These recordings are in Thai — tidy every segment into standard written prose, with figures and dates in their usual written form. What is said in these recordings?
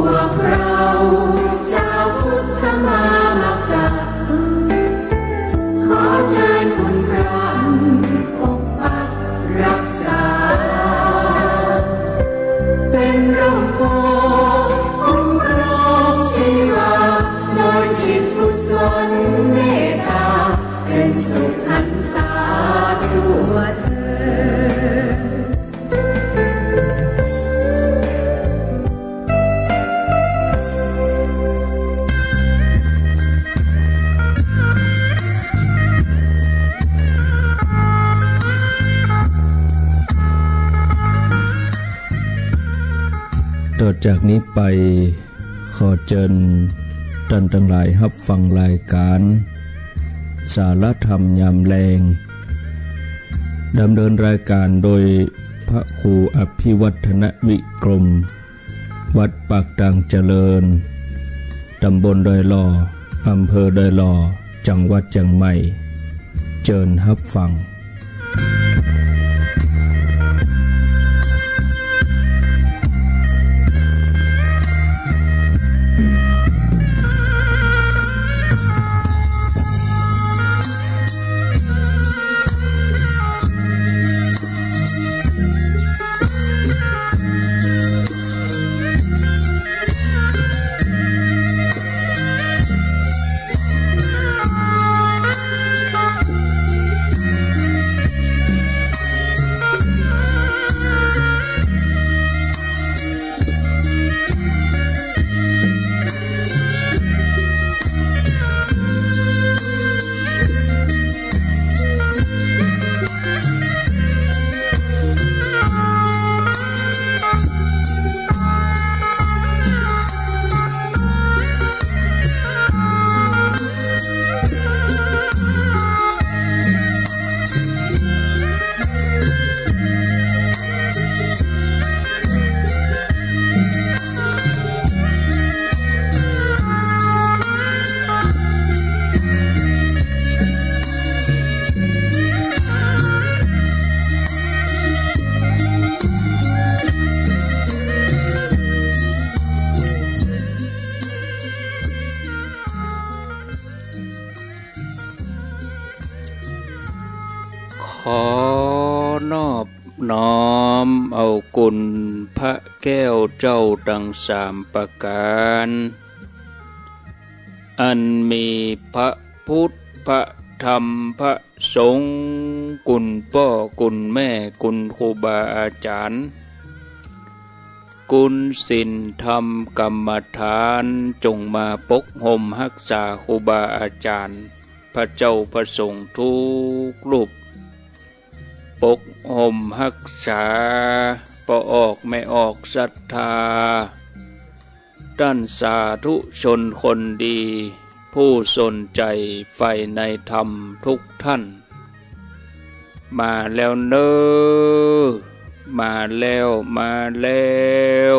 วกเราชาวพุทธมามกะขอเชิญคุณพระปกปักรักษาเป็นร่มโพคุ้มครองชีวาโดยจิตกุศลเมตตาเป็นสุขหันษาทั่วเธอต่อจากนี้ไปขอเชิญท่านทั้งหลายรับฟังรายการสารธรรมยามแลงดำเนินรายการโดยพระครูอภิวัฒนวิกรมวัดปากดังเจริญตำบลดอยหล่ออำเภอดอยหล่อจังหวัดเชียงใหม่เชิญรับฟังขอนอบน้อมเอาคุณพระแก้วเจ้าทั้งสามประการอันมีพระพุทธพระธรรมพระสงฆ์คุณพ่อคุณแม่คุณครูบาอาจารย์คุณศีลธรรมกรรมฐานจงมาปกห่มรักษาครูบาอาจารย์พระเจ้าพระสงฆ์ทุกรูปปกห่มรักษาปอออกไม่ออกศรัทธาท่านสาธุชนคนดีผู้สนใจใฝ่ในธรรมทุกท่านมาแล้วเน้อมาแล้วมาแล้ว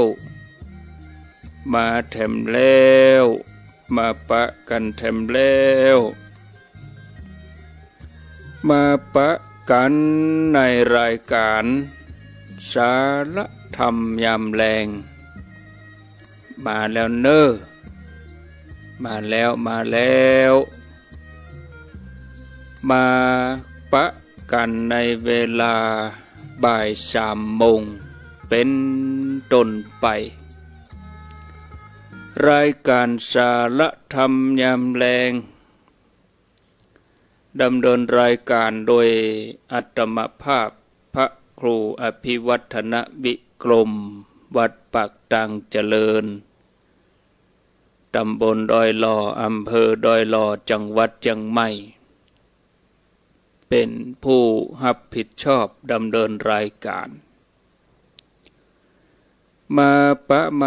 มาแถมแล้วมาปะกันแถมแล้วมาปะกันในรายการสารธรรมยามแลงมาแล้วเน้อมาแล้วมาแล้วมาปะกันในเวลาบ่าย3 โมงเป็นต้นไปรายการสารธรรมยามแลงดำเนินรายการโดยอัตมภาพพระครูอภิวัฒนวิกรมวัดปากดังเจริญตำบลดอยหล่ออำเภอดอยหล่อจังหวัดเชียงใหม่เป็นผู้รับผิดชอบดำเนินรายการม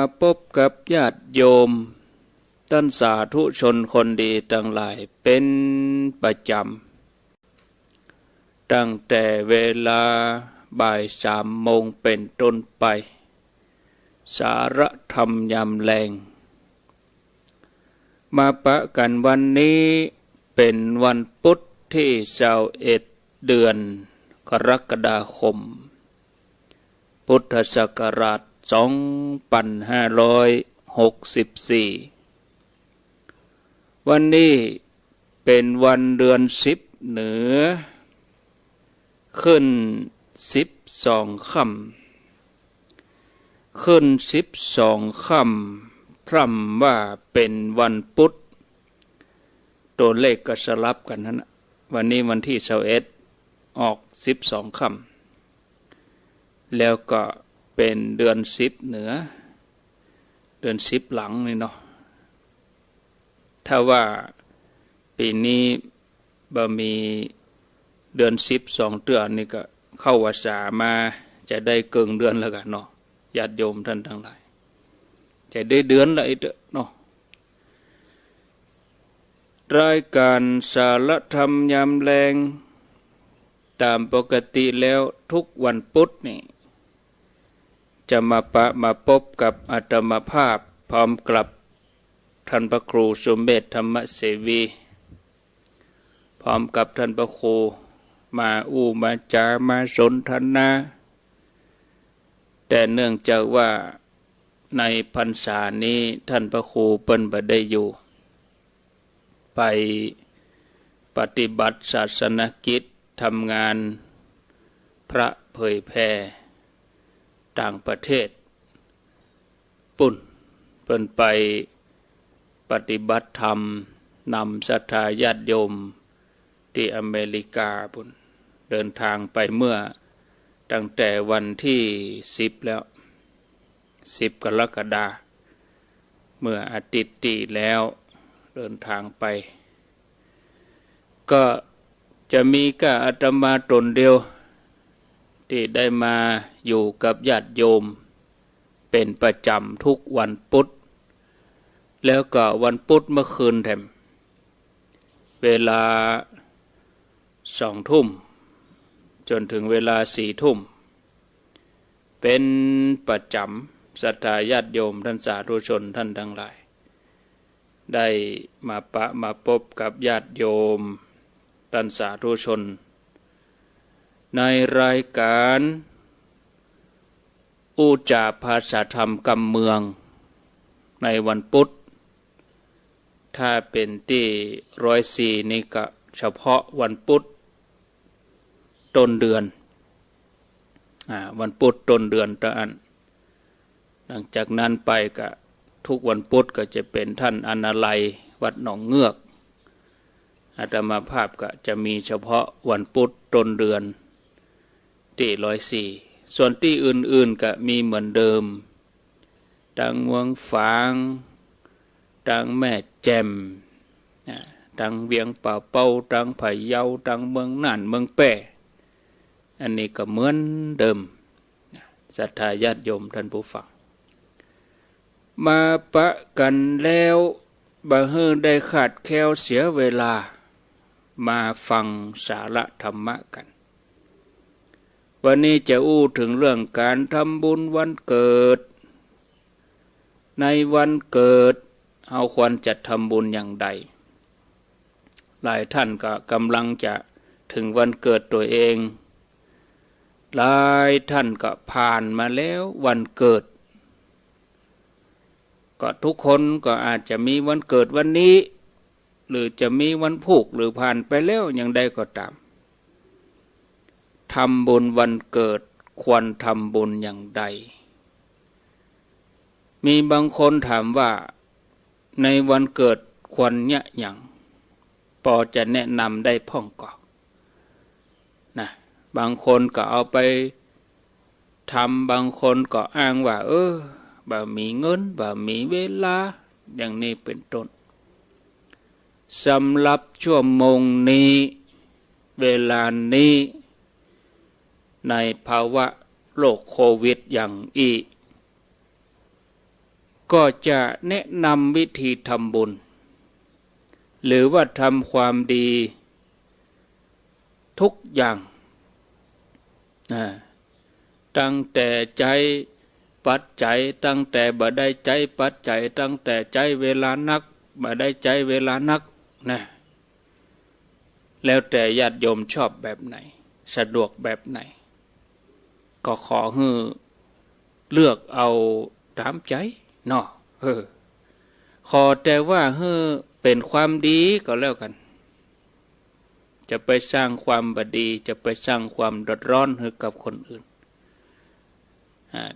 าพบกับญาติโยมท่านสาธุชนคนดีทั้งหลายเป็นประจำตั้งแต่เวลาบ่าย3 โมงเป็นต้นไปสารธรรมยามแลงมาปะกันวันนี้เป็นวันพุธที่21 เดือนกรกฎาคมพุทธศักราช2567 วันนี้เป็นวันเดือน10เหนือขึ้น12ค่ำขึ้น12ค่ำพร่ำว่าเป็นวันพุธตัวเลขก็สลับกันนั้นวันนี้วันที่21ออก12ค่ำแล้วก็เป็นเดือน10เหนือเดือน10หลังนี่เนาะถ้าว่าปีนี้บ่มีเดือน12เดือนนี่ก็เข้าพรรษามาจะได้เกินเดือนแล้วกันเนาะญาติโยมท่านทั้งหลายจะได้เดือนละอีกเนาะรายการสารธรรมยามแลงตามปกติแล้วทุกวันพุธนี่จะมาพบกับอาตมาภาพพร้อมกับท่านพระครูสุเมธธรรมเสวีพร้อมกับท่านพระครูมามาจามาสนทนาแต่เนื่องจากว่าในพรรษานี้ท่านพระครูเปิ้นบ่ได้อยู่ไปปฏิบัติศาสนกิจทำงานพระเผยแผ่ต่างประเทศปุ่นเปิ้นไปปฏิบัติธรรมนำศรัทธาญาติโยมที่อเมริกาปุ่นเดินทางไปเมื่อตั้งแต่วันที่10แล้ว10กรกฎาคมเมื่ออาทิตย์ที่แล้วเดินทางไปก็จะมีก็อาตมาตนเดียวที่ได้มาอยู่กับญาติโยมเป็นประจำทุกวันพุธแล้วก็วันพุธเมื่อคืนแถมเวลา20:00 นจนถึงเวลา4:00 นเป็นประจำศรัทธาญาติโยมท่านสาธุชนท่านทั้งหลายได้มาพบกับญาติโยมท่านสาธุชนในรายการอุจาภาษาธรรมกำเมืองในวันพุธถ้าเป็นที่104นี่ก็เฉพาะวันพุธต้นเดือนวันพุธต้นเดือนตะอันหลังจากนั้นไปก็ทุกวันพุธก็จะเป็นท่านอนาลัยวัดหนองเงือกอาตมาภาพก็จะมีเฉพาะวันพุธต้นเดือนที่104ส่วนที่อื่นๆก็มีเหมือนเดิมดังเมืองฝางดังแม่แจ่มดังเวียงป่าเป้าดังไผ่เยาดังเมืองน่านเมืองแป้อันนี้ก็เหมือนเดิมศรัทธาญาติโยมท่านผู้ฟังมาปะกันแล้วบ่ฮื้อได้ขาดแคลวเสียเวลามาฟังสาระธรรมะกันวันนี้จะถึงเรื่องการทำบุญวันเกิดในวันเกิดเราควรจะทำบุญอย่างใดหลายท่านก็กำลังจะถึงวันเกิดตัวเองหลายท่านก็ผ่านมาแล้ววันเกิดก็ทุกคนก็อาจจะมีวันเกิดวันนี้หรือจะมีวันผูกหรือผ่านไปแล้วอย่างใดก็ตามทำบุญวันเกิดควรทำบุญอย่างใดมีบางคนถามว่าในวันเกิดควรเนี่ยอย่างพอจะแนะนำได้พ่องก่อนนะบางคนก็เอาไปทำบางคนก็อ้างว่าบ่มีเงินบ่มีเวลาอย่างนี้เป็นต้นสำหรับชั่วโมงนี้เวลานี้ในภาวะโรคโควิดอย่างอีก็จะแนะนำวิธีทำบุญหรือว่าทำความดีทุกอย่างตั้งแต่ใจปัจจัยตั้งแต่บ่ได้ใจปัจจัยตั้งแต่ใจเวลานักบ่ได้ใจเวลานักนะแล้วแต่ญาติโยมชอบแบบไหนสะดวกแบบไหนก็ขอให้เลือกเอาตามใจเนาะ ขอแต่ว่าเป็นความดีก็แล้วกันจะไปสร้างความบดีจะไปสร้างความเดือดร้อนให้กับคนอื่น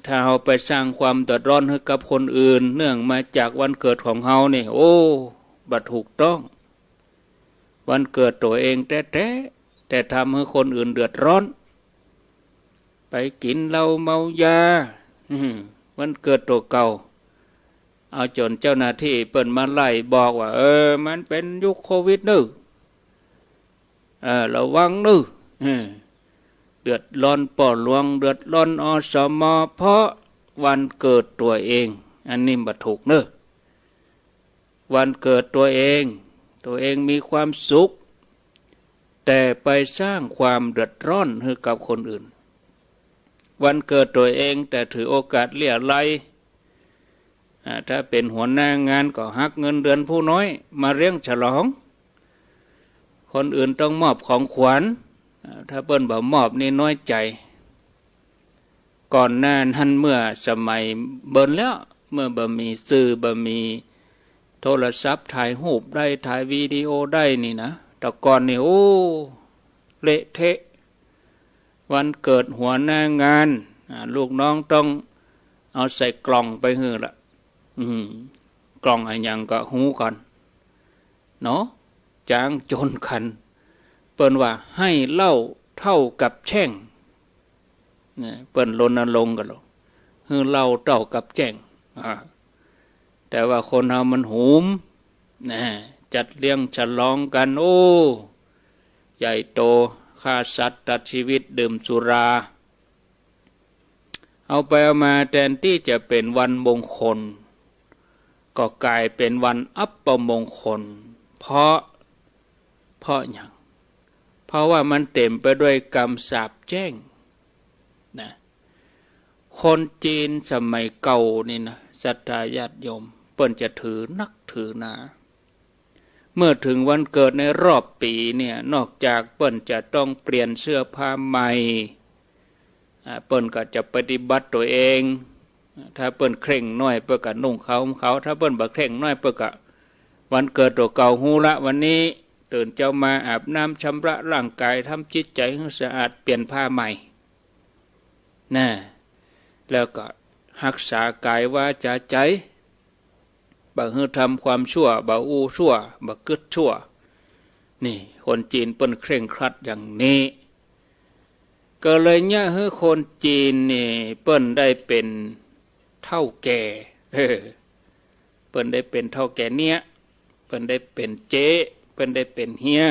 ถ้าเราไปสร้างความเดือดร้อนให้กับคนอื่นเนื่องมาจากวันเกิดของเรานี่โอ้บัดถูกต้องวันเกิดตัวเองแท้ๆแต่ทำให้คนอื่นเดือดร้อนไปกินเหล้าเมายาวันเกิดตัวเก่าเอาจนเจ้าหน้าที่เปิ่นมาไล่บอกว่ามันเป็นยุคโควิดนึระวังนึเดือดร้อนป่อหลวงเดือดร้อนอสมเพราะวันเกิดตัวเองอันนี้บ่ถูกเนอะวันเกิดตัวเองมีความสุขแต่ไปสร้างความเดือดร้อนให้กับคนอื่นวันเกิดตัวเองแต่ถือโอกาสเลี่ยไล่ถ้าเป็นหัวหน้างานก็หักเงินเดือนผู้น้อยมาเลี้ยงฉลองคนอื่นต้องมอบของขวัญถ้าเปิ้นบ่มอบนี่น้อยใจก่อนหน้านั้นเมื่อสมัยเบิ่นแล้วเมื่อบ่มีสื่อบ่มีโทรศัพท์ถ่ายรูปได้ถ่ายวิดีโอได้นี่นะแต่ก่อนนี่โอ้เละเทะวันเกิดหัวหน้างานลูกน้องต้องเอาใส่กล่องไปหื้อละกล่องอะไรอย่างก็หูก่อนเนาะจางจนคันเปิ้นว่าให้เหล้าเท่ากับแช่งเปิ้นรณรงค์กันหรอกให้เหล้าเท่ากับแช่งแต่ว่าคนเรามันหูมจัดเลี้ยงฉลองกันโอ้ใหญ่โตฆ่าสัตว์ตัดชีวิตดื่มสุราเอาไปเอามาแทนที่จะเป็นวันมงคลก็กลายเป็นวันอัปมงคลเพราะอย่างเพราะว่ามันเต็มไปด้วยกรรมสาปแช่งนะคนจีนสมัยเก่านี่นะศรัทธาญาติโยมเปิ้นจะถือนักถือหนาเมื่อถึงวันเกิดในรอบปีเนี่ยนอกจากเปิ้นจะต้องเปลี่ยนเสื้อผ้าใหม่เปิ้นก็จะปฏิบัติตัวเองถ้าเปิ้นเคร่งน้อยเปิ้นก็นุ่งเขาถ้าเปิ้นบ่เคร่งน้อยเปิ้นก็วันเกิดตัวเก่าฮู้ละวันนี้ตื่นเจ้ามาอาบน้ำชำระร่างกายทำจิตใจให้สะอาดเปลี่ยนผ้าใหม่แล้วก็รักษากายวาจาใจบ่ให้ทำความชั่วบ่อู้ชั่วบ่กึศชั่วนี่คนจีนเปิ้นเคร่งครัดอย่างนี้ก็เลยเนี่ยให้คนจีนนี่เปิ้นได้เป็นเฒ่าแก่เปิ้นได้เป็นเฒ่าแก่เนี่ยเปิ้นได้เป็นเจ๊เปิ้นได้เป็นเฮีย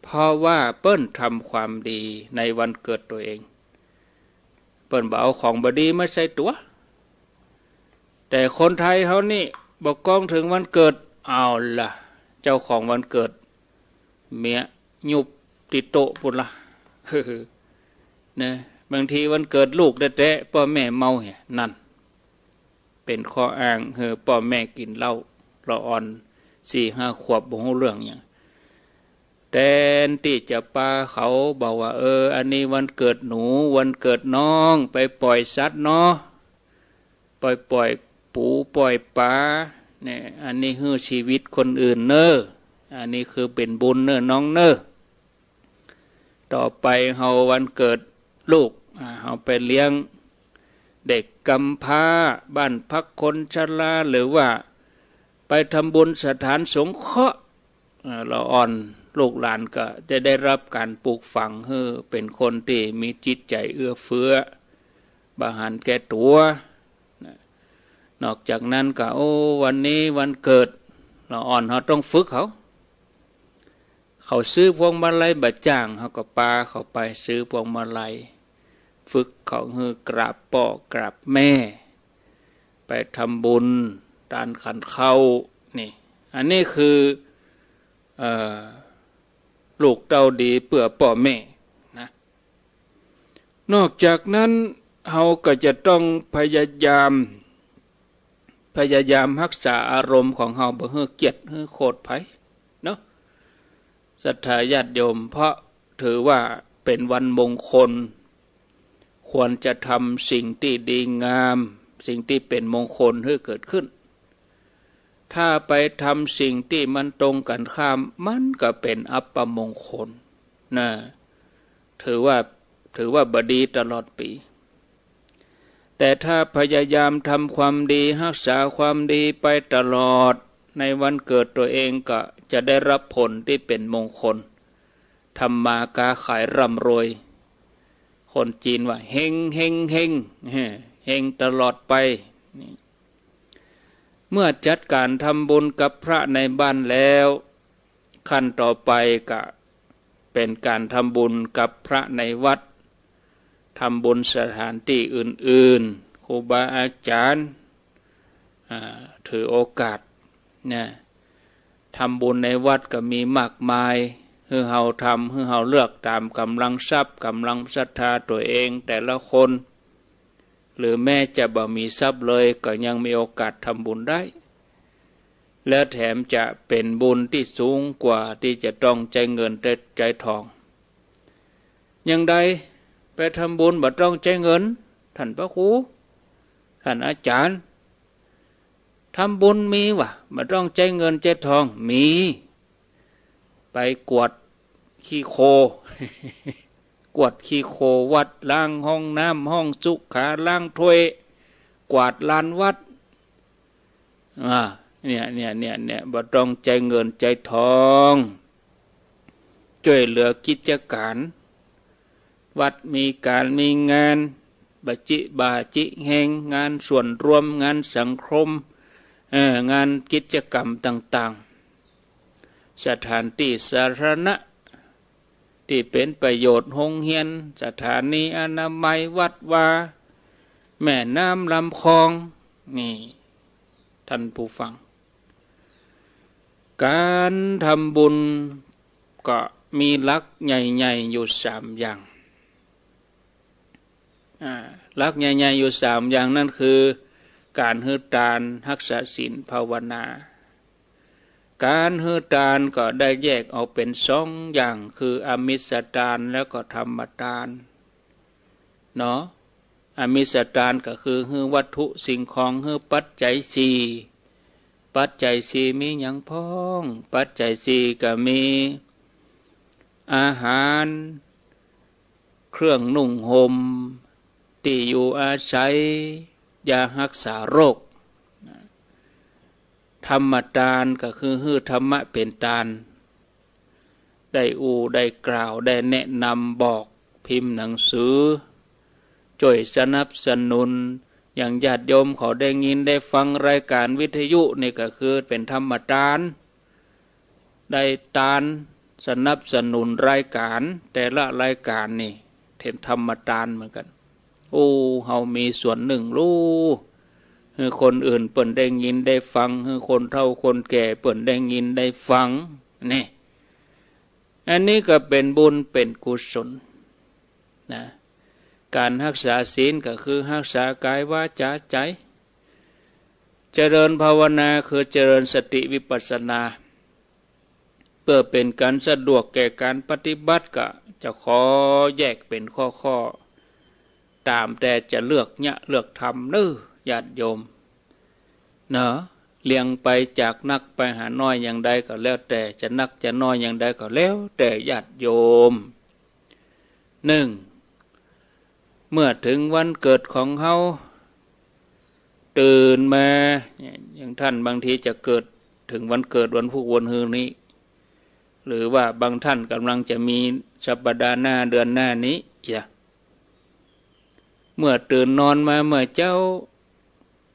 เพราะว่าเปิ้นทำความดีในวันเกิดตัวเองเปิ้นบ่เอาของบดีมาใส่ตัวแต่คนไทยเขานี่บอกกองถึงวันเกิดเอาล่ะเจ้าของวันเกิดเมียยุบติโตะพุ่นล่ะนะบางทีวันเกิดลูกแท้ๆพ่อแม่เมาเนี่ยนั่นเป็นข้ออ้างพ่อแม่กินเหล้าละอ่อน4-5 ขวบบ่รู้เรื่องอย่างแทนที่จะปาเขาบอกว่าอันนี้วันเกิดหนูวันเกิดน้องไปปล่อยสัตว์เนาะปล่อยปูปล่อยปลาเนี่ยอันนี้คือชีวิตคนอื่นเนอะอันนี้คือเป็นบุญเนอะน้องเนอะต่อไปเฮาวันเกิดลูกเฮาไปเลี้ยงเด็กกำพร้าบ้านพักคนชราหรือว่าไปทำบุญสถานสงเคราะห์ละอ่อนลูกหลานก็จะได้รับการปลูกฝังให้เป็นคนที่มีจิตใจเอื้อเฟื้อบาหารแก่ตัวนอกจากนั้นก็วันนี้วันเกิดละอ่อนเขาต้องฝึกเขาซื้อพวงมาลัยบัดจ้างเขาก็ปาเขาไปซื้อพวงมาลัยฝึกเขาให้กราบพ่อกราบแม่ไปทำบุญทานขันเข้านี่อันนี้คือลูกเต้าดีเพื่อพ่อแม่นะนอกจากนั้นเราก็จะต้องพยายามรักษาอารมณ์ของเราบ่ให้เกลียดให้โกรธไผเนาะศรัทธาญาติโยมเพราะถือว่าเป็นวันมงคลควรจะทำสิ่งที่ดีงาม สิ่งที่เป็นมงคลให้เกิดขึ้นถ้าไปทำสิ่งที่มันตรงกันข้ามมันก็เป็นอัปมงคลนะถือว่าบดีตลอดปีแต่ถ้าพยายามทำความดีรักษาความดีไปตลอดในวันเกิดตัวเองก็จะได้รับผลที่เป็นมงคลทำมาค้าขายร่ำรวยคนจีนว่าเฮงเฮงเฮงเฮงตลอดไปเมื่อจัดการทำบุญกับพระในบ้านแล้วขั้นต่อไปก็เป็นการทำบุญกับพระในวัดทำบุญสถานที่อื่นๆครูบาอาจารย์ถือโอกาสเนี่ยทำบุญในวัดก็มีมากมายให้เฮาทำให้เฮาเลือกตามกำลังทรัพย์กำลังศรัทธาตัวเองแต่ละคนหรือแม้จะบ่มีทรัพย์เลยก็ยังมีโอกาสทำบุญได้และแถมจะเป็นบุญที่สูงกว่าที่จะต้องใจเงินใจทองอย่างใดไปทำบุญบ่ต้องใจเงินท่านพระครูท่านอาจารย์ทำบุญมีวะบ่ต้องใจเงินใจทองมีไปกวดขี้โค กวดขี้โควัดล้างห้องน้ำห้องสุขาล้างถ้วยกวาดลานวัดเนี่ยบ่ต้องใจเงินใจทองช่วยเหลือกิจการวัดมีการมีงานบาจิแห่งงานส่วนรวมงานสังคมงานกิจกรรมต่างๆสถานที่สาธารณะที่เป็นประโยชน์โรงเรียนสถานีอนามัยวัดวาแม่น้ำลำคลองนี่ท่านผู้ฟังการทำบุญก็มีหลักใหญ่ๆอยู่3อย่างหลักใหญ่ๆอยู่3อย่างนั่นคือการให้ทานรักษาศีลภาวนาการให้ทานก็ได้แยกออกเป็น2อย่างคืออามิสทานแล้วก็ธรรมทานเนาะอามิสทานก็คือให้วัตถุสิ่งของให้ปัจจัย4ปัจจัย4มีหยังพ้องปัจจัย4ก็มีอาหารเครื่องนุ่งห่มที่อยู่อาศัยยารักษาโรคธรรมทานก็คือฮื้อธรรมะเป็นทานได้ได้กล่าวได้แนะนำบอกพิมพ์หนังสือช่วยสนับสนุนอย่างญาติโยมเขาได้ยินได้ฟังรายการวิทยุนี่ก็คือเป็นธรรมทานได้ทานสนับสนุนรายการแต่ละรายการนี่เป็นธรรมทานเหมือนกันเฮามีส่วนหนึ่งรู้ให้คนอื่นเปิ่นได้ยินได้ฟังให้คนเฒ่าคนแก่เปิ่นได้ยินได้ฟังนี่อันนี้ก็เป็นบุญเป็นกุศลนะการรักษาศีลก็คือรักษากายวาจาใจเจริญภาวนาคือเจริญสติวิปัสสนาเพื่อเป็นการสะดวกแก่การปฏิบัติก็จะขอแยกเป็นข้อตามแต่จะเลือกทำญาติโยมเนาะเลี้ยงไปจากนักไปหาน้อยอย่างใดก็แล้วแต่จะนักจะน้อยอย่างใดก็แล้วแต่ญาติโยม1เมื่อถึงวันเกิดของเฮาตื่นมาอย่างท่านบางทีจะเกิดถึงวันเกิดวันพุธวันฮือนี้หรือว่าบางท่านกำลังจะมีสัปดาห์หน้าเดือนหน้านี้เมื่อตื่นนอนมาเมื่อเจ้า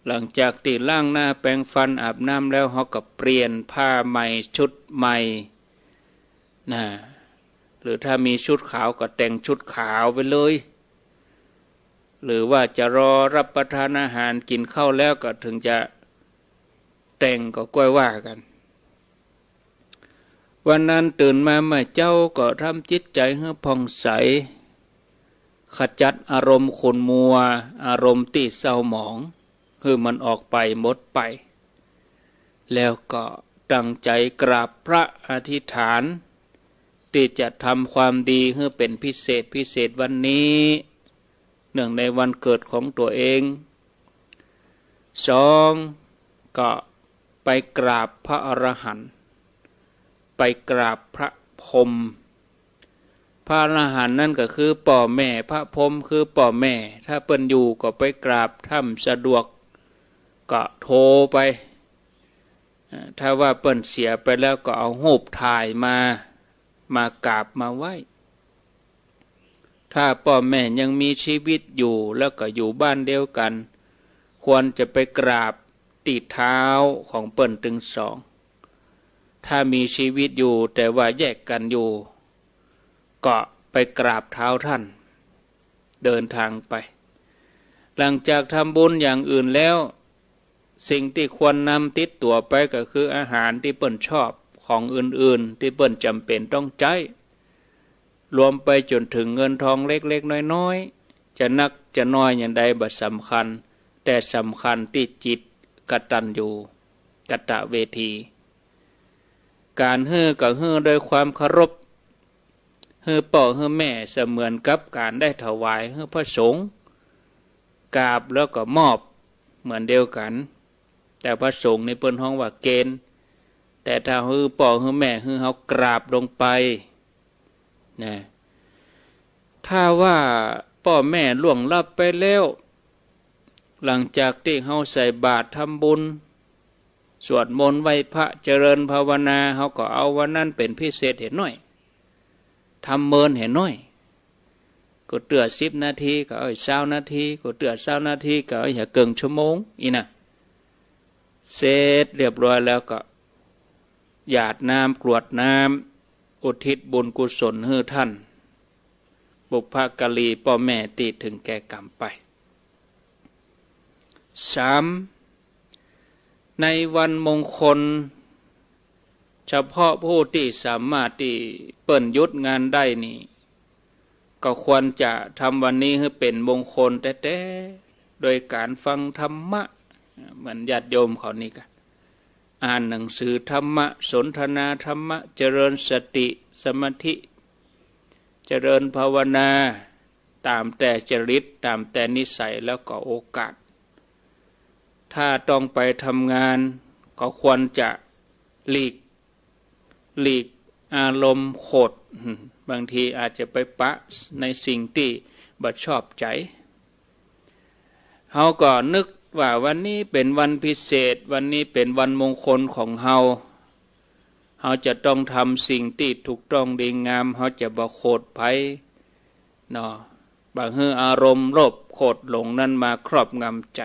หลังจากที่ล้างหน้าแปรงฟันอาบน้ำแล้วเขาก็เปลี่ยนผ้าใหม่ชุดใหม่หรือถ้ามีชุดขาวก็แต่งชุดขาวไปเลยหรือว่าจะรอรับประทานอาหารกินข้าวแล้วก็ถึงจะแต่งก็ก้อยว่ากันวันนั้นตื่นมาเมื่อเจ้าก็ทำจิตใจให้ผ่องใสขจัดอารมณ์ขุ่นมัวอารมณ์ที่เศร้าหมองคือมันออกไปหมดไปแล้วก็ตั้งใจกราบพระอธิษฐานที่จะทำความดีให้เป็นพิเศษวันนี้เนื่องในวันเกิดของตัวเอง สองก็ไปกราบพระอรหันต์ไปกราบพระพรหมพระอรหันต์นั่นก็คือป่อแม่พระพรหมคือป่อแม่ถ้าเปิ้นอยู่ก็ไปกราบถ้ำสะดวกก็โทรไปถ้าว่าเปิ้นเสียไปแล้วก็เอารูปถ่ายมากราบมาไหว้ถ้าป่อแม่ยังมีชีวิตอยู่แล้วก็อยู่บ้านเดียวกันควรจะไปกราบตีเท้าของเปิ้นถึงสองถ้ามีชีวิตอยู่แต่ว่าแยกกันอยู่ก็ไปกราบเท้าท่านเดินทางไปหลังจากทำบุญอย่างอื่นแล้วสิ่งที่ควรนำติดตัวไปก็คืออาหารที่เปิ้นชอบของอื่นๆที่เปิ้นจำเป็นต้องใช้รวมไปจนถึงเงินทองเล็กๆน้อยๆจะนักจะน้อยอย่างใดบ่สำคัญแต่สำคัญที่จิตกตัญญูกตเวทีการฮื้อก็ฮื้อโดยความเคารพฮื้อพ่อฮื้อแม่เสมือนกับการได้ถวายฮื้อพระสงฆ์กราบแล้วก็มอบเหมือนเดียวกันแต่พระสงฆ์ในเปิ้นฮ้องว่าเกณฑ์แต่ถ้าฮื้อพ่อฮื้อแม่ฮื้อเฮากราบลงไปนะถ้าว่าพ่อแม่ล่วงลับไปแล้วหลังจากที่เฮาใส่บาตรทำบุญสวดมนต์ไหว้พระเจริญภาวนาเฮาก็เอาวันนั้นเป็นพิเศษเห็นหน่อยทำเมินเห็นหน่อยก็เตือ10 นาทีก็20 นาทีก็เตือ20 นาทีก็อย่าเกินชั่วโมงอีน่ะเสร็จเรียบร้อยแล้วก็หยาดน้ำกรวดน้ำอุทิศบุญกุศลให้ท่านบุพการีพ่อแม่ที่ถึงแก่กรรมไป3ในวันมงคลเฉพาะผู้ที่สามารถที่เปิ้นยุดงานได้นี่ก็ควรจะทำวันนี้ให้เป็นมงคลแท้ๆโดยการฟังธรรมะเหมือนญาติโยมเขานี่กันอ่านหนังสือธรรมะสนทนาธรรมะเจริญสติสมาธิเจริญภาวนาตามแต่จริตตามแต่นิสัยแล้วก็โอกาสถ้าต้องไปทำงานก็ควรจะหลีกอารมณ์โขดบางทีอาจจะไปปะในสิ่งที่บ่ชอบใจเฮาก็นึกว่าวันนี้เป็นวันพิเศษวันนี้เป็นวันมงคลของเฮาจะต้องทำสิ่งที่ถูกต้องดีงามเฮาจะบ่โขดไผเนาะบางอารมณ์โลภโกรธหลงนั้นมาครอบงำใจ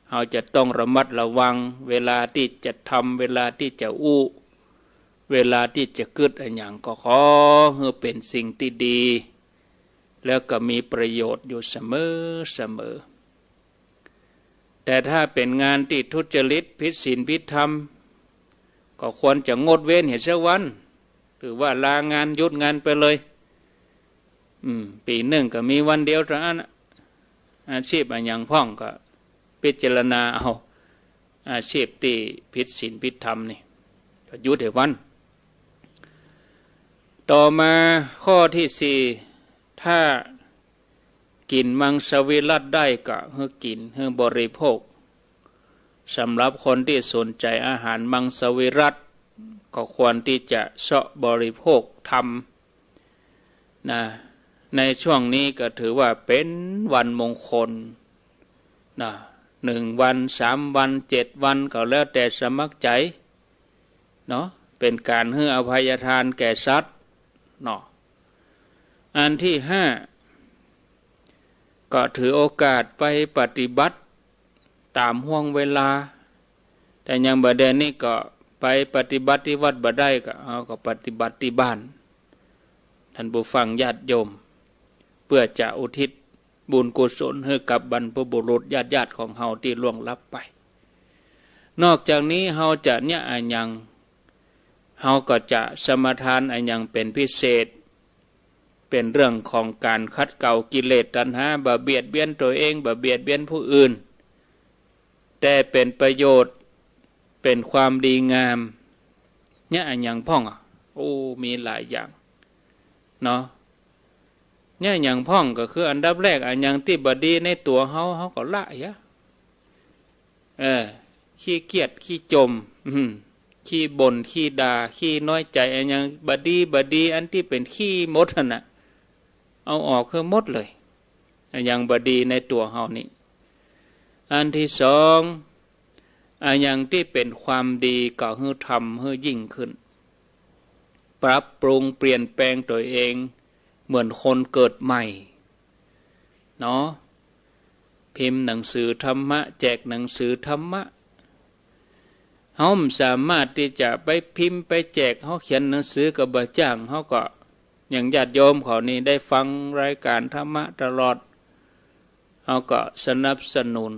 เฮาจะต้องระมัดระวังเวลาที่จะทำเวลาที่จะเวลาที่จะกึดอะไรอย่างก็ขอให้เป็นสิ่งที่ดีแล้วก็มีประโยชน์อยู่เสมอแต่ถ้าเป็นงานที่ทุจริตผิดศีลผิดธรรมก็ควรจะงดเว้นเหตุสักวันหรือว่าลางานหยุดงานไปเลยปีหนึ่งก็มีวันเดียวเท่านั้นอาชีพอย่างพ่องก็พิจารณาเอาอาชีพที่ผิดศีลผิดธรรมนี่ก็หยุดให้วันต่อมาข้อที่4ถ้ากินมังสวิรัติได้ก็ให้กินให้บริโภคสำหรับคนที่สนใจอาหารมังสวิรัติก็ควรที่จะเสาะบริโภคทำนะในช่วงนี้ก็ถือว่าเป็นวันมงคลนะ1 วัน3 วัน7 วันก็แล้วแต่สมัครใจเนาะเป็นการให้อภัยทานแก่สัตว์เนาะอันที่5ก็ถือโอกาสไปปฏิบัติตามห่วงเวลาแต่ยังบ่ได้นี่ก็ไปปฏิบัติที่วัดบ่ได้ก็ปฏิบัติที่บ้านท่านผู้ฟังญาติโยมเพื่อจะอุทิศบุญกุศลให้กับบรรพบุรุษญาติของเฮาที่ล่วงลับไปนอกจากนี้เฮาจะเนี่ยอันยังเฮาก็จะสมทานอันยังเป็นพิเศษเป็นเรื่องของการขัดเกลากิเลสตัณหาบ่เบียดเบียนตัวเองบ่เบียดเบียนผู้อื่นแต่เป็นประโยชน์เป็นความดีงามเนี่ยอันยังพ่องมีหลายอย่างเนาะเนี่ยอย่างพ่องก็คืออันดับแรกอันยังที่บดีในตัวเฮาก็ละ ขี้เกียจขี้จมขี้บ่นขี้ด่าขี้น้อยใจอันยังบดีอันที่เป็นขี้มดน่ะเอาออกคือมดเลยอันยังบดีในตัวเฮานี่อันที่สองอันยังที่เป็นความดีก็ให้ทำให้ยิ่งขึ้นปรับปรุงเปลี่ยนแปลงตัวเองเหมือนคนเกิดใหม่เนาะพิมพ์หนังสือธรรมะแจกหนังสือธรรมะเฮาสามารถที่จะไปพิมพ์ไปแจกเฮาเขียนหนังสือกับบ่จ้างเฮาก็อย่างญาติโยมเขานี่ได้ฟังรายการธรรมะตลอดเฮาก็สนับสนุน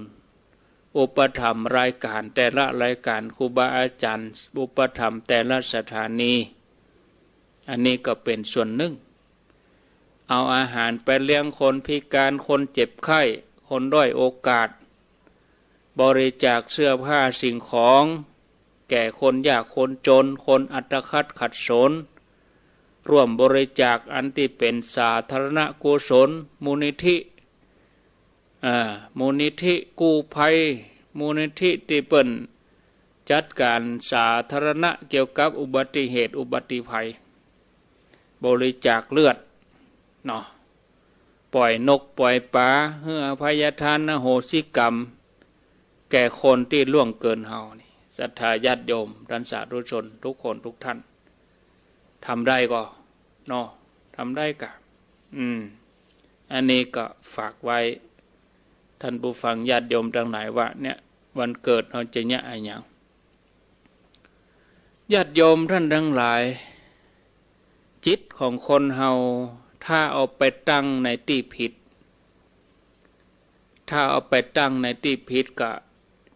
อุปถัมภ์รายการแต่ละรายการครูบาอาจารย์อุปถัมภ์แต่ละสถานีอันนี้ก็เป็นส่วนหนึ่งเอาอาหารไปเลี้ยงคนพิการคนเจ็บไข้คนด้อยโอกาสบริจาคเสื้อผ้าสิ่งของแก่คนยากคนจนคนอัตคัดขัดสนร่วมบริจาคอันที่เป็นสาธารณกุศลมูลนิธิกู้ภัยมูลนิธิที่เปิ่นจัดการสาธารณะเกี่ยวกับอุบัติเหตุอุบัติภัยบริจาคเลือดเนาะปล่อยนกปล่อยปลาเพื่ออภัยทานโหสิกรรมแก่คนที่ล่วงเกินเฮานี่ศรัทธาญาติโยมท่านสาธุชนทุกคนทุกท่านทำได้ก็เนาะทำได้กะอันนี้ก็ฝากไว้ท่านผู้ฟังญาติโยมทั้งหลายว่าเนี่ยวันเกิดเราจะเนี่ยอะไรอย่างญาติโยมท่านทั้งหลายจิตของคนเฮาถ้าเอาไปตั้งในที่ผิดถ้าเอาไปตั้งในที่ผิดก็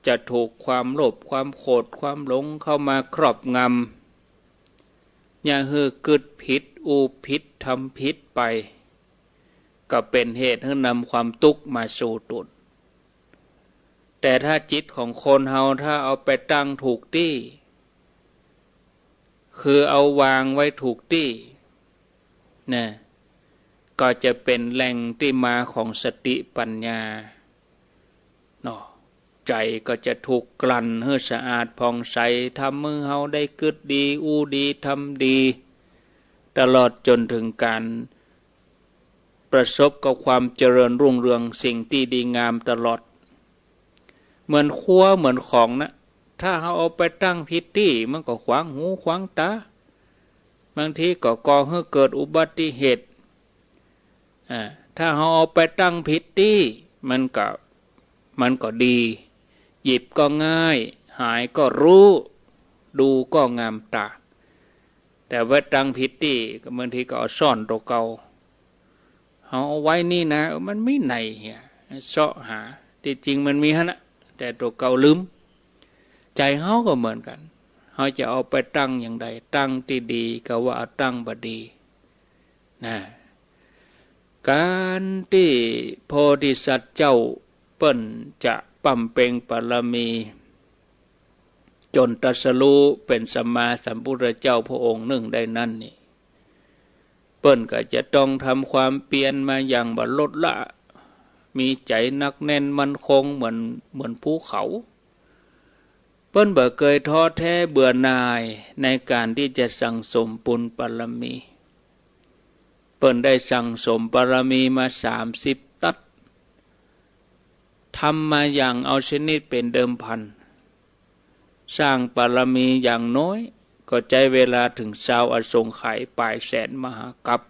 จะถูกความโลภความโกรธความหลงเข้ามาครอบงำอย่าฮือกึดผิดอูผิดทำผิดไปก็เป็นเหตุให้นำความทุกข์มาสู่ตนแต่ถ้าจิตของคนเฮาถ้าเอาไปตั้งถูกที่คือเอาวางไว้ถูกที่นะก็จะเป็นแหล่งที่มาของสติปัญญาเนาะใจก็จะถูกกลั่นให้สะอาดผ่องใสทำมือเฮาได้กึดดีอูดีทำดีตลอดจนถึงการประสบกับความเจริญรุ่งเรืองสิ่งที่ดีงามตลอดเหมือนครัวเหมือนของนะถ้าเฮาเอาไปตั้งผิดที่มันก็ขวางหูขวางตาบางทีก็ก่อให้เกิดอุบัติเหตุถ้าเราเอาไปตั้งผิดที่มันก็ดีหยิบก็ง่ายหายก็รู้ดูก็งามตาแต่ว่าตั้งผิดที่บางทีก็เอาซ่อนตัวเก่าเอาไว้นี่นะมันไม่ไหนเหี้ยเสาะหาที่จริงมันมีฮะนะแต่ตัวเก่าลืมใจเฮาก็เหมือนกันเฮาจะเอาไปตั้งอย่างใดตั้งที่ดีก็ว่าตั้งบ่ดีนะการที่โพธิสัตว์เจ้าเปิ้นจะปั๊มเปล่งบารมีจนตรัสรู้เป็นสัมมาสัมพุทธเจ้าพระองค์หนึ่งได้นั่นนี่เปิ้นก็จะต้องทำความเปลี่ยนมาอย่างบ่ลดละมีใจนักแน่นมั่นคงเหมือนภูเขาเปิ้นบ่เคยท้อแท้เบื่อหน่ายในการที่จะสั่งสมบุญบารมีเปิ้นได้สั่งสมบารมีมา30 ตัดทำมาอย่างเอาชนิดเป็นเดิมพันสร้างบารมีอย่างน้อยก็ใช้เวลาถึง20 อสงไขยปลายแสนมหากัป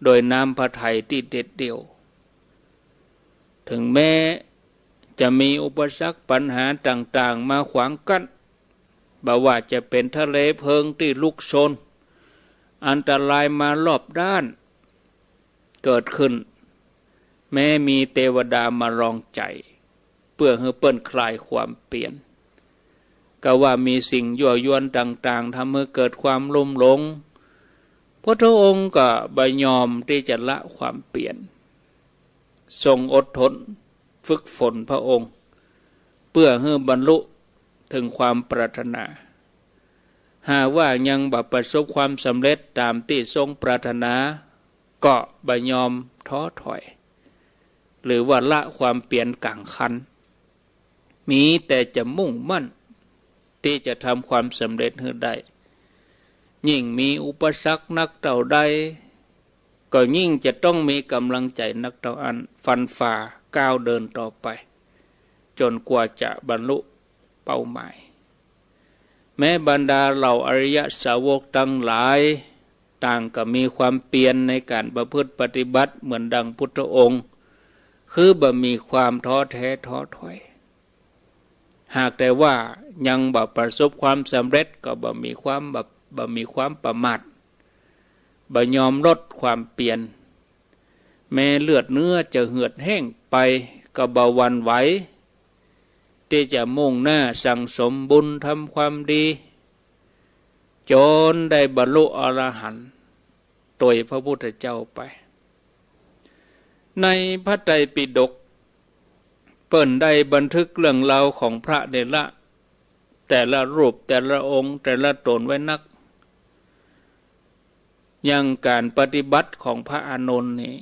โดยน้ำพระทัยที่เด็ดเดี่ยวถึงแม้จะมีอุปสรรคปัญหาต่างๆมาขวางกั้นบ่ว่าจะเป็นทะเลเพลิงที่ลุกโชนอันตรายมารอบด้านเกิดขึ้นแม้มีเทวดามารองใจเพื่อให้เปิ้นคลายความเปลี่ยนก็ว่ามีสิ่งยั่วยวนต่างๆทำให้เกิดความลุ่มหลงพระองค์ก็บ่ยอมที่จะละความเปลี่ยนทรงอดทนฝึกฝนพระองค์เพื่อให้บรรลุถึงความปรารถนาหากว่ายังบ่ประสบความสำเร็จตามที่ทรงปรารถนาก็บ่ยอมท้อถอยหรือว่าละความเปลี่ยนกลางคัน มีแต่จะมุ่งมั่นที่จะทำความสำเร็จให้ได้ยิ่งมีอุปสรรคนักเท่าใดก็ยิ่งจะต้องมีกำลังใจนักเท่าอันฟันฝ่าก้าวเดินต่อไปจนกว่าจะบรรลุเป้าหมายแม้บรรดาเหล่าอริยสาวกทั้งหลายต่างก็มีความเปลี่ยนในการประพฤติปฏิบัติเหมือนดังพุทธองค์คือบ่มีความท้อแท้ท้อถอยหากแต่ว่ายังบ่ประสบความสำเร็จก็บ่มีความประมาทบ่ยอมลดความเปลี่ยนแม้เลือดเนื้อจะเหือดแห้งไปก็บ่หวั่นไหวที่จะมุ่งหน้าสั่งสมบุญทำความดีจนได้บรรลุอรหันต์โดยพระพุทธเจ้าไปในพระไตรปิฎกเปิ้นได้บันทึกเรื่องราวของพระเดชละแต่ละรูปแต่ละองค์แต่ละตนไว้นักอย่างการปฏิบัติของพระอานนท์นี่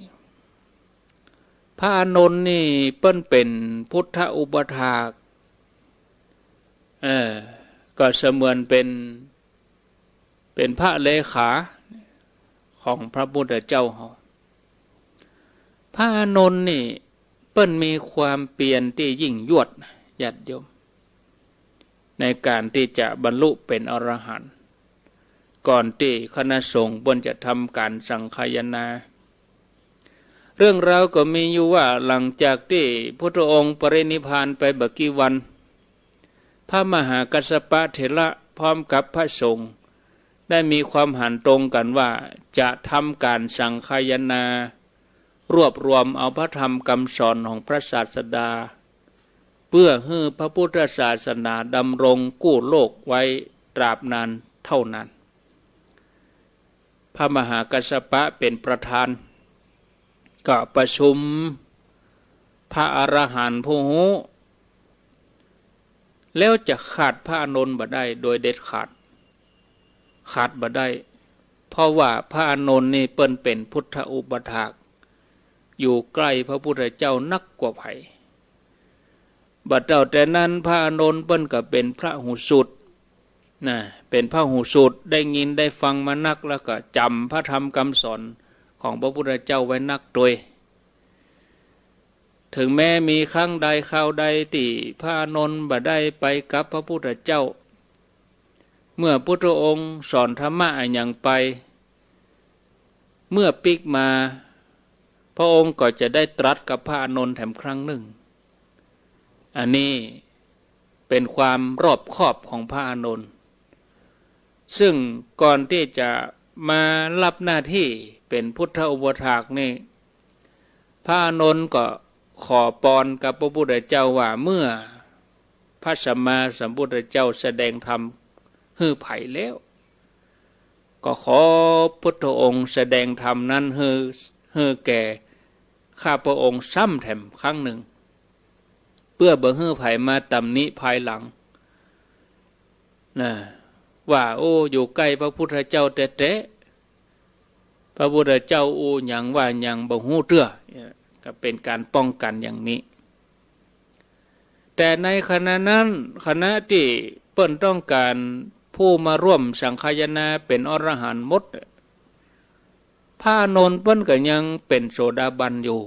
พระอานนท์นี่เปิ้นเป็นพุทธอุปถากก็เสมือนเป็นพระเลขาของพระพุทธเจ้าพระอานนท์นี่เปิ้นมีความเปลี่ยนที่ยิ่งยวดญาติโยมในการที่จะบรรลุเป็นอรหันต์ก่อนที่คณะสงฆ์เปิ้นจะทำการสังฆายนาเรื่องราวก็มีอยู่ว่าหลังจากที่พุทธองค์ปรินิพพานไปบักกี่วันพระมหากัสสปะเถระพร้อมกับพระสงฆ์ได้มีความหันตรงกันว่าจะทำการสังฆายนารวบรวมเอาพระธรรมคำสอนของพระศาสดาเพื่อให้พระพุทธศาสนาดำรงกู้โลกไว้ตราบนานเท่านั้นพระมหากัสสปะเป็นประธานก็ประชุมพระอรหันต์ผู้รู้แล้วจะขาดพระอานนท์บ่ได้โดยเด็ดขาดบ่ได้เพราะว่าพระอานนท์นี่เปิ้นเป็นพุทธอุปถากอยู่ใกล้พระพุทธเจ้านักกว่าไผบัดเจ้าแต่นั้นพระอานนท์เปิ้นก็เป็นพระหูสูตรเป็นพระหูสูตรได้ยินได้ฟังมานักแล้วก็จำพระธรรมคำสอนของพระพุทธเจ้าไว้นักโดยถึงแม้มีครั้งใดคราวใดที่พระอานนท์บ่ได้ไปกับพระพุทธเจ้าเมื่อพุทธองค์สอนธรรมะอย่างไปเมื่อปิกมาพระองค์ก็จะได้ตรัสกับพระอานนท์แถมครั้งหนึ่งอันนี้เป็นความรอบคอบของพระอานนท์ซึ่งก่อนที่จะมารับหน้าที่เป็นพุทธอุปถากนี่พระอานนท์ก็ขอปอนกับพระพุทธเจ้าว่าเมื่อพระสัมมาสัมพุทธเจ้าแสดงธรรมให้ไผ่แล้วก็ขอพุทธองค์แสดงธรรมนั้นให้แก่ข้าพระองค์ซ้ำแถมครั้งหนึ่งเพื่อบ่ให้ไผ่มาตำหนิภายหลังว่าโอ้อยู่ใกล้พระพุทธเจ้าแต่พระพุทธเจ้าอูหยังว่าหยังบ่ฮู้เตื้อก็เป็นการป้องกันอย่างนี้แต่ในขณะนั้นขณะที่เปิ้นต้องการผู้มาร่วมสังฆายนาเป็นอรหันต์หมดพระอานนท์เปิ้นก็ยังเป็นโสดาบันอยู่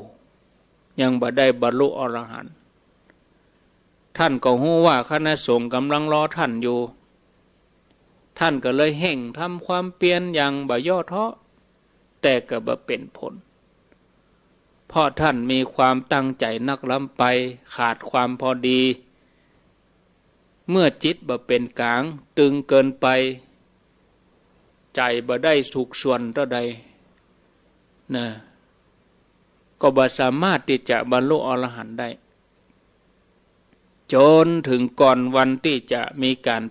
ยังบ่ได้บรรลุอรหันต์ท่านก็ฮู้ว่าคณะสงฆ์กำลังรอท่านอยู่ท่านก็เลยเห่งทำความเปลี่ยนอย่างบ่ย่อท้อแต่ก็บ่เป็นผลเพราะท่านมีความตั้งใจนักล้ำไปขาดความพอดีเมื่อจิตบ่เป็นกลางตึงเกินไปใจบ่ได้สุขส่วนเท่าใดก็บ่สามารถที่จะบรรลุอรหันต์ได้จนถึงก่อนวันที่จะมีการ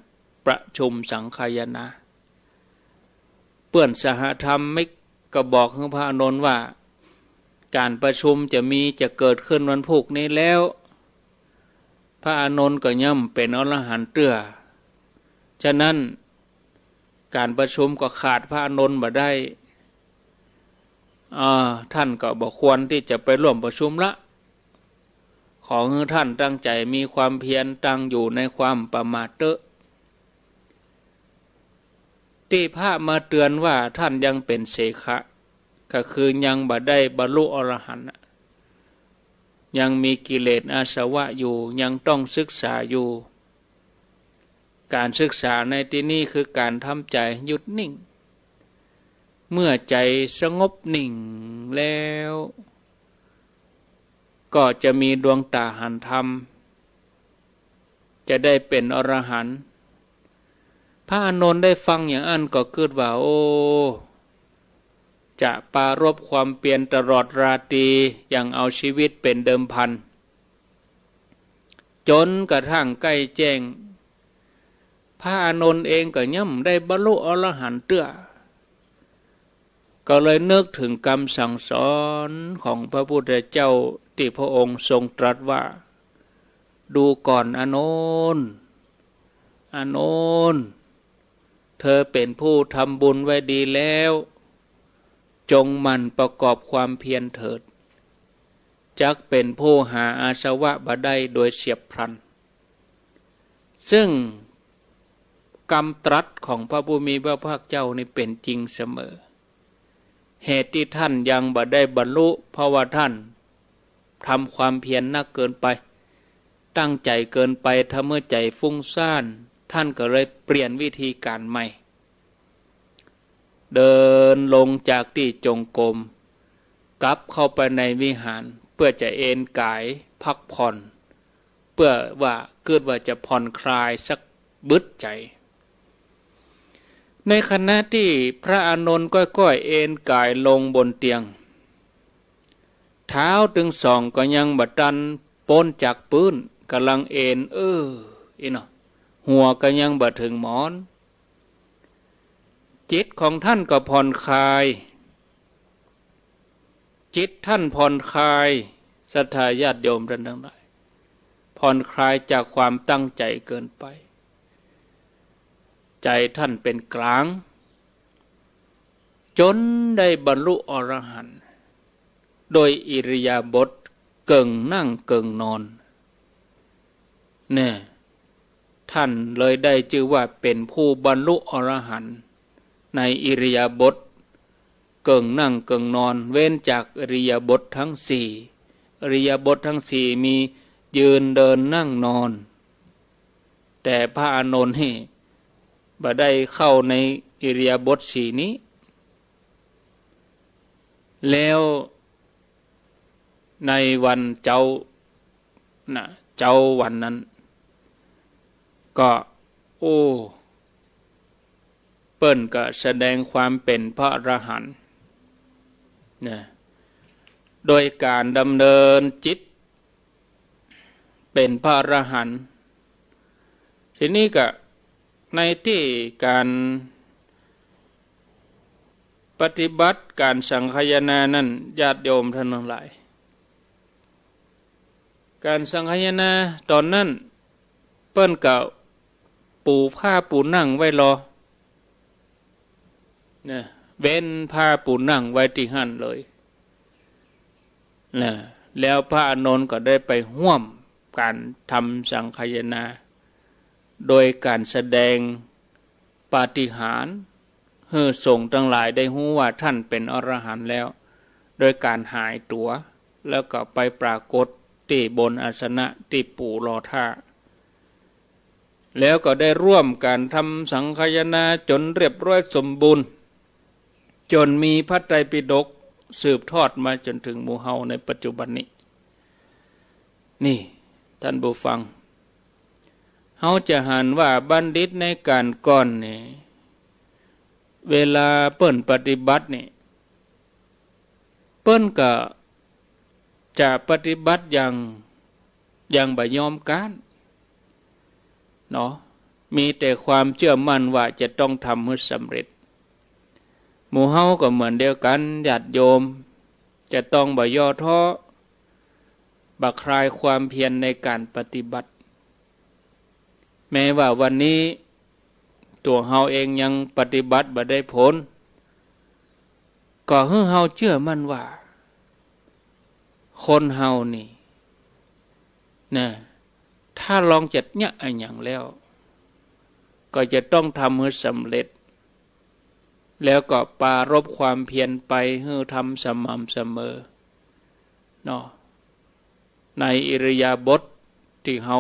ประชุมสังฆายนาเพื่อนสหธรรมิกก็บอกให้พระอานนท์ว่าการประชุมจะเกิดขึ้นวันพุธนี้แล้วพระอานนท์ก็ย่อมเป็นอรหันต์เตื้อฉะนั้นการประชุมก็ขาดพระอานนท์บ่ได้ท่านก็บอกควรที่จะไปร่วมประชุมละ ขอให้ท่านตั้งใจมีความเพียรตั้งอยู่ในความประมาทเตอะที่พระมาเตือนว่าท่านยังเป็นเสขะก็คือยังบ่ได้บรรลุอรหันต์ยังมีกิเลสอาสวะอยู่ยังต้องศึกษาอยู่การศึกษาในที่นี้คือการทำใจหยุดนิ่งเมื่อใจสงบนิ่งแล้วก็จะมีดวงตาหันธรรมจะได้เป็นอรหันต์พระอานนท์ได้ฟังอย่างนั้นก็คิดว่าโอ้จะปรารภความเปลี่ยนตลอดราตรีอย่างเอาชีวิตเป็นเดิมพันจนกระทั่งใกล้แจ้งพระอานนท์เองก็ย่ำได้บรรลุอรหันต์เตื้อก็เลยนึกถึงคำสั่งสอนของพระพุทธเจ้าที่พระองค์ทรงตรัสว่าดูก่อนอานนท์อานนท์เธอเป็นผู้ทำบุญไว้ดีแล้วจงหมั่นประกอบความเพียรเถิดจักเป็นผู้หาอาสวะบ่ได้โดยเฉียบพลันซึ่งกรรมตรัสของพระผู้มีพระภาคเจ้านี่เป็นจริงเสมอเหตุที่ท่านยังบ่ได้บรรลุเพราะว่าท่านทำความเพียรนักเกินไปตั้งใจเกินไปถ้าเมื่อใจฟุ้งซ่านท่านก็เลยเปลี่ยนวิธีการใหม่เดินลงจากที่จงกรมกลับเข้าไปในวิหารเพื่อจะเอนกายพักผ่อนเพื่อว่าเกิดว่าจะผ่อนคลายสักบึดใจในขณะที่พระอานนท์ก้อยๆเอนกายลงบนเตียงเท้าถึงสองก็ยังบัดดันป้นจากปื้นกำลังเอนอีเนาะหัวก็ยังบัดถึงหมอนจิตของท่านก็ผ่อนคลายจิตท่านผ่อนคลายศรัทธาญาติโยมท่านทั้งหลายผ่อนคลายจากความตั้งใจเกินไปใจท่านเป็นกลางจนได้บรรลุอรหันต์โดยอิริยาบถเกิงนั่งเกิงนอนเนี่ยท่านเลยได้ชื่อว่าเป็นผู้บรรลุอรหันต์ในอิริยาบถเกิงนั่งเกิงนอนเว้นจากอิริยาบถทั้งสี่อิริยาบถทั้งสี่มียืนเดินนั่งนอนแต่พระอานนท์นี่บ่ได้เข้าในอิริยาบถสี่นี้แล้วในวันเจ้าวันนั้นก็เปิ้นก็แสดงความเป็นพระอรหันต์นะโดยการดำเนินจิตเป็นพระอรหันต์ทีนี้ก็ในที่การปฏิบัติการสังฆายนานั้นญาติโยมท่านทั้งหลายการสังฆายนาตอนนั้นเปิ้นก็ปูผ้าปูนั่งไว้รอนะเว้นผ้าปูนั่งไว้ที่หั่นเลยนะแล้วพระอานนท์ก็ได้ไปร่วมการทำสังฆายนาโดยการแสดงปาฏิหาริย์ให้สงฆ์ทั้งหลายได้รู้ว่าท่านเป็นอรหันต์แล้วโดยการหายตัวแล้วก็ไปปรากฏที่บนอาสนะที่ปู่รอท่าแล้วก็ได้ร่วมการทำสังฆายนาจนเรียบร้อยสมบูรณ์จนมีพระไตรปิฎกสืบทอดมาจนถึงหมู่เฮาในปัจจุบันนี้นี่ท่านผู้ฟังเฮาจะหันว่าบัณฑิตในการก่อนนี่เวลาเปิ้นปฏิบัตินี่เปิ้นก็จะปฏิบัติอย่างบ่ยอมกันเนาะมีแต่ความเชื่อมั่นว่าจะต้องทำให้สำเร็จหมู่เฮาก็เหมือนเดียวกันญาติโยมจะต้องบ่ย่อท้อบ่คลายความเพียรในการปฏิบัติแม้ว่าวันนี้ตัวเฮาเองยังปฏิบัติบ่ได้ผลก็ให้เฮาเชื่อมั่นว่าคนเฮานี่ นะถ้าลองจัดเนี่ยอย่างแล้วก็จะต้องทำให้สำเร็จแล้วก็ปรารภความเพียรไปให้ทำสม่ำเสมอเนาะในอิริยาบถที่เรา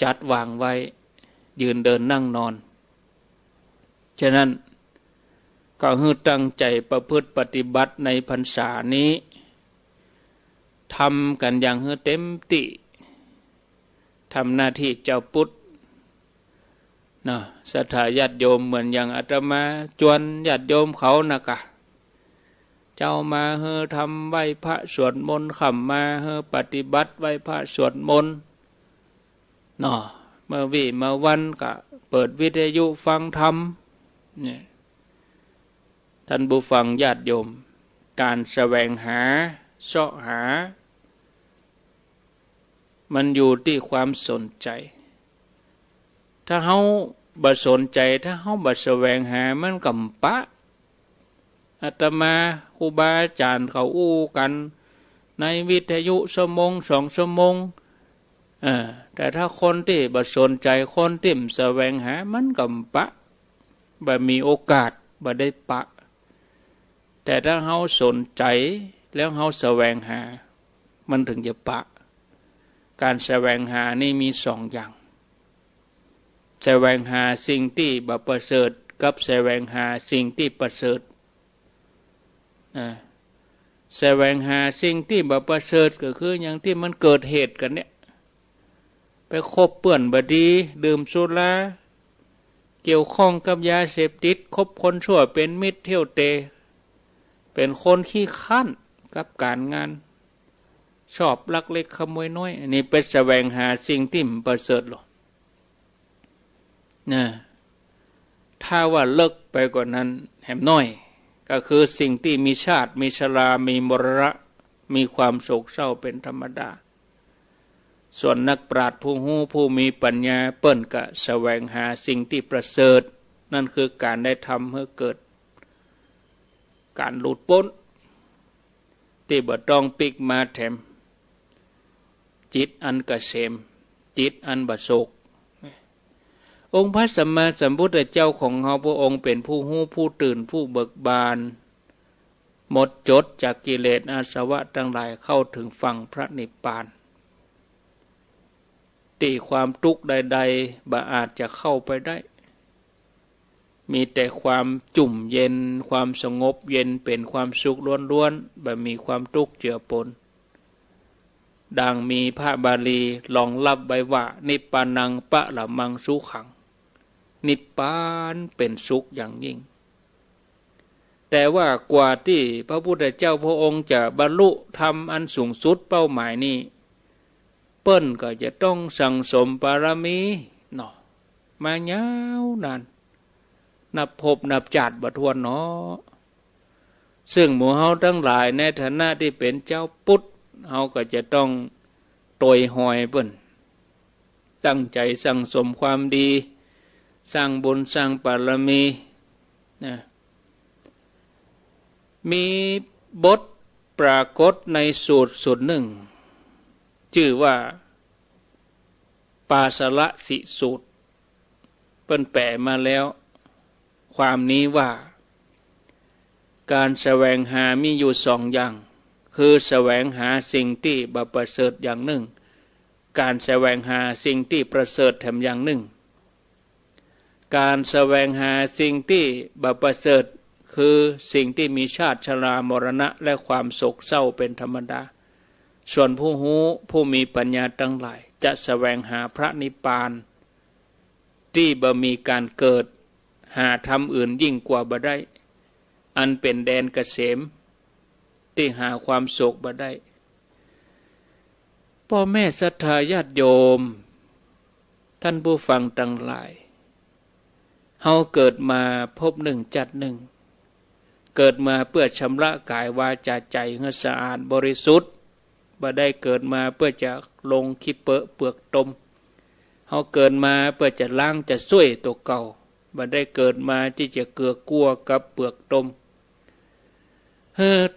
จัดวางไว้ยืนเดินนั่งนอนฉะนั้นก็ให้ตั้งใจประพฤติปฏิบัติในพรรษานี้ทำกันอย่างให้เต็มที่ทำหน้าที่เจ้าพุทธนะศรัทธาญาติโยมเหมือนอย่างอาตมาจวนญาติโยมเขานะกะเจ้ามาเฮอทำไหว้พระสวดมนต์ขำมาเฮอปฏิบัติไหว้พระสวดมนต์เนาะเมื่อวี่เมื่อวันก็เปิดวิทยุฟังธรรมเนี่ยท่านผู้ฟังญาติโยมการแสวงหาเสาะหามันอยู่ที่ความสนใจถ้าเฮาบ่สนใจถ้าเฮาบ่แสวงหามันกำปะอาตมาครูบาอาจารย์เขาอู้กันในวิทยุชั่วโมง2 ชั่วโมงแต่ถ้าคนที่บ่สนใจคนที่แสวงหามันกำปะบ่มีโอกาสบ่ได้ปะแต่ถ้าเฮาสนใจแล้วเฮาแสวงหามันถึงจะปะการแสวงหานี่มี2 อย่างแสวงหาสิ่งที่บ่ประเสริฐกับแสวงหาสิ่งที่ประเสริฐแสวงหาสิ่งที่บ่ประเสริฐก็คืออย่างที่มันเกิดเหตุกันเนี่ยไปคบเปื้อนบดีดื่มสุราเกี่ยวข้องกับยาเสพติดคบคนชั่วเป็นมิตรเที่ยวเตะเป็นคนขี้ข้านกับการงานชอบลักเล็กขโมยน้อยอันนี้ไปแสวงหาสิ่งที่มันประเสริฐหรอนะถ้าว่าเลิกไปกว่านั้นแหมน้อยก็คือสิ่งที่มีชาติมีชรามีมรณะมีความโศกเศร้าเป็นธรรมดาส่วนนักปราชญ์ผู้หู้ผู้มีปัญญาเปิ้นก็แสวงหาสิ่งที่ประเสริฐนั่นคือการได้ทำให้เกิดการหลุดพ้นที่บ่ต้องปิกมาแถมจิตอันเกษมจิตอันบ่โศกองค์พระสัมมาสัมพุทธเจ้าของเราพระองค์เป็นผู้หู้ผู้ตื่นผู้เบิกบานหมดจดจากกิเลสอาสวะทั้งหลายเข้าถึงฝั่งพระนิพพานที่ความทุกข์ใดๆบ่อาจจะเข้าไปได้มีแต่ความจุ่มเย็นความสงบเย็นเป็นความสุขล้วนๆบ่มีความทุกข์เจือปนดังมีพระบาลีรองรับไว้ว่านิพพานังปะละมังสุขังนิพพานเป็นสุขอย่างยิ่งแต่ว่ากว่าที่พระพุทธเจ้าพระองค์จะบรรลุธรรมอันสูงสุดเป้าหมายนี้เปิ้นก็จะต้องสั่งสมบารมีเนาะมายาวนานนับพบนับจัดบ่ถ้วนเนาะซึ่งหมู่เฮาทั้งหลายในฐานะที่เป็นเจ้าพุทธเฮาก็จะต้องโตยหอยเปิ้นตั้งใจสั่งสมความดีสร้างบุญสร้างบารมีนะมีบทปรากฏในสูตรหนึ่งชื่อว่าปาสละสิสูตรเปิ้นแปลมาแล้วความนี้ว่าการแสวงหามีอยู่2 อย่างคือแสวงหาสิ่งที่บ่ประเสริฐอย่างหนึ่งการแสวงหาสิ่งที่ประเสริฐแถมอย่างหนึ่งการแสวงหาสิ่งที่บ่ประเสริฐคือสิ่งที่มีชาติชรามรณะและความโศกเศร้าเป็นธรรมดาส่วนผู้หูผู้มีปัญญาทั้งหลายจะแสวงหาพระนิพพานที่บ่มีการเกิดหาธรรมอื่นยิ่งกว่าบ่ได้อันเป็นแดนเกษมที่หาความโศกบ่ได้พ่อแม่ศรัทธาญาติโยมท่านผู้ฟังทั้งหลายเฮาเกิดมาพบหนึ่งจัดหนึ่งเกิดมาเพื่อชำระกายวาจาใจให้สะอาดบริสุทธิ์บ่ได้เกิดมาเพื่อจะลงขี้เปอะเปลือกตมเฮาเกิดมาเพื่อจะล้างจะช่วยตัวเก่าบ่ได้เกิดมาที่จะเกลือกลัวกับเปลือกตม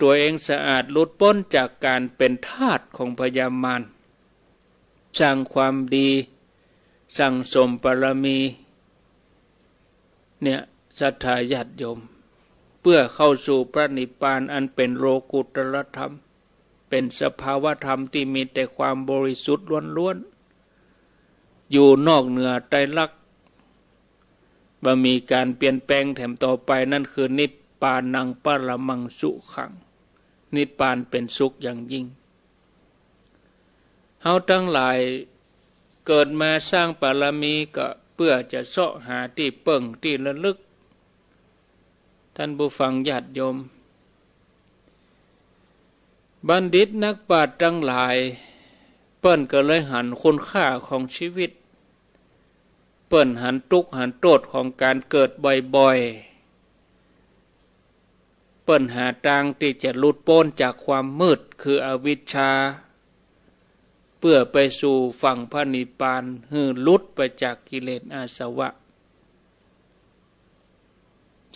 ตัวเองสะอาดหลุดพ้นจากการเป็นทาสของพยามาร สร้างความดีสั่งสมบารมีเนี่ยศรัทธาญาติโยมเพื่อเข้าสู่พระนิพพานอันเป็นโลกุตรธรรมเป็นสภาวธรรมที่มีแต่ความบริสุทธิ์ล้วนๆอยู่นอกเหนือไตรลักษณ์บ่มีการเปลี่ยนแปลงแถมต่อไปนั่นคือนิพพานังปรมังสุขังนิพพานเป็นสุขอย่างยิ่งเฮาทั้งหลายเกิดมาสร้างบารมีก็เพื่อจะเสาะหาที่เปิ่งที่ระลึกท่านผู้ฟังญาติโยมบัณฑิตนักปราชญ์ทั้งหลายเปิ้นก็เลยหันคุณค่าของชีวิตเปิ้นหันทุกข์หันโทษของการเกิดบ่อยๆเปิ้นหาทางที่จะหลุดพ้นจากความมืดคืออวิชชาเพื่อไปสู่ฝั่งพระนิพพานหื้อหลุดไปจากกิเลสอาสวะ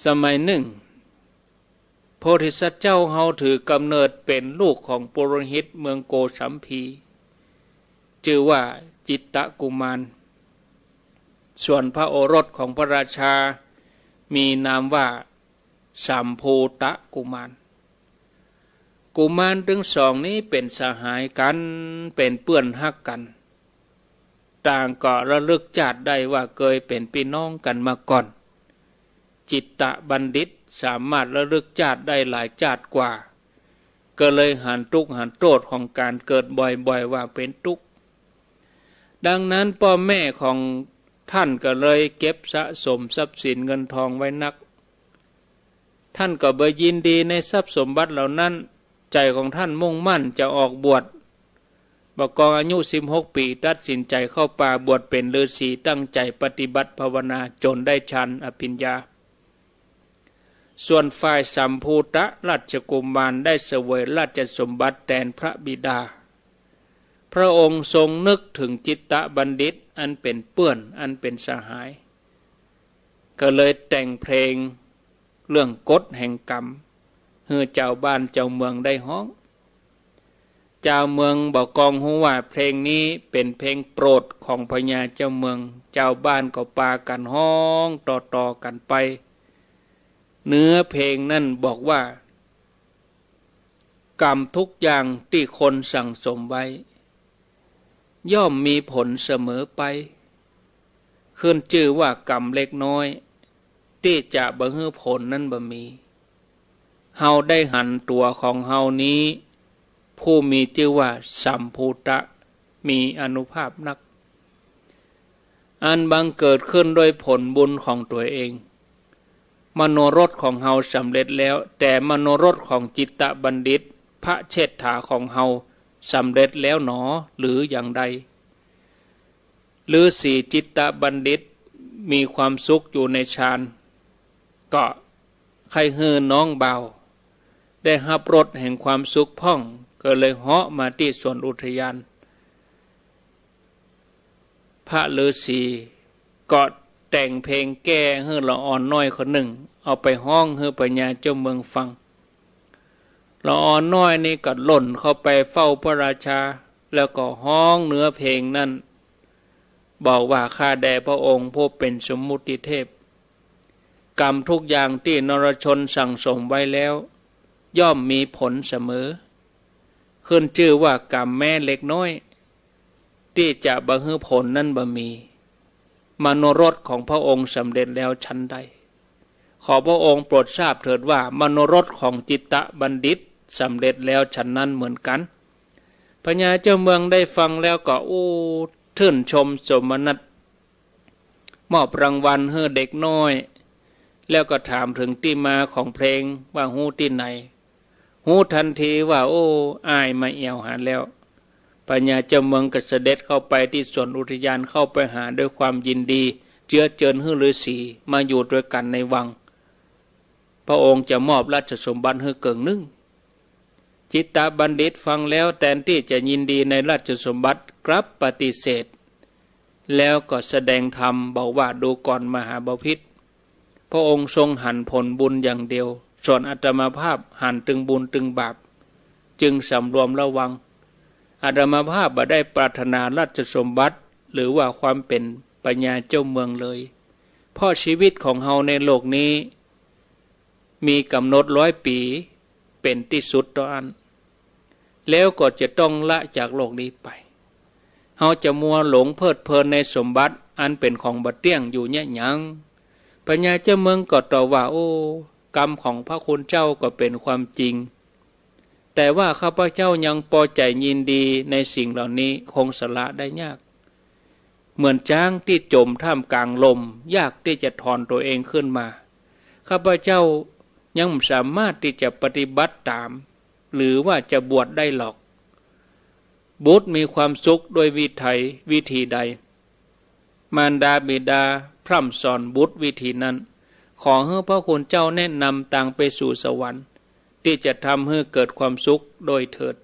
สมัยหนึ่งโพธิสัตว์เจ้าเฮาถือกำเนิดเป็นลูกของปุโรหิตเมืองโกสัมพีชื่อว่าจิตตกุมารส่วนพระโอรสของพระราชามีนามว่าสัมภูตกุมารกุมารทั้งสองนี้เป็นสหายกันเป็นเพื่อนฮักกันต่างก็ระลึกชาติได้ว่าเคยเป็นพี่น้องกันมาก่อนจิตตบัณฑิตสามารถระลึกชาติได้หลายชาติกว่าก็เลยหันทุกข์หันโทษของการเกิดบ่อยๆว่าเป็นทุกข์ดังนั้นพ่อแม่ของท่านก็เลยเก็บสะสมทรัพย์สินเงินทองไว้นักท่านก็บ่ยินดีในทรัพย์สมบัติเหล่านั้นใจของท่านมุ่งมั่นจะออกบวชบอกกองอายุ16 ปีตัดสินใจเข้าป่าบวชเป็นฤาษีตั้งใจปฏิบัติภาวนาจนได้ฌานอภิญญาส่วนฝ่ายสัมภูตราชกุมารได้เสวยราชสมบัติแทนพระบิดาพระองค์ทรงนึกถึงจิตตบัณฑิตอันเป็นเพื่อนอันเป็นสหายก็เลยแต่งเพลงเรื่องกฎแห่งกรรมให้เจ้าบ้านเจ้าเมืองได้ฮ้องเจ้าเมืองบอกกองหูว่าเพลงนี้เป็นเพลงโปรดของพญาเจ้าเมืองเจ้าบ้านก็ปากันฮ้องต่อกันไปเนื้อเพลงนั่นบอกว่ากรรมทุกอย่างที่คนสั่งสมไว้ย่อมมีผลเสมอไปขึ้นชื่อว่ากรรมเล็กน้อยที่จะบ่ฮื้อผลนั้นบ่มีเฮาได้หันตัวของเฮานี้ผู้มีชื่อว่าสัมภูตะมีอานุภาพนักอันบังเกิดขึ้นโดยผลบุญของตัวเองมโนรสของเฮาสำเร็จแล้วแต่มโนรสของจิตตบัณฑิตพระเชษฐาของเฮาสำเร็จแล้วหนอหรืออย่างใดหรือสี่จิตตบัณฑิตมีความสุขอยู่ในฌานก็ใครฮือน้องเบาได้รับรสแห่งความสุขพ่องก็เลยเหาะมาที่สวนอุทยานพระฤาษีก็แต่งเพลงแก้ให้ละอ่อนน้อยคนหนึ่งเอาไปห้องให้ปัญญาเจ้าเมืองฟังละอ่อนน้อยนี่ก็หล่นเข้าไปเฝ้าพระราชาแล้วก็ห้องเนื้อเพลงนั้นบอกว่าข้าแด่พระองค์ผู้เป็นสมมุติเทพกรรมทุกอย่างที่นรชนสั่งสมไว้แล้วย่อมมีผลเสมอขึ้นชื่อว่ากรรมแม้เล็กน้อยที่จะบังฮื้อผลนั้นบ่มีมโนรสของพระองค์สำเร็จแล้วชั้นใดขอพระองค์โปรดทราบเถิดว่ามโนรสของจิตตบัณฑิตสำเร็จแล้วชั้นนั้นเหมือนกันพญาเจ้าเมืองได้ฟังแล้วก็ชื่นชมสมนัสมอบรางวัลให้เด็กน้อยแล้วก็ถามถึงที่มาของเพลงว่าฮู้ที่ไหนฮู้ทันทีว่าอ้ายมาเอี่ยวหาแล้วปัญญาเจ้าเมืองก็เสด็จเข้าไปที่สวนอุทยานเข้าไปหาด้วยความยินดีเจือเจิญให้ฤาษีมาอยู่ด้วยกันในวังพระองค์จะมอบราชสมบัติให้เกิงนึ่งจิตตบัณฑิตฟังแล้วแทนที่จะยินดีในราชสมบัติกลับปฏิเสธแล้วก็แสดงธรรมบอกว่าดูก่อนมหาบพิตรพระองค์ทรงหันผลบุญอย่างเดียวส่วนอาตมาภาพหันตึงบุญตึงบาปจึงสำรวมระวัง อาตมาภาพบ่ได้ปรารถนาราชสมบัติหรือว่าความเป็นปัญญาเจ้าเมืองเลยเพราะชีวิตของเฮาในโลกนี้มีกำหนด100 ปีเป็นที่สุดต่ออันแล้วก็จะต้องละจากโลกนี้ไปเฮาจะมัวหลงเพลิดเพลินในสมบัติอันเป็นของบ่เที่ยงอยู่แยะหยังปัญญาเจ้าเมืองก็ตอบว่าโอ้กรรมของพระคุณเจ้าก็เป็นความจริงแต่ว่าข้าพเจ้ายังพอใจยินดีในสิ่งเหล่านี้คงสละได้ยากเหมือนช้างที่จมท่ามกลางลมยากที่จะถอนตัวเองขึ้นมาข้าพเจ้ายังสามารถที่จะปฏิบัติตามหรือว่าจะบวชได้หรอกบุตรมีความสุขโดยวิธีใดมารดาบิดาพร่ำสอนบุตรวิธีนั้นขอให้พระคุณเจ้าแนะนำต่างไปสู่สวรรค์ที่จะทำให้เกิดความสุขโดยเถิด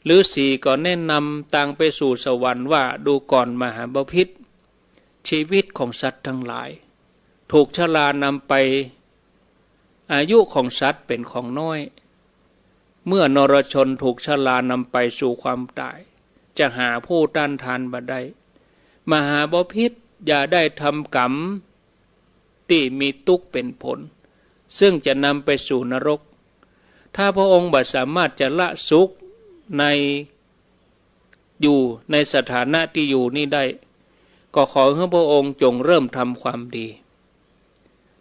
หรือสี่ก็แนะนำต่างไปสู่สวรรค์ว่าดูก่อนมหาบพิตรชีวิตของสัตว์ทั้งหลายถูกชรานำไปอายุของสัตว์เป็นของน้อยเมื่อนรชนถูกชรานำไปสู่ความตายจะหาผู้ต้านทานบ่ได้มหาบพิตรอย่าได้ทำกรรมที่มีทุกข์เป็นผลซึ่งจะนำไปสู่นรกถ้าพระองค์บ่สามารถจะละสุขอยู่ในสถานะที่อยู่นี้ได้ก็ขอให้พระองค์จงเริ่มทำความดี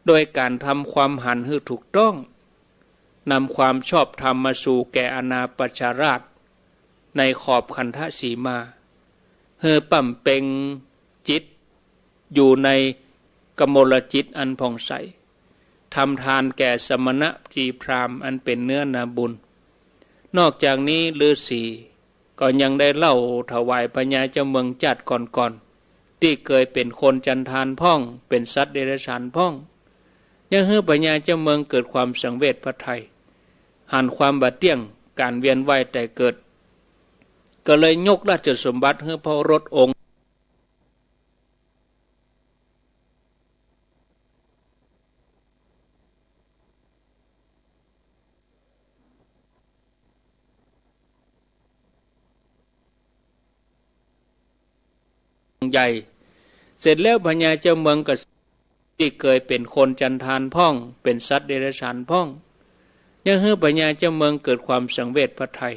โดยการทำความหันให้ถูกต้องนำความชอบธรรมมาสู่แก่อาณาประชาราษฎร์ในขอบคันธสีมาเฮือปั่มเป่งจิตอยู่ในกมลจิตอันผ่องใสทำทานแก่สมณะจีพรามอันเป็นเนื้อนาบุญนอกจากนี้ฤาษีก็ยังได้เล่าถวายพญาเจ้าเมืองจัดก่อนที่เคยเป็นคนจันทานพ่องเป็นสัตว์เดรัจฉานพ่องยังให้พญาเจ้าเมืองเกิดความสังเวชพระทัยหันความบาดเตี้ยงการเวียนว่ายแต่เกิดก็เลยยกราชสมบัติให้พระรถองค์ใหญ่เสร็จแล้วพญาเจ้าเมืองก็ที่เคยเป็นคนจันทานพ่องเป็นสัตว์เดรัจฉานพ่องยังให้พญาเจ้าเมืองเกิดความสังเวชพระทัย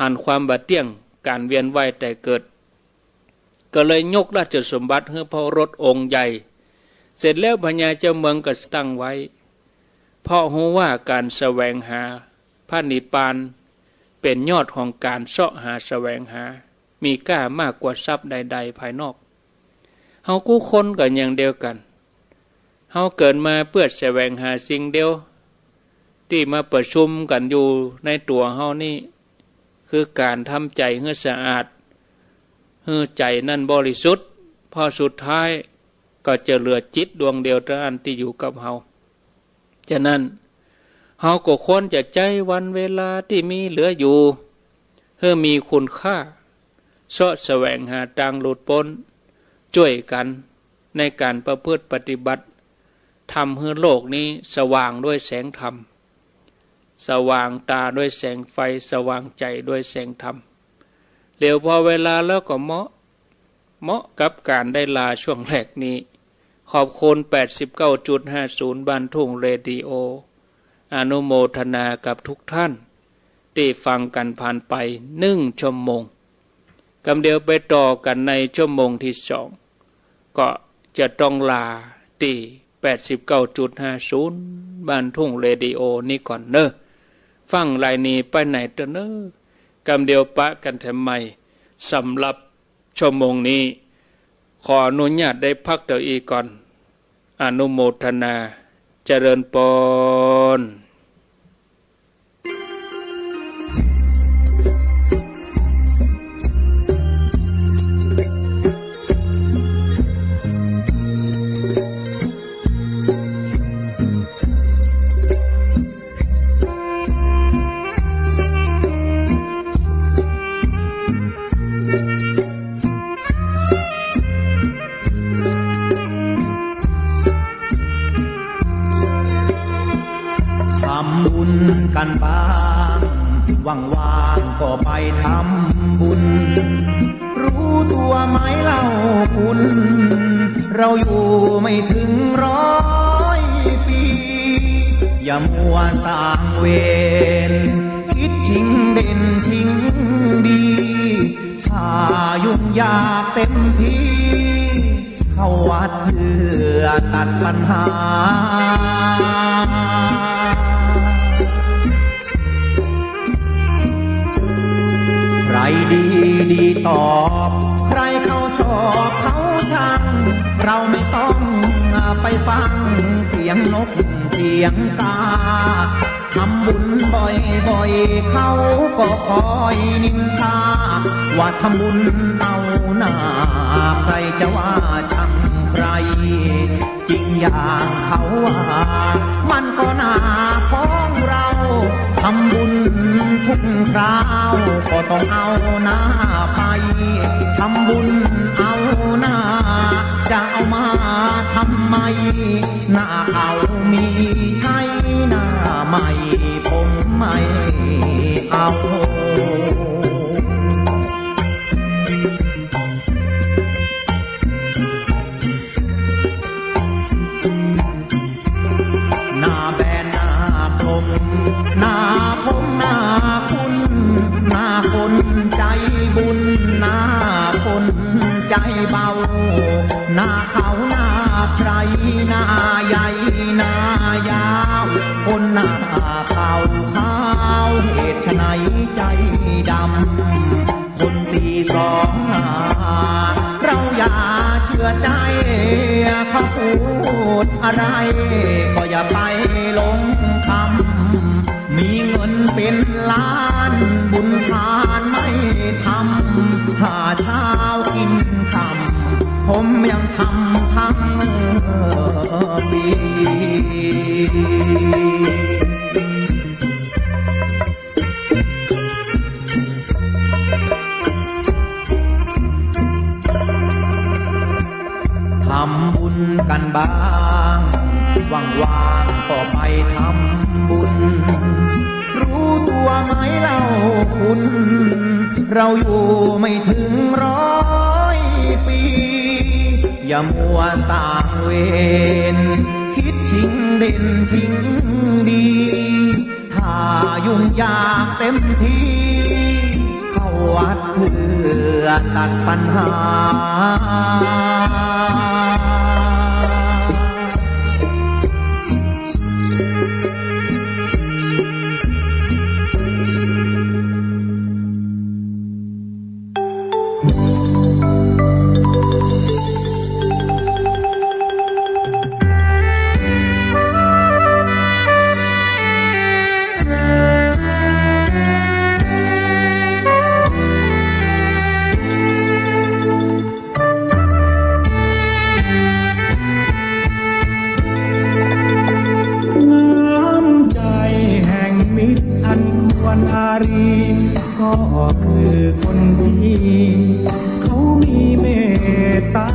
หันความบาดเตี้ยงการเวียนว่ายแต่เกิดก็เลยยกราชสมบัติให้พระรถองค์ใหญ่เสร็จแล้วพญาเจ้าเมืองก็ตั้งไว้เพราะรู้ว่าการแสวงหาพระนิพพานเป็นยอดของการเสาะหาแสวงหามีค่ามากกว่าทรัพย์ใดๆภายนอกเฮากู้คนกันอย่างเดียวกันเฮาเกิดมาเพื่อแสวงหาสิ่งเดียวที่มาประชุมกันอยู่ในตัวเฮานี่คือการทำใจให้สะอาดให้ใจนั่นบริสุทธิ์พอสุดท้ายก็จะเหลือจิตดวงเดียวเท่านั้นที่อยู่กับเฮาฉะนั้นเฮาก็ควรจะใจวันเวลาที่มีเหลืออยู่ให้มีคุณค่าเสาะแสวงหาทางหลุดพ้นช่วยกันในการประพฤติปฏิบัติทำให้โลกนี้สว่างด้วยแสงธรรมสว่างตาด้วยแสงไฟสว่างใจด้วยแสงธรรมเดี๋ยวพอเวลาแล้วก็เหมาะกับการได้ลาช่วงแรกนี้ขอบคุณ 89.50 บ้านทุ่งเรดิโออนุโมทนากับทุกท่านที่ฟังกันผ่านไป1 ชั่วโมงกำเดียวไปต่อกันในชั่วโมงที่2ก็จะต้องลาที่ 89.50 บ้านทุ่งเรดิโอนี่ก่อนเนอะฟังรายนี้ไปไหนเตอะเนอะกำเดียวปะกันทำไมสำหรับชั่วโมงนี้ขออนุญาตได้พักเดี๋ยวอีกก่อนอนุโมทนาเจริญพร กันบ้างว่างๆก็ไป ทำบุญรู้ตัวไหมเล่าคุณเราอยู่ไม่ถึง100 ปีอย่ามัวต่างเวรคิดชิงเด่นชิงดีถ้ายุ่งยากเต็มที่เข้าวัดเพื่อตัดปัญหาใครดีดีตอบใครเขาชอบเขาชังเราไม่ต้องไปฟังเสียงนกเสียงกาทำบุญบ่อยๆเขาก็คอยนินทาว่าทำบุญเอาหน้าใครจะว่าชังใครจริงอย่างเขาว่ามันก็น่าพ้องเราทำบุญทุกคราวก็ต้องเอาหน้าไปทำบุญเอาหน้าจะเอามาทำไมหน้าเขามีใช้หน้าใหม่ผมไม่เอาหน้าแบนหน้าคมหน้าผมหน้าคุณหน้าคนใจบุญหน้าคนใจเบาหน้าเขาหน้าใครหน้าใหญ่หน้ายาวคนหน้าขาวขาวเหตุไฉนใจดำคนตีสองหน้าเราอย่าเชื่อใจเขาพูดอะไรก็อย่าไปหลงคำมีเงินเป็นล้านบุญทานไม่ทำหาเช้ากินคำผมยังทำทั้งปีทำบุญกันบ้างว่างๆก็ไปทำบุญรู้ตัวไหมเล่าคุณเราอยู่ไม่ถึง100 ปีอย่ามัวต่างเวรคิดชิงเด่นชิงดีถ้ายุ่งยากเต็มที่เข้าวัดเพื่อตัดปัญหาก็คือคนที่เขามีเมตตา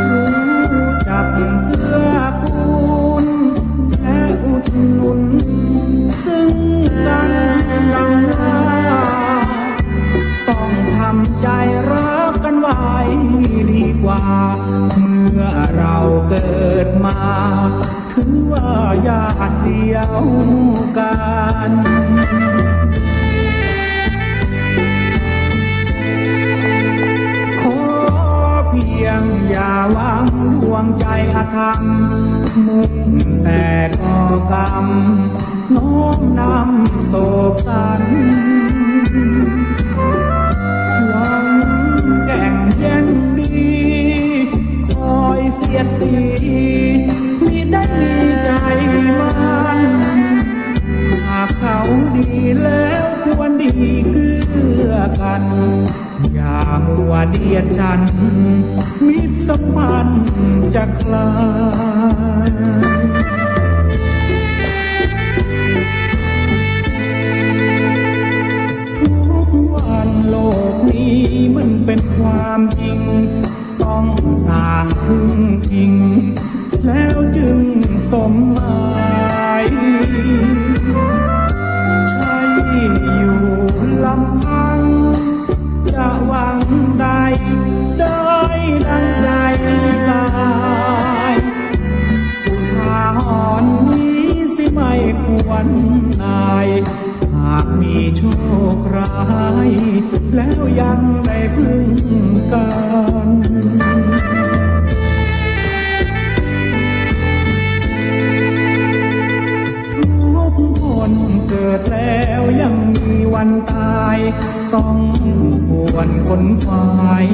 รู้จักเกื้อกูลและอุดหนุนซึ่งกันดังว่าต้องทำใจรักกันไว้ดีกว่าเมื่อเราเกิดมาถือว่าญาติเดียวกันขอเพียงอย่าหวังดวงใจอาธรรมมุ่งแต่ก่อกรรมโน้มนำโศกสันหวังแก่งแย่งดีคอยเสียดสีมิได้มีใจมันหากเขาดีแล้วควรดีเกื้อกันอย่ามัวเดียดฉันมิตรสัมพันธ์จะคลายทุกวันโลกนี้มันเป็นความจริงต้องต่างพึ่งพิงแล้วจึงสมหมายชา อยู่ลำพังจะหวังใดได้ดังใจกายอุทาหรณ์นี้สิไม่ควรนายหากมีโชคร้ายแล้วยังได้พึ่งกันคนเกิดแล้วยังมีวันตายต้องควรขนขวาย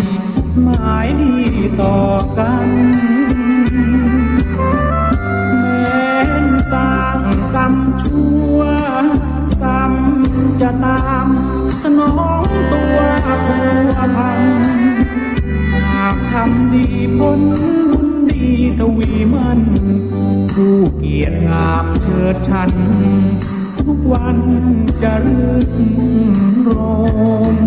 หมายดีต่อกันแม้นสร้างกรรมชั่วกรรมจะตามสนองตัวผัวพันหากทำดีผลบุญดีทวีมันผู้เกียรติงามเชิดชันทุกวันจะรื่นรม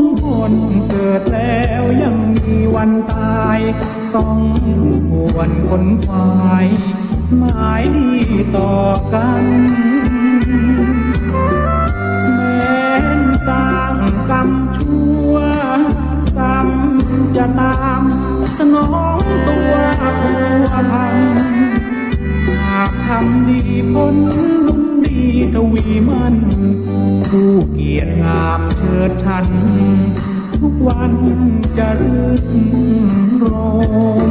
ทุกคนเกิดแล้วยังมีวันตายต้องควรขนขวายหมายดีต่อกันแม้นสร้างกรรมชั่วกรรมจะตามสนองตัวผัวพันหากทำดีผลบุญดีทวีมันผู้เกียรติงามเชิดชันทุกวันจะรื่นรม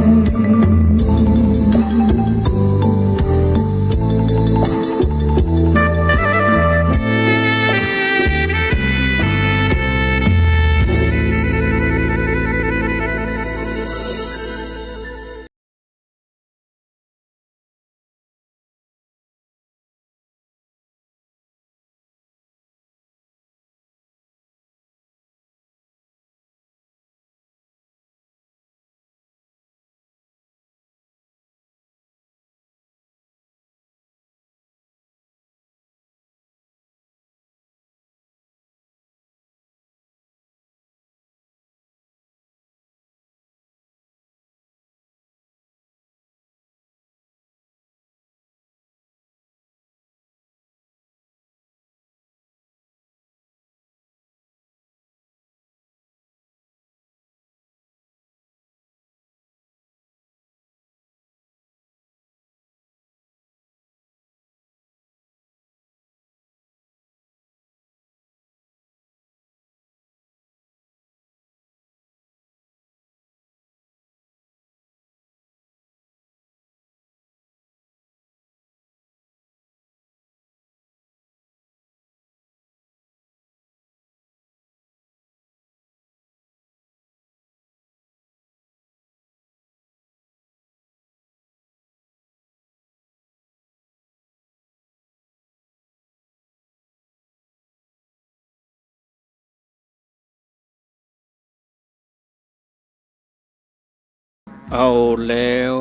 เอาแล้ว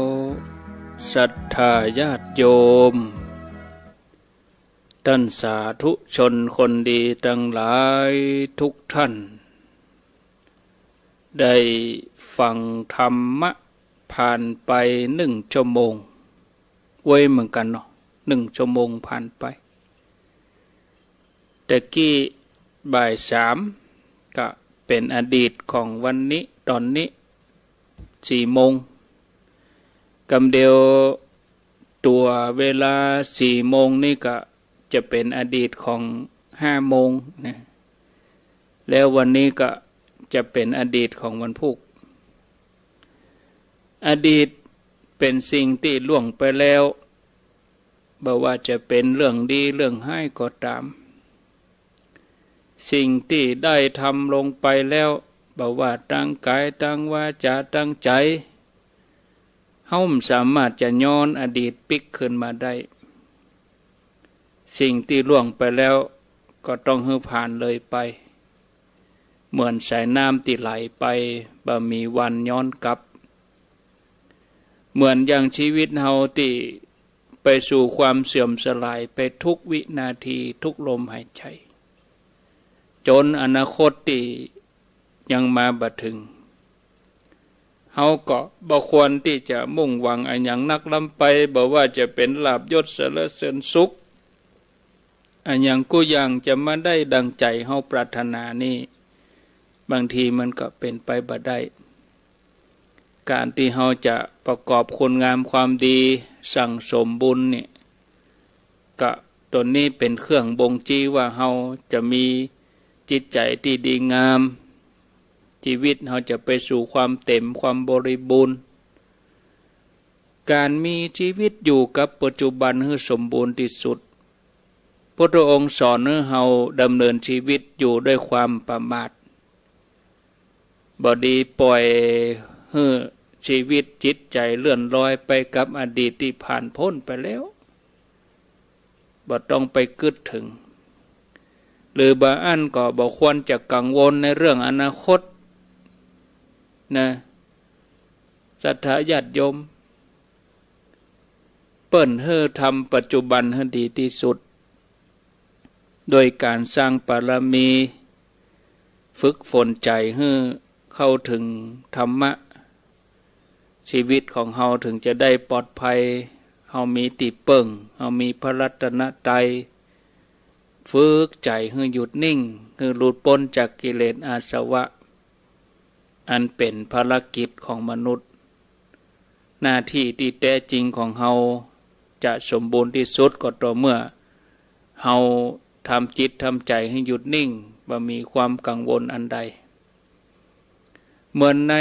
ศรัทธาญาติโยมท่านสาธุชนคนดีทั้งหลายทุกท่านได้ฟังธรรมะผ่านไป1 ชั่วโมงไว้เหมือนกันเนาะ1 ชั่วโมงผ่านไปแต่กี้บ่าย 3ก็เป็นอดีตของวันนี้ตอนนี้4 โมงกำเดียวตัวเวลา4 โมงนี่ก็จะเป็นอดีตของ5 โมงนะแล้ววันนี้ก็จะเป็นอดีตของวันพุธอดีตเป็นสิ่งที่ล่วงไปแล้วบ่ว่าจะเป็นเรื่องดีเรื่องร้ายก็ตามสิ่งที่ได้ทำลงไปแล้วบ่ว่าตั้งกายตั้งวาจาตั้งใจเฮาสามารถจะย้อนอดีตปิกขึ้นมาได้สิ่งที่ล่วงไปแล้วก็ต้องให้ผ่านเลยไปเหมือนสายน้ำที่ไหลไปบ่มีวันย้อนกลับเหมือนอย่างชีวิตเฮาที่ไป ไปสู่ความเสื่อมสลายไปทุกวินาทีทุกลมหายใจจนอนาคตที่ยังมาบัดถึงเฮาก็บ่ควรที่จะมุ่งหวังอันอย่างนักล้ำไปบ่ว่าจะเป็นลาภยศสรรเสริญสุขอันอย่างกูอย่างจะมาได้ดังใจเฮาปรารถนานี่บางทีมันก็เป็นไปบ่ได้การที่เฮาจะประกอบคุณงามความดีสั่งสมบุญนี่ก็ตนนี้เป็นเครื่องบ่งชี้ว่าเฮาจะมีจิตใจที่ดีงามชีวิตเราจะไปสู่ความเต็มความบริบูรณ์การมีชีวิตอยู่กับปัจจุบันให้สมบูรณ์ที่สุดพระองค์สอนให้เราดำเนินชีวิตอยู่ด้วยความประมาทบ่ดีปล่อยให้ชีวิตจิตใจเลื่อนลอยไปกับอดีตที่ผ่านพ้นไปแล้วบ่ต้องไปกึดถึงหรือบางอันก็บ่ควรจะกังวลในเรื่องอนาคตนะศรัทธาญาติโยมเปิ้นเฮือทำปัจจุบันให้ดีที่สุดโดยการสร้างบารมีฝึกฝนใจให้เข้าถึงธรรมะชีวิตของเฮาถึงจะได้ปลอดภัยเฮามีติเปิ่งเฮามีพระรัตนตรัยฝึกใจให้หยุดนิ่งให้หลุดพ้นจากกิเลสอาสวะอันเป็นภารกิจของมนุษย์หน้าที่ที่แท้จริงของเฮาจะสมบูรณ์ที่สุดก็ต่อเมื่อเฮาทำจิตทำใจให้หยุดนิ่งบ่มีความกังวลอันใดเหมือนใน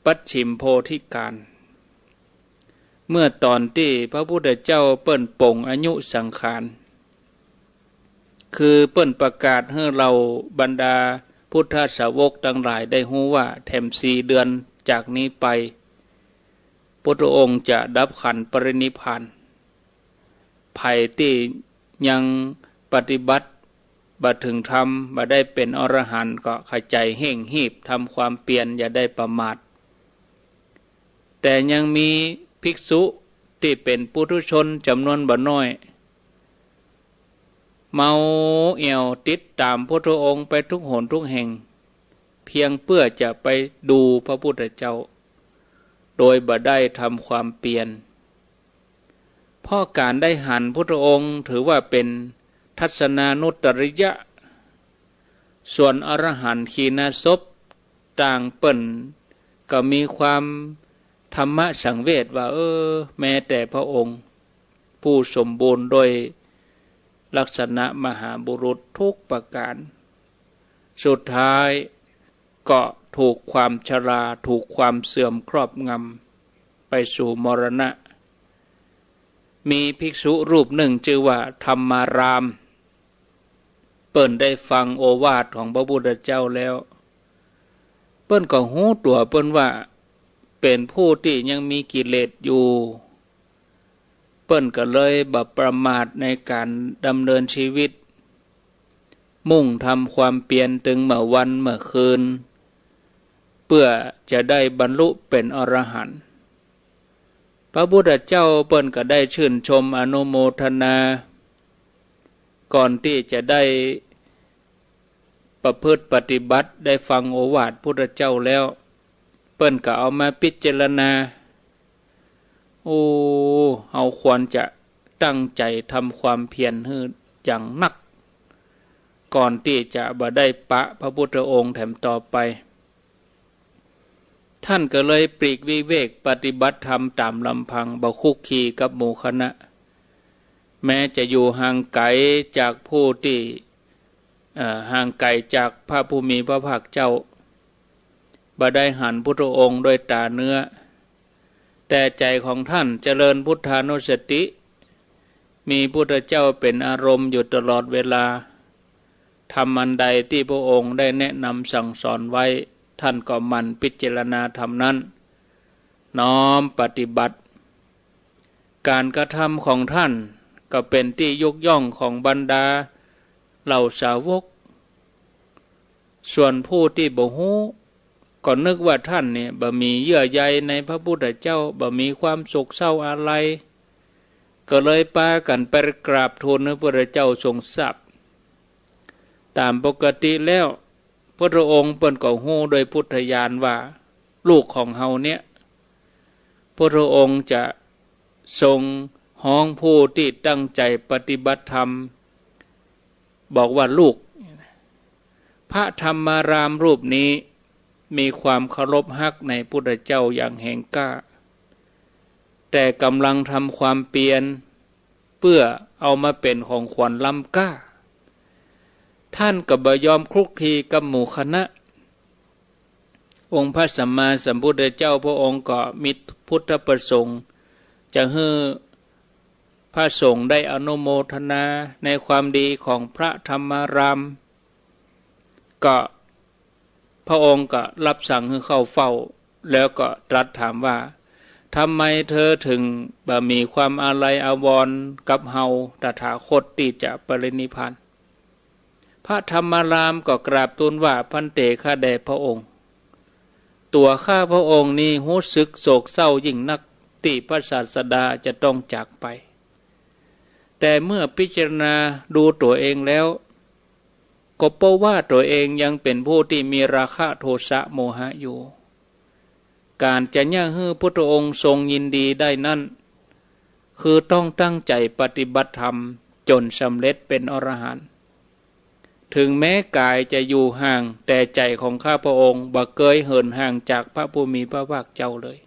ปัจฉิมโพธิการเมื่อตอนที่พระพุทธเจ้าเปิ้นปลงอายุสังขารคือเปิ้นประกาศให้เราบรรดาพุทธสาวกทั้งหลายได้รู้ว่าแถม4 เดือนจากนี้ไปพระองค์จะดับขันธ์ปรินิพพานภัยที่ยังปฏิบัติบ่ถึงธรรมบ่ได้เป็นอรหันต์ก็ขใจเห่งหีบทำความเปลี่ยนอย่าได้ประมาทแต่ยังมีภิกษุที่เป็นปุถุชนจำนวนบ่น้อยเมาเอี่ยวติดตามพระองค์ไปทุกหนทุกแห่งเพียงเพื่อจะไปดูพระพุทธเจ้าโดยบ่ได้ทำความเปลี่ยนเพราะการได้หันพระองค์ถือว่าเป็นทัศนานุตริยะส่วนอรหันต์ขีณาสพต่างเปิ้นก็มีความธรรมะสังเวชว่าแม้แต่พระองค์ผู้สมบูรณ์โดยลักษณะมหาบุรุษทุกประการสุดท้ายก็ถูกความชราถูกความเสื่อมครอบงำไปสู่มรณะมีภิกษุรูปหนึ่งชื่อว่าธรรมารามเปิ้นได้ฟังโอวาทของพระพุทธเจ้าแล้วเปิ้นก็หูตัวเปิ้นว่าเป็นผู้ที่ยังมีกิเลสอยู่เปิ้นก็เลยบ่ประมาทในการดำเนินชีวิตมุ่งทำความเปลี่ยนถึงเมื่อวันเมื่อคืนเพื่อจะได้บรรลุเป็นอรหันต์พระพุทธเจ้าเปิ้นก็ได้ชื่นชมอนุโมทนาก่อนที่จะได้ประพฤติปฏิบัติได้ฟังโอวาทพุทธเจ้าแล้วเปิ้นก็เอามาพิจารณาเอาควรจะตั้งใจทำความเพียรให้อย่างนักก่อนที่จะบ่ได้ปะพระพุทธองค์แถมต่อไปท่านก็เลยปลีกวิเวกปฏิบัติธรรมตามลำพังบ่คุกคีกับหมู่คณะแม้จะอยู่ห่างไกลจากผู้ที่ห่างไกลจากพระผู้มีพระภาคเจ้าบ่ได้หันพุทธองค์ด้วยตาเนื้อแต่ใจของท่านเจริญพุทธานุสติมีพุทธเจ้าเป็นอารมณ์อยู่ตลอดเวลาทำอันใดที่พระองค์ได้แนะนำสั่งสอนไว้ท่านก็หมั่นพิจารณาธรรมนั้นน้อมปฏิบัติการกระทำของท่านก็เป็นที่ยกย่องของบรรดาเหล่าสาวกส่วนผู้ที่บ่ฮู้ก็นึกว่าท่านเนี่ยบ่มีเยื่อใยในพระพุทธเจ้าบ่มีความโศกเศร้าอะไร ก็เลยพากันไปกราบทูลพระพุทธเจ้าทรงทราบตามปกติแล้วพระองค์เปิ้นก็ฮู้โดยพุทธญาณว่าลูกของเฮาเนี่ยพระองค์จะทรงห้องผู้ที่ตั้งใจปฏิบัติธรรมบอกว่าลูกพระธรรมารามรูปนี้มีความเคารพฮักในพุทธเจ้าอย่างแห่งกล้าแต่กำลังทำความเปลี่ยนเพื่อเอามาเป็นของขวัญล้ำค่าท่านก็บ่ยอมคลุกคลีกับหมู่คณะองค์พระสัมมาสัมพุทธเจ้าพระองค์ก็มีพุทธประสงค์จะให้พระสงฆ์ได้อนุโมทนาในความดีของพระธรรมารามก็พระองค์ก็รับสั่งให้เข้าเฝ้าแล้วก็ตรัสถามว่าทำไมเธอถึงบ่มีความอาลัยอาวรณ์กับเฮาตถาคตที่จะปรินิพพานพระธรรมารามก็กราบทูลว่าพันเตข้าแด่พระองค์ตัวข้าพระองค์นี้รู้สึกโศกเศร้ายิ่งนักที่พระศาสดาจะต้องจากไปแต่เมื่อพิจารณาดูตัวเองแล้วก็พบว่าตัวเองยังเป็นผู้ที่มีราคะโทสะโมหะอยู่การจะย่างให้พุทธองค์ทรงยินดีได้นั่นคือต้องตั้งใจปฏิบัติธรรมจนสำเร็จเป็นอรหันต์ถึงแม้กายจะอยู่ห่างแต่ใจของข้าพระองค์บ่เคยเหินห่างจากพระผู้มีพระภาคเจ้าเลย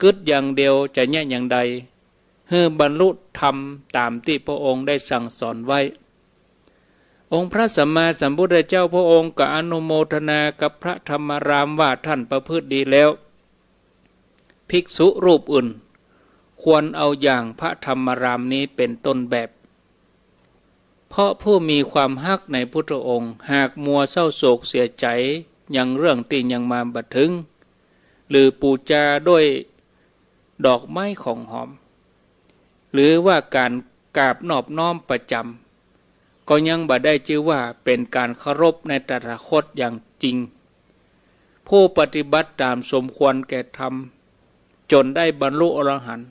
กึศอย่างเดียวจะแย่อย่างใดให้บรรลุธรรมตามที่พระองค์ได้สั่งสอนไว้องค์พระสัมมาสัมพุทธเจ้าพระองค์ก็อนุโมทนากับพระธรรมารามว่าท่านประพฤติดีแล้วภิกษุรูปอื่นควรเอาอย่างพระธรรมารามนี้เป็นต้นแบบเพราะผู้มีความฮักในพุทธองค์หากมัวเศร้าโศกเสียใจยังเรื่องที่ยังมาบัดถึงหรือปูจาด้วยดอกไม้ของหอมหรือว่าการกราบนอบน้อมประจำก็ยังบ่ได้ชื่อว่าเป็นการเคารพในตถาคตอย่างจริงผู้ปฏิบัติตามสมควรแก่ธรรมจนได้บรรลุอรหันต์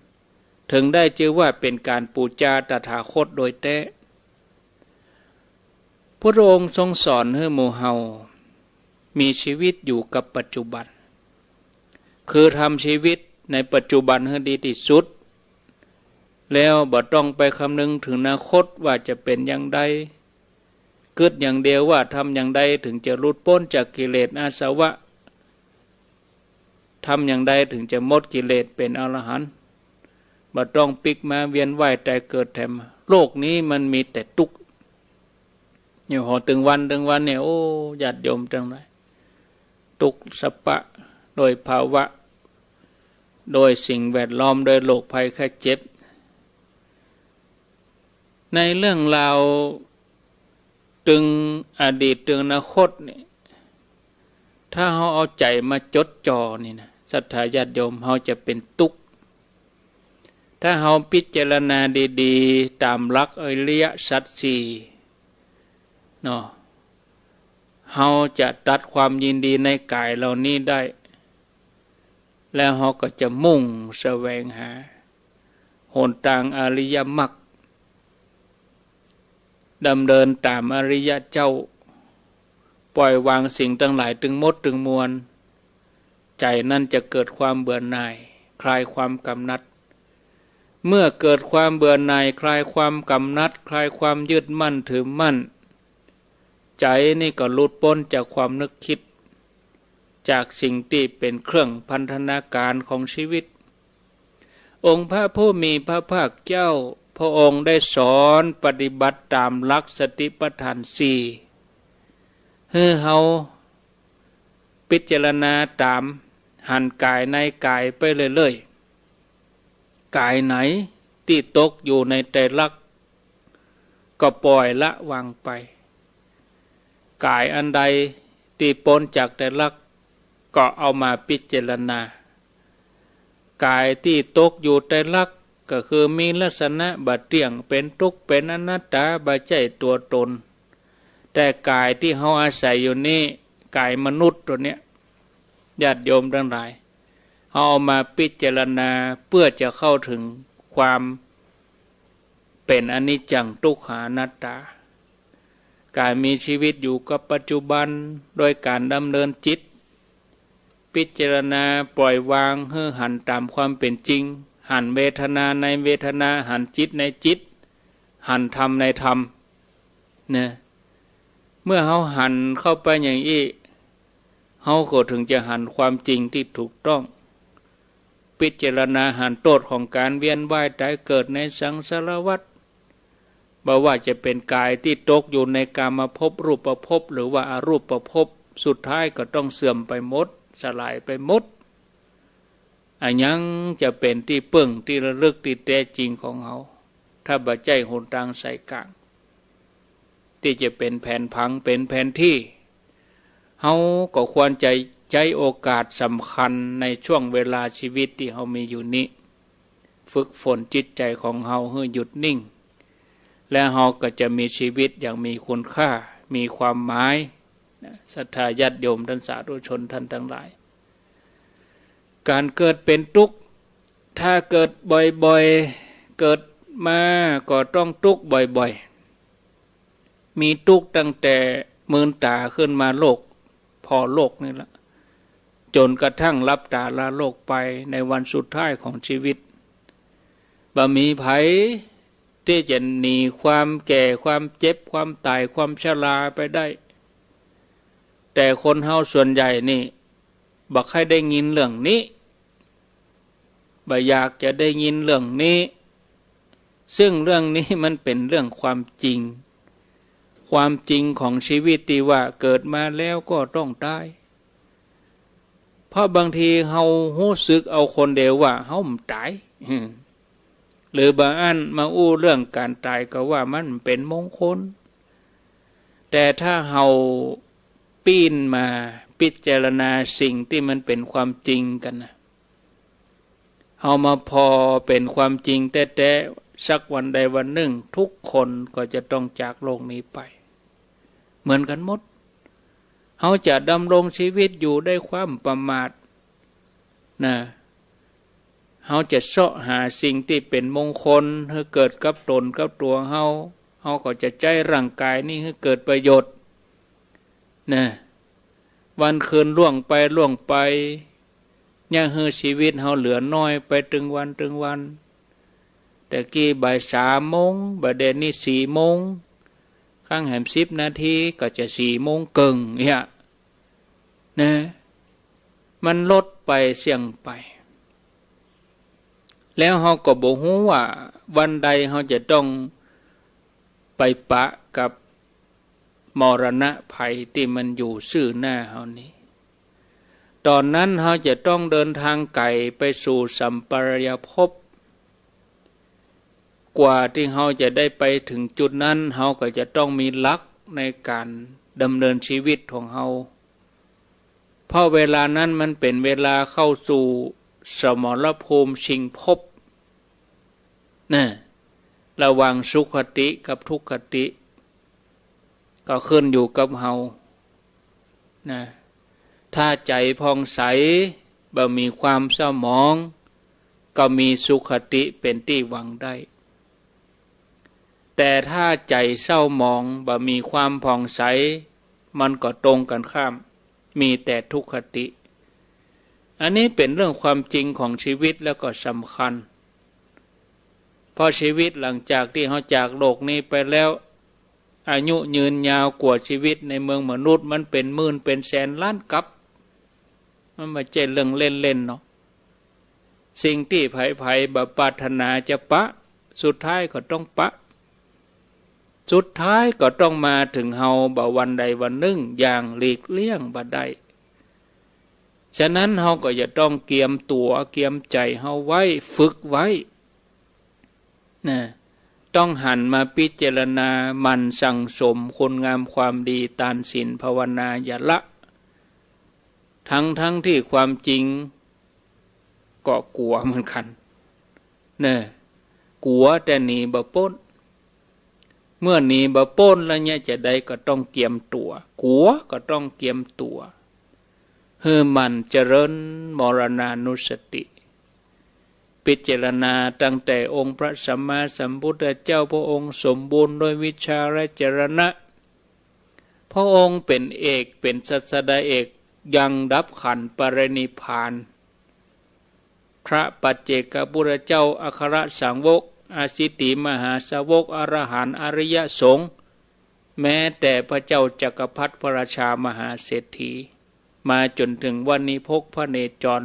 ถึงได้ชื่อว่าเป็นการปูจาตถาคตโดยแท้พระองค์ทรงสอนให้หมู่เฮามีชีวิตอยู่กับปัจจุบันคือทำชีวิตในปัจจุบันให้ดีที่สุดแล้วบ่ต้องไปคำนึงถึงอนาคตว่าจะเป็นอย่างใดคิดอย่างเดียวว่าทำอย่างใดถึงจะหลุดพ้นจากกิเลสอาสวะทำอย่างใดถึงจะหมดกิเลสเป็นอรหันต์บ่ต้องปิกมาเวียนว่ายแต่เกิดแถมโลกนี้มันมีแต่ทุกข์อยู่หอถึงวันเนี่ยโอ้ญาติโยมจังไรทุกข์สปะโดยภาวะโดยสิ่งแวดล้อมโดยโรคภัยไข้เจ็บในเรื่องราวถึงอดีตถึงอนาคตนี่ถ้าเราเอาใจมาจดจ่อนี่นะศรัทธาญาติโยมเราจะเป็นทุกข์ถ้าเราพิจารณาดีๆตามหลักอริยสัจสี่เนาะเราจะตัดความยินดีในกายเหล่านี้ได้แล้วเราก็จะมุ่งแสวงหาหนทางอริยมรรคดำเนินตามอริยเจ้าปล่อยวางสิ่งทั้งหลายถึงหมดถึงมวลใจนั่นจะเกิดความเบื่อหน่ายคลายความกำหนัดเมื่อเกิดความเบื่อหน่ายคลายความกำหนัดคลายความยึดมั่นถือมั่นใจนี่ก็หลุดพ้นจากความนึกคิดจากสิ่งที่เป็นเครื่องพันธนาการของชีวิตองค์พระผู้มีพระภาคเจ้าพระองค์ได้สอนปฏิบัติตามหลักสติปัฏฐานสี่ให้เฮาพิจารณาตามหันกายในกายไปเรื่อยๆกายไหนที่ตกอยู่ในไตรลักษณ์ก็ปล่อยละวางไปกายอันใดที่พ้นจากไตรลักษณ์ก็เอามาพิจารณากายที่ตกอยู่ไตรลักษณ์ก็คือมีลักษณะบาเที่ยงเป็นทุกข์เป็นอนัตตาบาใจตัวตนแต่กายที่เฮาอาศัยอยู่นี่กายมนุษย์ตัวเนี้ยญาติโยมทั้งหลายเอามาพิจารณาเพื่อจะเข้าถึงความ เป็นอนิจจังทุกขานัตตาการมีชีวิตอยู่กับปัจจุบันโดยการดำเนินจิตพิจารณาปล่อยวางให้หันตามความเป็นจริงหันเวทนาในเวทนาหันจิตในจิตหันธรรมในธรรมเนี่ยเมื่อเขาหันเข้าไปอย่างนี้เขาก็ถึงจะหันความจริงที่ถูกต้องพิจารณาหันโทษของการเวียนว่ายตายเกิดในสังสารวัฏบ่ว่าจะเป็นกายที่ตกอยู่ในกามภพรูปภพหรือว่าอรูปภพสุดท้ายก็ต้องเสื่อมไปหมดสลายไปหมดอันยังจะเป็นที่ปึ้งที่ระลึกที่แท้จริงของเขาถ้าบ่ใจหนทางสายกลางที่จะเป็นแผนผังเป็นแผนที่เขาก็ควรใจโอกาสสำคัญในช่วงเวลาชีวิตที่เขามีอยู่นี้ฝึกฝนจิตใจของเขาให้หยุดนิ่งและเขาก็จะมีชีวิตอย่างมีคุณค่ามีความหมายศรัทธาญาติโยมท่านสาธุชนท่านทั้งหลายการเกิดเป็นทุกข์ถ้าเกิดบ่อยๆเกิดมาก็ต้องทุกข์บ่อยๆมีทุกข์ตั้งแต่มืนตาขึ้นมาโลกพอโลกนี่ละจนกระทั่งรับตาลาโลกไปในวันสุดท้ายของชีวิตบ่มีไผที่จะหนีความแก่ความเจ็บความตายความชราไปได้แต่คนเฮาส่วนใหญ่นี่บ่ค่อยได้ยินเรื่องนี้บ่อยากจะได้ยินเรื่องนี้ซึ่งเรื่องนี้มันเป็นเรื่องความจริงความจริงของชีวิตที่ว่าเกิดมาแล้วก็ต้องตายเพราะบางทีเฮารู้สึกเอาคนเดียวว่าเฮาตายหรือบางอันมาอู้เรื่องการตายก็ว่ามันเป็นมงคลแต่ถ้าเฮาปีนมาพิจารณาสิ่งที่มันเป็นความจริงกันนะเฮามาพอเป็นความจริงแต่สักวันใดวันหนึ่งทุกคนก็จะต้องจากโลกนี้ไปเหมือนกันหมดเฮาจะดำรงชีวิตอยู่ได้ความประมาทนะเฮาจะเสาะหาสิ่งที่เป็นมงคลให้เกิดกับตนกับตัวเฮาก็จะใจร่างกายนี้ให้เกิดประโยชน์นะวันคืนล่วงไปยังให้ชีวิตเฮาเหลือน้อยไปถึงวันแต่กี้บ่าย3 โมงบ่ายเดนนี่4 โมงข้างแหม10 นาทีก็จะ4 โมงเกิงเนี่ยนะมันลดไปเสี่ยงไปแล้วเฮาก็บ่ฮู้ว่าวันใดเฮาจะต้องไปปะกับมรณะภัยที่มันอยู่ซื่อหน้าเฮานี้ตอนนั้นเฮาจะต้องเดินทางไกลไปสู่สัมปรายภพกว่าที่เฮาจะได้ไปถึงจุดนั้นเฮาก็จะต้องมีหลักในการดำเนินชีวิตของเฮาเพราะเวลานั้นมันเป็นเวลาเข้าสู่สมรภูมิชิงภพนะระหว่างสุขติกับทุกขติก็ขึ้นอยู่กับเฮานะถ้าใจผ่องใสบ่มีความเศร้าหมองก็มีสุขติเป็นที่หวังได้แต่ถ้าใจเศร้าหมองบ่มีความผ่องใสมันก็ตรงกันข้ามมีแต่ทุกขติอันนี้เป็นเรื่องความจริงของชีวิตแล้วก็สำคัญเพราะชีวิตหลังจากที่เขาจากโลกนี้ไปแล้วอายุยืนยาวกว่าชีวิตในเมืองมนุษย์มันเป็นหมื่นเป็นแสนล้านกับมันไม่ใช่เรื่องเล่นๆเนาะสิ่งที่ไผๆบ่ปรารถนาจะปะสุดท้ายก็ต้องปะสุดท้ายก็ต้องมาถึงเฮาบ่วันใดวันหนึ่งอย่างหลีกเลี่ยงบ่ได้ฉะนั้นเฮาก็จะต้องเกียมตัวเกียมใจเฮาไว้ฝึกไว้นะต้องหันมาพิจารณามันสั่งสมคุณงามความดีทานศีลภาวนาอย่าละทั้งที่ความจริงก็กลัวเหมือนกันนะกลัวแต่หนีบ่พ้นเมื่อหนีบ่พ้นแล้วเนี่ยจะได้ก็ต้องเกียมตัวกลัวก็ต้องเกียมตัวให้มันเจริญมรณานุสติ ป พิจารณาตั้งแต่องค์พระสัมมาสัมพุทธเจ้าพระองค์สมบูรณ์โดยวิชาและจรณะพระองค์เป็นเอกเป็นศาสดาเอกยังดับขันธ์ปรินิพพานพระปัจเจกพุทธเจ้าอัครสาวกอาสิติมหาสาวกอรหันต์อริยสงฆ์แม้แต่พระเจ้าจักรพรรดิพระราชามหาเศรษฐีมาจนถึงวันนี้พกพระเนจร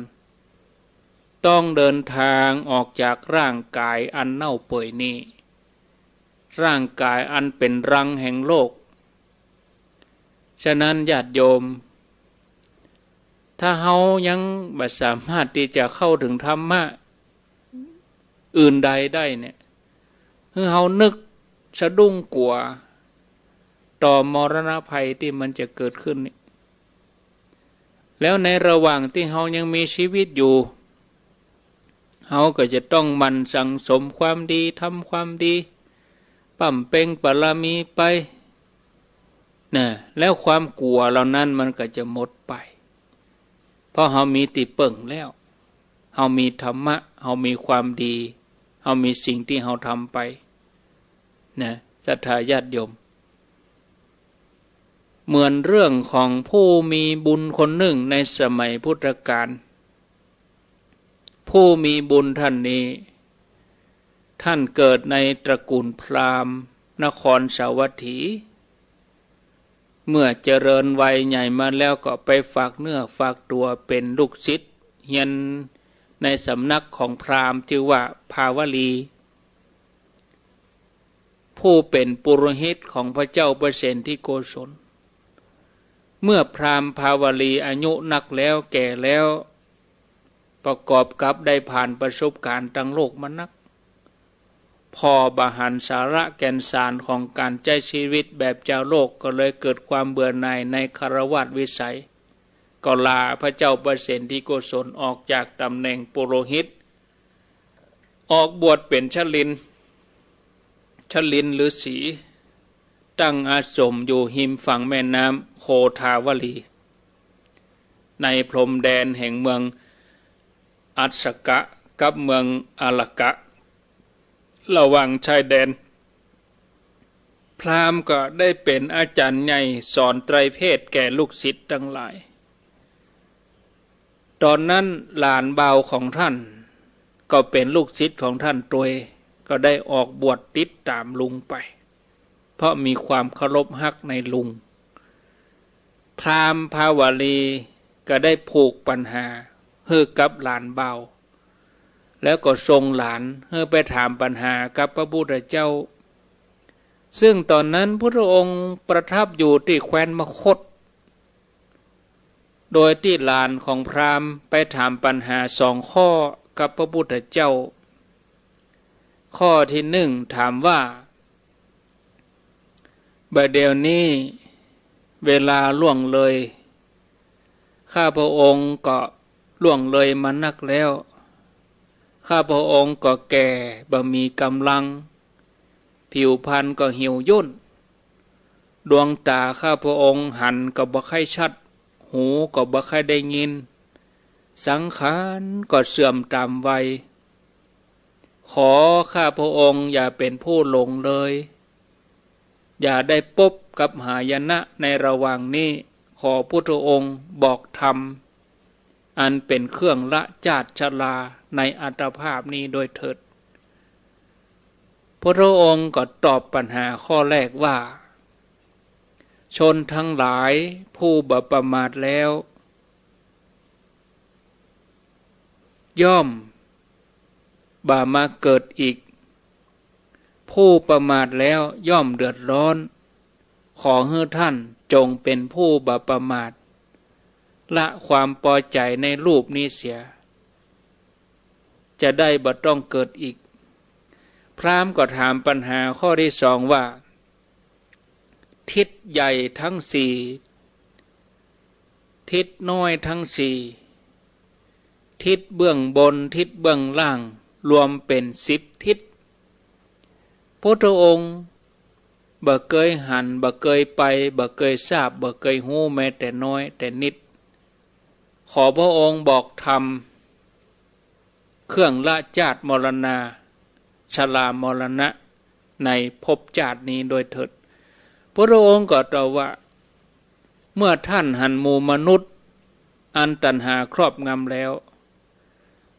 ต้องเดินทางออกจากร่างกายอันเน่าเปื่อยนี้ร่างกายอันเป็นรังแห่งโลกฉะนั้นญาติโยมถ้าเฮายังไม่สามารถที่จะเข้าถึงธรรมะอื่นใดได้เนี่ยคือเฮานึกสะดุ้งกลัวต่อมรณะภัยที่มันจะเกิดขึ้นนี่แล้วในระหว่างที่เฮายังมีชีวิตอยู่เฮาก็จะต้องหมั่นสั่งสมความดีทำความดีปั่มเป่งบารมีไปนะแล้วความกลัวเหล่านั้นมันก็จะหมดไปเพราะเฮามีติเปิ่งแล้วเฮามีธรรมะเฮามีความดีเฮามีสิ่งที่เฮาทำไปนะศรัทธาญาติโยมเหมือนเรื่องของผู้มีบุญคนหนึ่งในสมัยพุทธกาลผู้มีบุญท่านนี้ท่านเกิดในตระกูลพราหมณ์นครสาวัตถีเมื่อเจริญวัยใหญ่มาแล้วก็ไปฝากเนื้อฝากตัวเป็นลูกศิษย์เรียนในสำนักของพราหมณ์ชื่อว่าภาวลีผู้เป็นปุโรหิตของพระเจ้าเปรตที่โกศลเมื่อพราหมณ์ภาวลีอายุนักแล้วแก่แล้วประกอบกับได้ผ่านประสบการณ์ทั้งโลกมานักพอบาหันสาระแก่นสารของการใช้ชีวิตแบบเจ้าโลกก็เลยเกิดความเบื่อหน่ายในคฤหัสถ์วิสัยก็ลาพระเจ้าเปรตที่โกศลออกจากตำแหน่งปุโรหิตออกบวชเป็นชลินฤาษีตั้งอาสมอยู่หิมฝั่งแม่น้ำโคทาวลีในพรมแดนแห่งเมืองอัสสกะกับเมืองอาลกะระหว่างชายแดนพราหมณ์ก็ได้เป็นอาจารย์ใหญ่สอนไตรเพศแก่ลูกศิษย์ทั้งหลายตอนนั้นหลานบ่าวของท่านก็เป็นลูกศิษย์ของท่านตัวก็ได้ออกบวชติดตามลุงไปเพราะมีความเคารพฮักในลุงพราหมณ์ภาวลีก็ได้ผูกปัญหาให้กับหลานบ่าวแล้วก็ส่งหลานให้ไปถามปัญหากับพระพุทธเจ้าซึ่งตอนนั้นพระองค์ประทับอยู่ที่แคว้นมคธโดยที่หลานของพราหมณ์ไปถามปัญหา2 ข้อกับพระพุทธเจ้าข้อที่ 1ถามว่าบัดเดี๋ยวนี้เวลาล่วงเลยข้าพระองค์ก็ล่วงเลยมานักแล้วข้าพระองค์ก็แก่บ่มีกำลังผิวพรรณก็เหี่ยวย่นดวงตาข้าพระองค์หันก็บ่ค่อยชัดหูก็บ่ค่อยได้ยินสังขารก็เสื่อมตามวัยขอข้าพระองค์อย่าเป็นผู้หลงเลยอย่าได้พบกับหายนะในระหว่างนี้ขอพุทธองค์บอกธรรมอันเป็นเครื่องละจาดชราในอัตภาพนี้โดยเถิดพระองค์ก็ตอบปัญหาข้อแรกว่าชนทั้งหลายผู้บ่ประมาทแล้วย่อมบ่มาเกิดอีกผู้ประมาทแล้วย่อมเดือดร้อนขอให้ท่านจงเป็นผู้บ่ประมาทละความพอใจในรูปนี้เสียจะได้บ่ต้องเกิดอีกพราหมณ์ก็ถามปัญหาข้อที่ 2ว่าทิศใหญ่ทั้ง4ทิศน้อยทั้ง4ทิศเบื้องบนทิศเบื้องล่างรวมเป็น10 ทิศพระองค์บ่เคยหันบ่เคยไปบ่เคยทราบบ่เคยหู้แม้แต่น้อยแต่นิดขอพระองค์บอกธรรม เครื่องละจาตมรณาชรามรณะในภพชาตินี้โดยเถิดพระองค์ก็ตรัสว่าเมื่อท่านหันหมู่มนุษย์อันตัณหาครอบงำแล้ว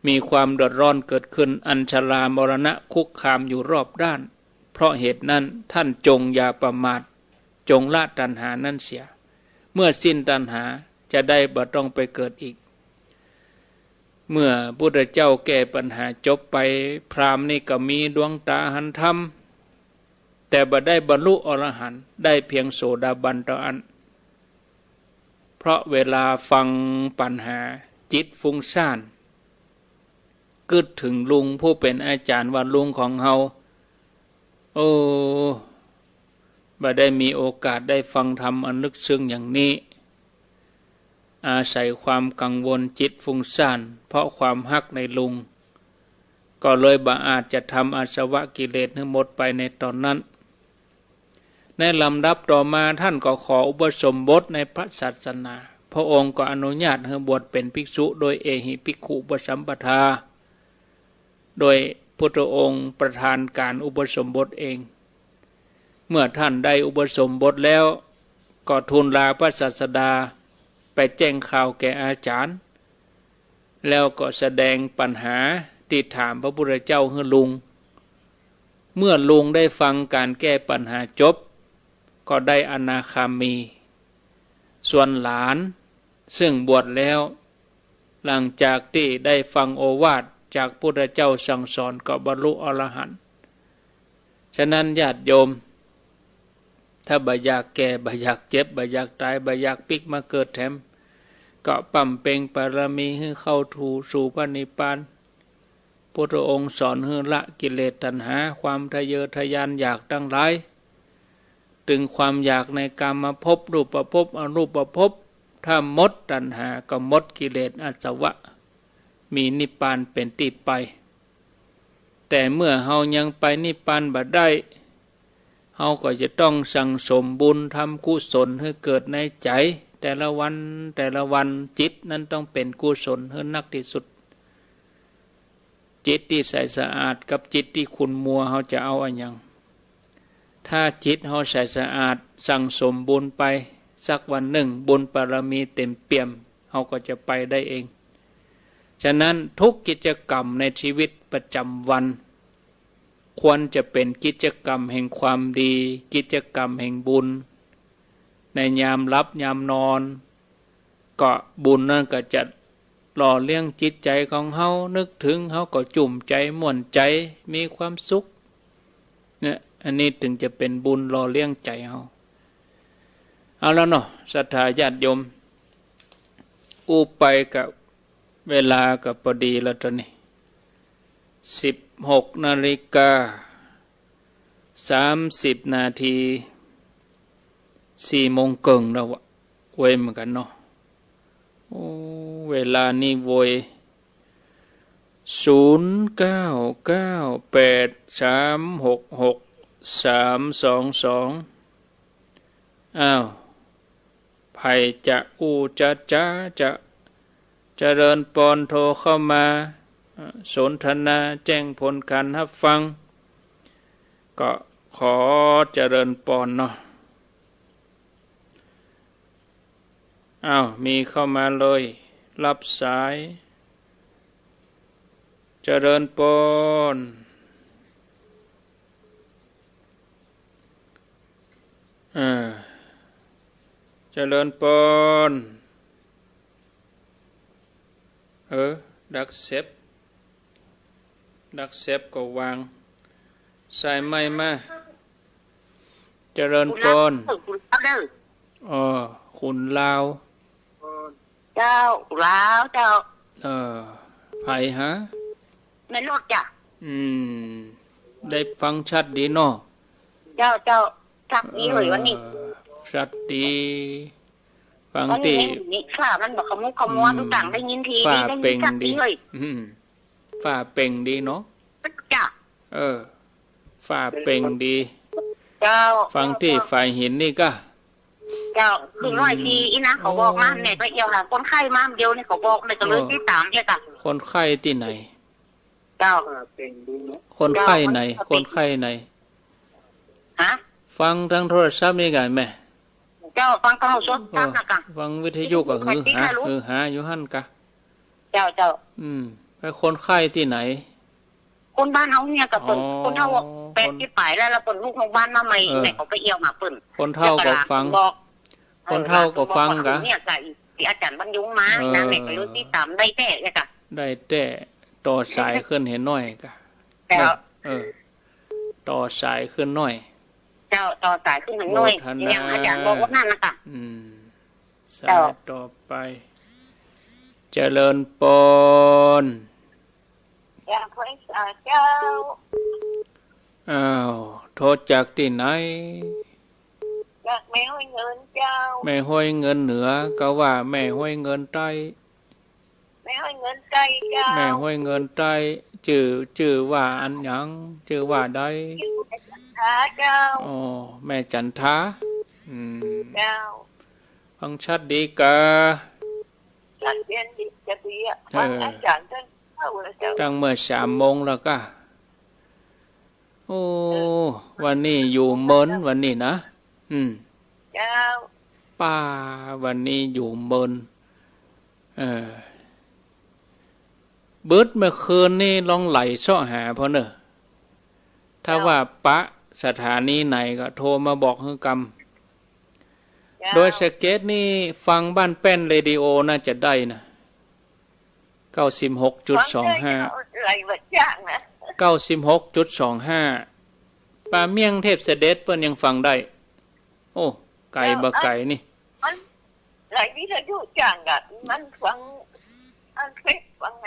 มีความเดือดร้อนเกิดขึ้นอันชรามรณะคุกคามอยู่รอบด้านเพราะเหตุนั้นท่านจงอย่าประมาทจงละตัณหานั้นเสียเมื่อสิ้นตัณหาจะได้บ่ต้องไปเกิดอีกเมื่อพุทธเจ้าแก้ปัญหาจบไปพราหมณ์นี่ก็มีดวงตาหันธรรมแต่บ่ได้บรรลุอรหันต์ได้เพียงโสดาบันเท่านั้นเพราะเวลาฟังปัญหาจิตฟุ้งซ่านกึดถึงลุงผู้เป็นอาจารย์ว่าลุงของเฮาบ่ได้มีโอกาสได้ฟังธรรมอันลึกซึ้งอย่างนี้อาศัยความกังวลจิตฟุ้งซ่านเพราะความฮักในลุงก็เลยบ่อาจจะทำอาสวะกิเลสให้หมดไปในตอนนั้นในลำดับต่อมาท่านก็ขออุปสมบทในพระศาสนาพระองค์ก็อนุญาตให้บวชเป็นภิกษุโดยเอหิภิกขุอุปสัมปทาโดยพุทธองค์ประทานการอุปสมบทเองเมื่อท่านได้อุปสมบทแล้วก็ทูลลาพระศาสดาไปแจ้งข่าวแก่อาจารย์แล้วก็แสดงปัญหาที่ถามพระพุทธเจ้าให้ลุงเมื่อลุงได้ฟังการแก้ปัญหาจบก็ได้อนาคามีส่วนหลานซึ่งบวชแล้วหลังจากที่ได้ฟังโอวาทจากพุทธเจ้าสั่งสอนก็บรรลุอรหันต์ฉะนั้นญาติโยมถ้าบ่อยากแก่บ่อยากเจ็บบ่อยากตายบ่อยากปิกมาเกิดแถมก็ปั่มเป่งปารมีให้เข้าสู่พระนิพพานพุทธองค์สอนให้ละกิเลสตัณหาความทะเยอทะยานอยากทั้งหลายถึงความอยากในกามภพรูปภพอรูปภพถ้าหมดตัณหาก็หมดกิเลสอาสวะมีนิพพานเป็นที่ไปแต่เมื่อเฮายังไปนิพพานบ่ได้เฮาก็จะต้องสั่งสมบุญทำกุศลให้เกิดในใจแต่ละวันจิตนั้นต้องเป็นกุศลให้นักที่สุดจิตที่ใสสะอาดกับจิตที่ขุ่นมัวเฮาจะเอาอันยังถ้าจิตเฮาใสสะอาดสั่งสมบุญไปสักวันหนึ่งบุญบารมีเต็มเปี่ยมเฮาก็จะไปได้เองฉะนั้นทุกกิจกรรมในชีวิตประจำวันควรจะเป็นกิจกรรมแห่งความดีกิจกรรมแห่งบุญในยามรับยามนอนก็บุญนั่นก็จะหล่อเลี้ยงจิตใจของเฮานึกถึงเฮาก็จุ่มใจม่วนใจมีความสุขเนี่ยอันนี้ถึงจะเป็นบุญหล่อเลี้ยงใจเฮาเอาแล้วเนาะศรัทธาญาติโยมไปกับเวลากับพอดีแล้วตอนนี้16:30 นาที4 โมงเกิงแล้วเว้ยเหมือนกันเนาะเวลานี้โวย0998366322อ้าวไผ่จะจะเจริญปอนโทรเข้ามาสนทนาแจ้งผลการรับฟังก็ขอเจริญปอนเนาะอ้าวมีเข้ามาเลยรับสายเจริญปอนเจริญปอนดักเซฟก็วางสายไม้มาเจริญปอนขุนลาวเจ้าลาวเจ้าไผ่ฮะในรถจ้ะได้ฟังชัดดีเนาะเจ้าชัดดีเลยวันนี้ชัดดีฟังตีนี่ฝ่ามันบอกขโมยทุกต่างได้ยินทีฝ่าเป่งดีฝ่าเป่งดีเนาะจ้ะฝ่าเป่งดีเจ้าฟังที่ฝ่ายหินนี่ก็เจ้าคือน้อยทีอีนะเขาบอกมาแม่ไปเอี่ยวหาคนไข้มาเดียวนี่เขาบอกเลยก็เลยที่3เนี่ยจ้ะคนไข้ที่ไหน จ้า คนไข้ไหนคนไข้ไหนฮะฟังทางโทรศัพท์นี่ไงแม่เจ้าฟังเขาสดตามนะกะฟังวิทยุก็หาอยู่หั่นกะเจ้าไปคนไข้ที่ไหนคนบ้านเฮาเนี่ยกับเปิ้นคนเฒ่าเป็ดที่ปลายแล้วเปิ้นลูกของบ้านมาใหม่แม่เขาไปเอี่ยวมาเปิ้นคนเฒ่าก็ฟังคนเฒ่าก็ฟังกะเนี่ยกะที่อาจารย์บรรยุงมานะแม่ก็รู้ที่ตามได้แต่เนี่ยกะได้แต่ต่อสายขึ้นเห็นน้อยกะต่อสายขึ้นน้อยเจ้าต่อสายขึ้นน้อยอย่างอาจารย์บอกว่านั่นนะคะสายต่อไปเจริญปนอยากให้เจ้าโทษจากที่ไหนอยากแม่ห้อยเงินเจ้าแม่ห้อยเงินเหนือก็ว่าแม่ห้อยเงินใต้แม่ห้อยเงินใต้เจ้าแม่ห้อยเงินใต้ชื่อว่าอันหยังชื่อว่าใดเจ้าแม่จันทาเจ้าฟังชัดดีกะชัดเรียนดีจะดีอ่ะอาจารย์ท่านเข้าแล้วเจ้าตั้งเมื่อ3 โมงแล้วก็วันนี้อยู่เมินวันนี้นะเจ้าป้าวันนี้อยู่เมินเบิดเมื่อคืนนี่ลองไหลเสาะหาเพราะเนอะถ้าว่าปะสถานีไหนก็โทรมาบอกคือกรรมโดยสเก็ตนี่ฟังบ้านแป้นเรดิโอน่าจะได้นะ 96.25 ไหลบัดจ้างนะ 96.25 ป่าเมี่ยงเทพเสด็จเพิ่นยังฟังได้โอ้ไก่บ่ไก่นี่ไหลวิทยุจ้างอ่ะมันฟังอันเฟซฟังไง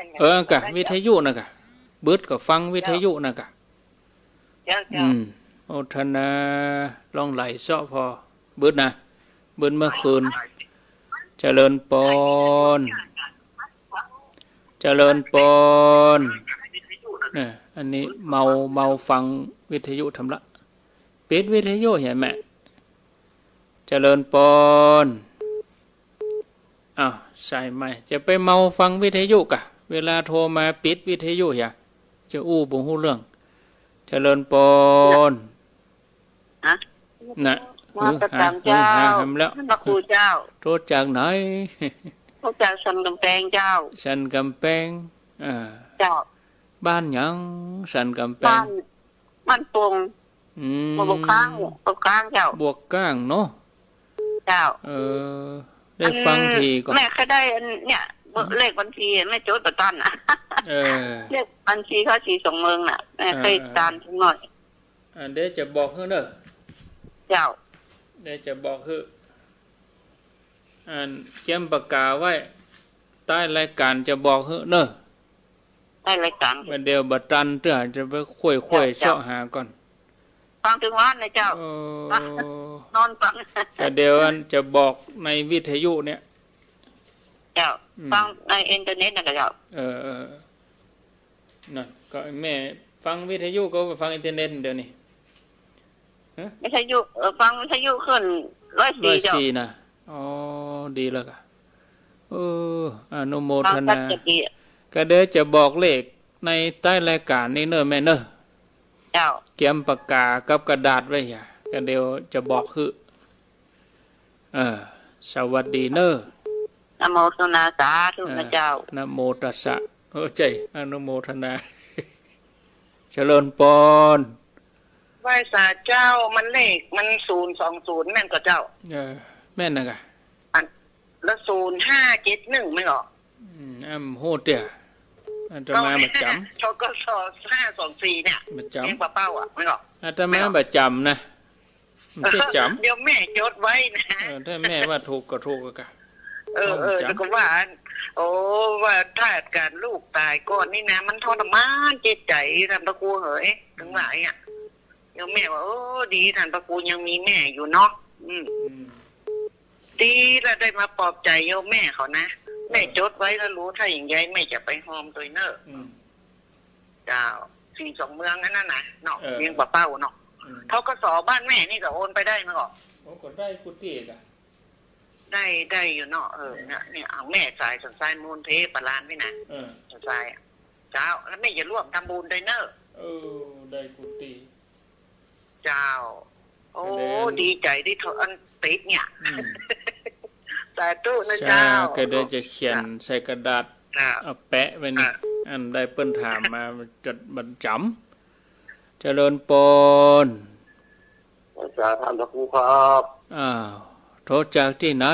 กะวิทยุน่ะกะเบิดก็ฟังวิทยุน่ะกะโอทนาลองไหลเสาะพอเบิดนะเบิดเมื่อคืนเจริญปนเจริญปนอันนี้เมาฟังวิทยุทำละปิดวิทยุเห็นไหมเจริญปนใส่ไหมจะไปเมาฟังวิทยุกะเวลาโทรมาปิดวิทยุอย่าจะบ่ฮู้เรื่องเจริญปนน่ะมาประจำเจ้าพระครูเจ้าโทษจากไหนโทษจากสันกำแพงเจ้าสันกำแพงเจ้าบ้านหยังสันกำแพงบ้านปงบวกข้างเจ้าบวกก้างเนาะเจ้าได้ฟังทีก็แม่เคยได้เนี่ยเลขบัญชีแม่โจทย์ประตันน่ะเลขบัญชีเขาสีส่งเมืองน่ะแม่เคยตามทุกหน่อยเดี๋ยวจะบอกเด้อเจ้าเดี๋ยวจะบอกคือเขียนปากกาไว้ใต้รายการจะบอกเด้อใต้รายการวันเดียวบัดตันเด้อจะไปค่อยๆเสาะหาก่อนฟังถึงวันนะเจ้า นอนฟังแต่เดี๋ยวจะบอกในวิทยุเนี่ยเจ้าฟังในอินเทอร์เน็ตนะเจ้านั่นก็แม่ฟังวิทยุก็ฟังอินเทอร์เน็ตเดี๋ยวนี้วิทยุฟังวิทยุขึ้น104เจ้า104นะดีแล้วก็อนุโมทนาก็เดี๋ยวจะบอกเลขในใต้รายการนี้เนอะแม่เนอะเจ้าเขียนปากกากับกระดาษไว้อย่าก็เดี๋ยวจะบอกคือสวัสดีเนอะนะโมตัสสะสาธุนะเจ้านะโมตัสสะใจอนุโมทนาเจริญปนไหว้สาเจ้ามันเลขมัน020แม่นก็เจ้าแม่นน่ะกะแล้ว0571ไม่หรอโหดเตี้ยอาตมาประจำชกส524เนี่ยประจำเองป้าเป้าไม่หรออาตมาประจำนะไม่จำเดี๋ยวแม่จดไว้นะถ้าแม่ว่าถูกก็ถูกกะแล้วก็ว่าว่าถ้าการลูกตายก่อนนี่นะมันทรมานจิตใจท่านพระครูเหยทั้งหลายอ่ะเดี๋ยวแม่ว่าดีท่านพระครูยังมีแม่อยู่เนาะดีแล้วได้มาปลอบใจโยมแม่เขานะแม่จดไว้แล้วรู้ถ้าอย่างไรแม่จะไปโฮมตัวเนอร์เจ้า42เมืองนั่นน่ะเนาะเลี้ยงปลาเป้าเนาะเขาก็สอบ้านแม่นี่ก็โอนไปได้มั้งหรอก็ได้กุฏิกะได้อยู่เนาะเนี่ยเอาแม่สายสันทรายมูลเทปลานไว้นะสันทราย เจ้าแล้วไม่จะร่วมทำบุญด้วยเนอะได้กุฏิเจ้าโอ้ดีใจที่เธออันติดเนี่ยแต่ตู้นะเจ้าก็ได้จะเขียนใส่กระดาษเอาแปะไว้นี่อันได้เปิ้นถามมาจดบรรจำเจริญปนอาจารย์ท่านพระครูครับโทรจากที่ไหน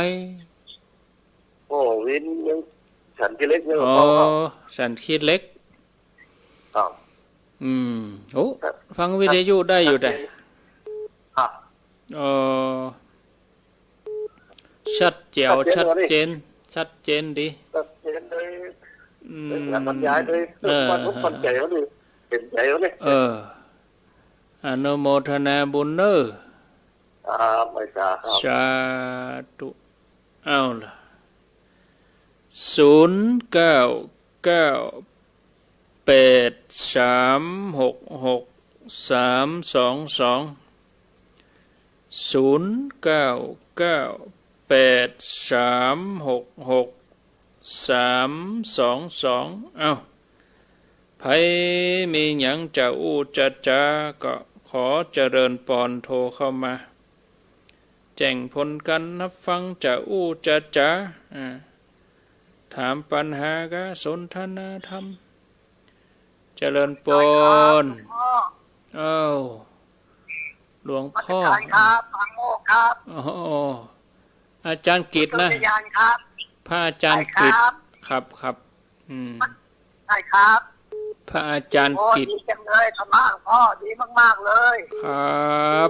วินยังสันคิดเล็กเนี่ยสันคิดเล็กครับโอ้ฟังวิทยุได้อยู่แต่ครับชัดแจ๋วชัดเจนดีชัดเจนเลยงานบรรยายเลยวันทุกคนใจเขาดิเห็นใจเขาเลยอนุโมทนาบุญเนอไม่ทราบสาธุเอาล่ะ0989836632เอาไผมีหยังจะอู้จะก็ขอเจริญปอนโทรเข้ามาแจ้งผลกันนับฟังจะอู้จะถามปัญหาก็สนทนาธรรมเจริญปอนหลวงพ่อครับพังโมกครับอาจารย์กิตนะพระอาจารย์กิตครับใช่ครับพระอาจารย์กิตดีจังเลยธรรมะหลวงพ่อดีมากๆเลยครับ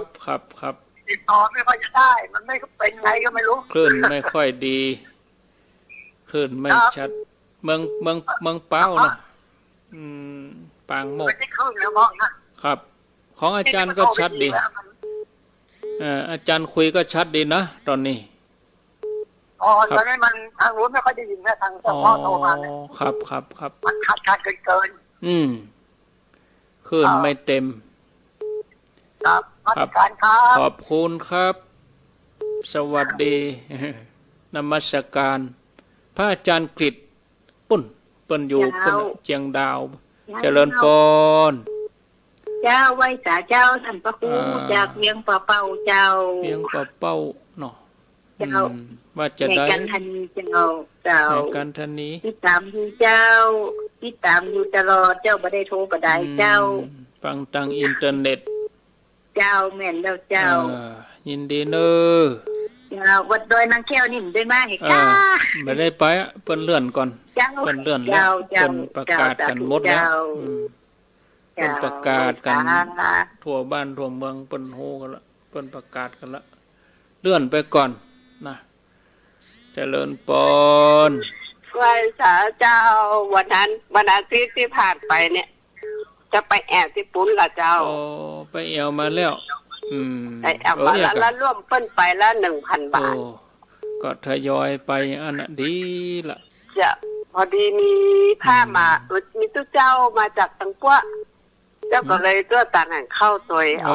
ติดต่อไม่ค่อยจะได้มันไม่เป็นไงก็ไม่รู้คลื่นไม่ค่อยดีคลื่นไม่ชัดเมืองเป้านะปางโมกไม่ได้คลื่นแล้วมองนะครับของอาจารย์ก็ชัดดีอาจารย์คุยก็ชัดดีนะตอนนี้ตอนนี้มันทางรู้ไม่ค่อยได้ยินนะทางเจ้าพ่อโทรมาเนี่ยครับมันขาดเกินคลื่นไม่เต็มครับขอบคุณครับสวัสดีนมัสการพระอาจารย์กฤษเปิ้นอยู่เจียงดาวเจริญพรเจ้าไว้สาเจ้าท่านพระครูจากเวียงป่าเป้าเจ้าเวียงป่าเป้าเนาะว่าจะได้ในกันทันเจ้าในกันทันนี้ติดตามอยู่เจ้าติดตามอยู่ตลอดเจ้าบ่ได้โทรบ่ได้เจ้าฟังทางอินเทอร์เน็ตเจ้าแม่นแล้วเจ้ายินดีเนอวัดดอยนางแก้วนี่ได้มาเหรอจ้าไม่ได้ไปเปิ้นเลื่อนก่อนเปิ้นเลื่อนแล้วเปิ้นประกาศกันหมดแล้วเปิ้นประกาศกันทั่วบ้านทั่วเมืองเปิ้นโฮกันละเปิ้นประกาศกันละเลื่อนไปก่อนนะเจริญปนไหว้สาเจ้าวันอาทิตย์ที่ผ่านไปเนี่ยจะไปแอบที่ปุ้นล่ะเจ้าไปแอวมาแล้วไปแอบมาแล้วร่วมเปิ้นไปละ 1,000 บาทก็ทยอยไปอันน่ะดีล่ะจะพอดีมีผ้ามามีตู้เจ้ามาจากตังกัวเจ้าก็เลยตัวต่างหันเข้าตัวเอา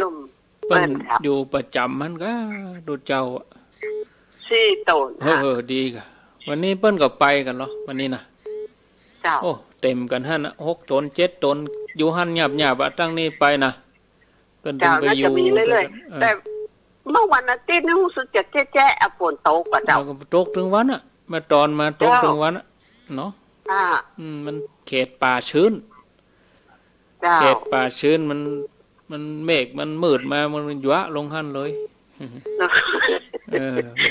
ลุ่มเปิ้นอยู่ประจำมันก็ดูเจ้า4 ตนดีกะวันนี้เปิ้นก็ไปกันเหรอวันนี้นะเจ้าโอ้เต็มกันหั่นน่ะ6 ตน 7 ตนอยู่หั่นหยาบๆตั้งนี้ไปนะเปิ้นไปอยู่แต่เมื่อวันอาทิตย์นี่รู้สึกจะแจ๊ะฝนตกกว่าเจ้าตกถึงวันน่ะมาตอนมาตกถึงวันเนาะมันเขตป่าชื้นเขตป่าชื้นมันเมฆมันมืดมามันหยวะลงหั่นเลย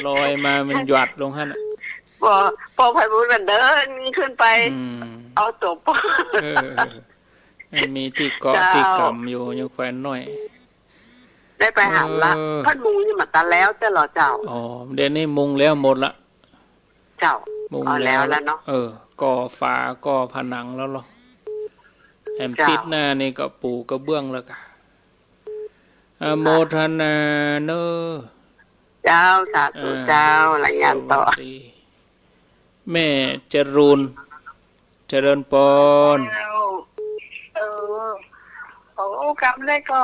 ลอยมามันหยัดลงหั่นพอไผบุญมันเดินขึ้นไปเอาตัวปมีที่เกาะที่กำอยู่ยังแขวนน้อยได้ไปหาละท่านมุงนี่มาตาแล้วเจ้าหรอเจ้าเดี๋ยวนี้มุงแล้วหมดละเจ้ามุงแล้วเนาะก่อฝาก่อผนังแล้วหรอแอมติดหน้านี่ก็ปูกระเบื้องแล้วกะโมทนาเนอเจ้าสาธุเจ้าหลังงานต่อแม่จรูนเจริญปนโอ้กำเลยก็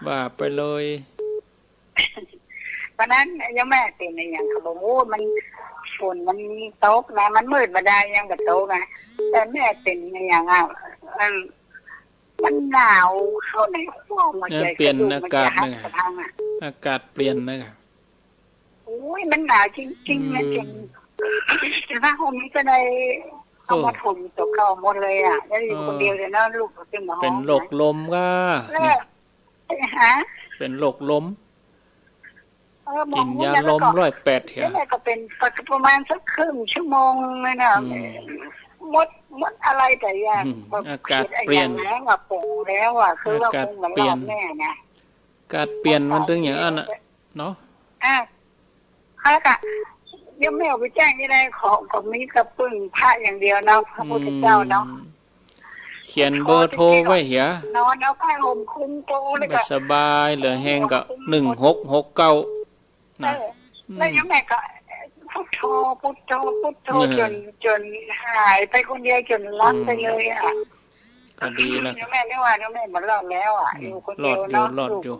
ว่าไปเลยวันนั้นยังแม่เป็นอย่างขบมูมัน ฝนมันตกนะมันมืดมาได้ยังกับโตนะแต่แม่เป็นอย่างมันหนาวเข้าในห้องมาเปลี่ยนอากาศนะอากาศเปลี่ยนนะครับโอ้ยมันหนาวจริงๆนะจริงแต่ถ้าห้องนี้ก็ได้เอามาถมตกเข้าหมดเลยอ่ะแล้วอยู่คนเดียวเลยนะลูกเป็นหมอเป็นโรคลมก็เป็นโรคลมกินยาลม108เถียแล้วก็เป็นประมาณสักครึ่งชั่วโมงเลยนะมดอะไรแต่อย่างอากาศเปลี่ยนแล้วอ่ะปงแล้วอ่ะคือว่าคงมันรอบแม่นะอากาศเปลี่ยนมันถึงอย่างนั้นเนาะแล้วก็ยังไม่เอาไปแจ้งที่ใดของมีกระปึ้งพระอย่างเดียวเนาะพระพุทธเจ้าเนาะเขียนเบอร์โทรไว้เหียนอนเอาผ้าห่มคลุมโตเลยก็สบายเหลือแห้งก็1669นะแล้วยังแม่ก็พุทโธจนหายไปคนเดียวจนรักไปเลยอ่ะก็ดีแล้วแม่ไม่ว่าแม่หมดรอดแล้วอ่ะอยู่คนเดียวเนาะอยู่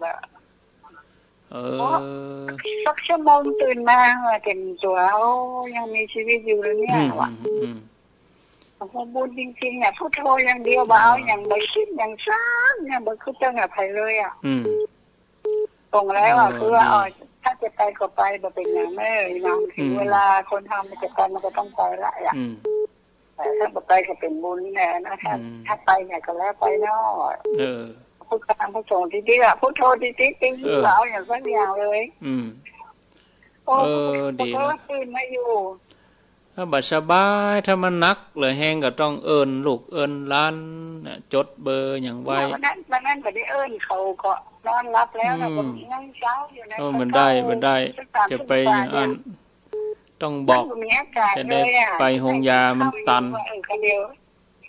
สักชั่วโมงตื่นมาเต็มตัวยังมีชีวิตอยู่เลยเนี่ยว่ะขอบคุณจริงๆเนี่ยพุทโธอย่างเดียวเบาอย่างไม่คิดอย่างซ้ำเนี่ยมันคือเจ้าหน้าที่เลยอ่ะตรงแล้วอ่ะคือว่าถ้าจะไปก็ไปแบบเป็นอย่างแม่นะถึงเวลาคนทำมันจะไปมันก็ต้องไปละอ่ะแต่ถ้าไปก็เป็นบุญแน่นะครับถ้าไปเนี่ยก็แล้วไปเนาะพุทธธรรมพระสงฆ์ที่ๆอ่ะพุทโธที่ๆจริงเบาอย่างสักอย่างเลยดีนะตื่นมาอยู่ถ้าบัดสบายถ้ามันนักเลยแห้งก็ต้องเอิ้นลูกเอิ้นล้านจดเบอร์อย่างไว้วันนั้นก็ได้เอิ้นเขาก็นอนรับแล้วนะผมนั่งเช้าอยู่นะมันได้จะไปอย่างนั้นต้องบอกจะได้ไปโรงยามันตัน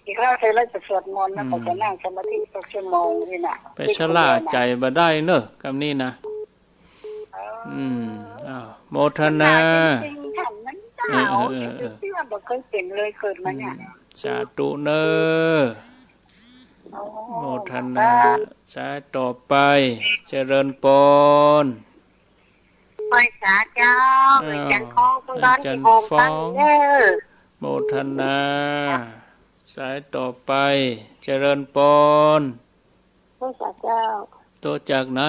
อีกแล้วเธอแล้วจะสวดมนต์นะผมจะนั่งสมาธิสักชั่วโมงนี่นะไปชะล่าใจบ่ได้เนอะคำนี้นะโมทนาที่ว่าบอกเคยเป็นเลยเกิดมาเนี่ยสาธุเนอโมทนาสาต่อไปเจริญปนไปสาเจ้าจันทองจันฟ้องโมทนาสายต่อไปเจริญปนไปสาเจ้าตัวจากไหน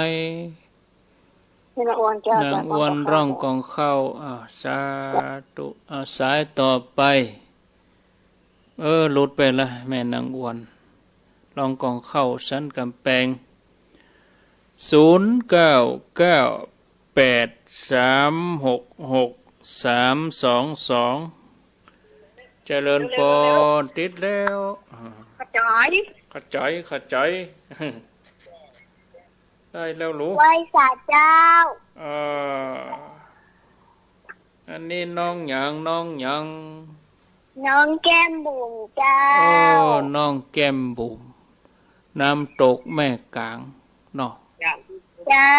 นางอ้วนร่องกองเข้าสาธุสายต่อไปหลุดไปละแม่นางอ้วนร่องกองเข้าชั้นกำแพง0998366322เจริญปนติดแล้วขจอยได้แล้วรู้ไหว้ศาลเจ้าอันนี้น้องหยังน้องแก้มบุ๋มเจ้าน้องแก้มบุ๋มน้ำตกแม่กลางเนาะเจ้า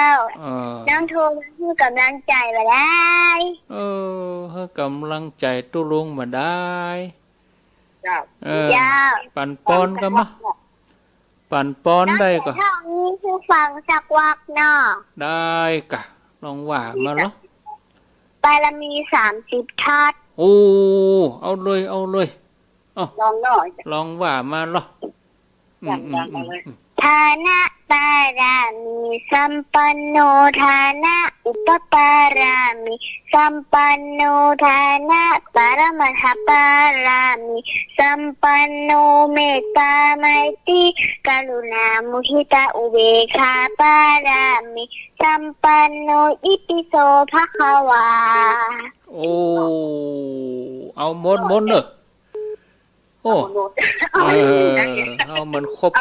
น้องโทรให้กำลังใจมาได้ให้กำลังใจตุ้ลุงมาได้เจ้าปั่นป้อนกันมาปั่นป้อนได้ก็ท่องนี้คือฟังสักวักเนาะได้กะลองว่ามาแล้วบารมี30ทัศเอาเลยลองหน่อยลองว่ามาหรอฐานะปารามีสัมปันโนฐานะอุปปารามีสัมปันโนฐานะปรมัตถปารามีสัมปันโนเมตตาไมตรีกรุณามุทิตาอุเบกขาปารามีสัมปันโนอิติโสภควาเอาหมดเนอะเอามันครบ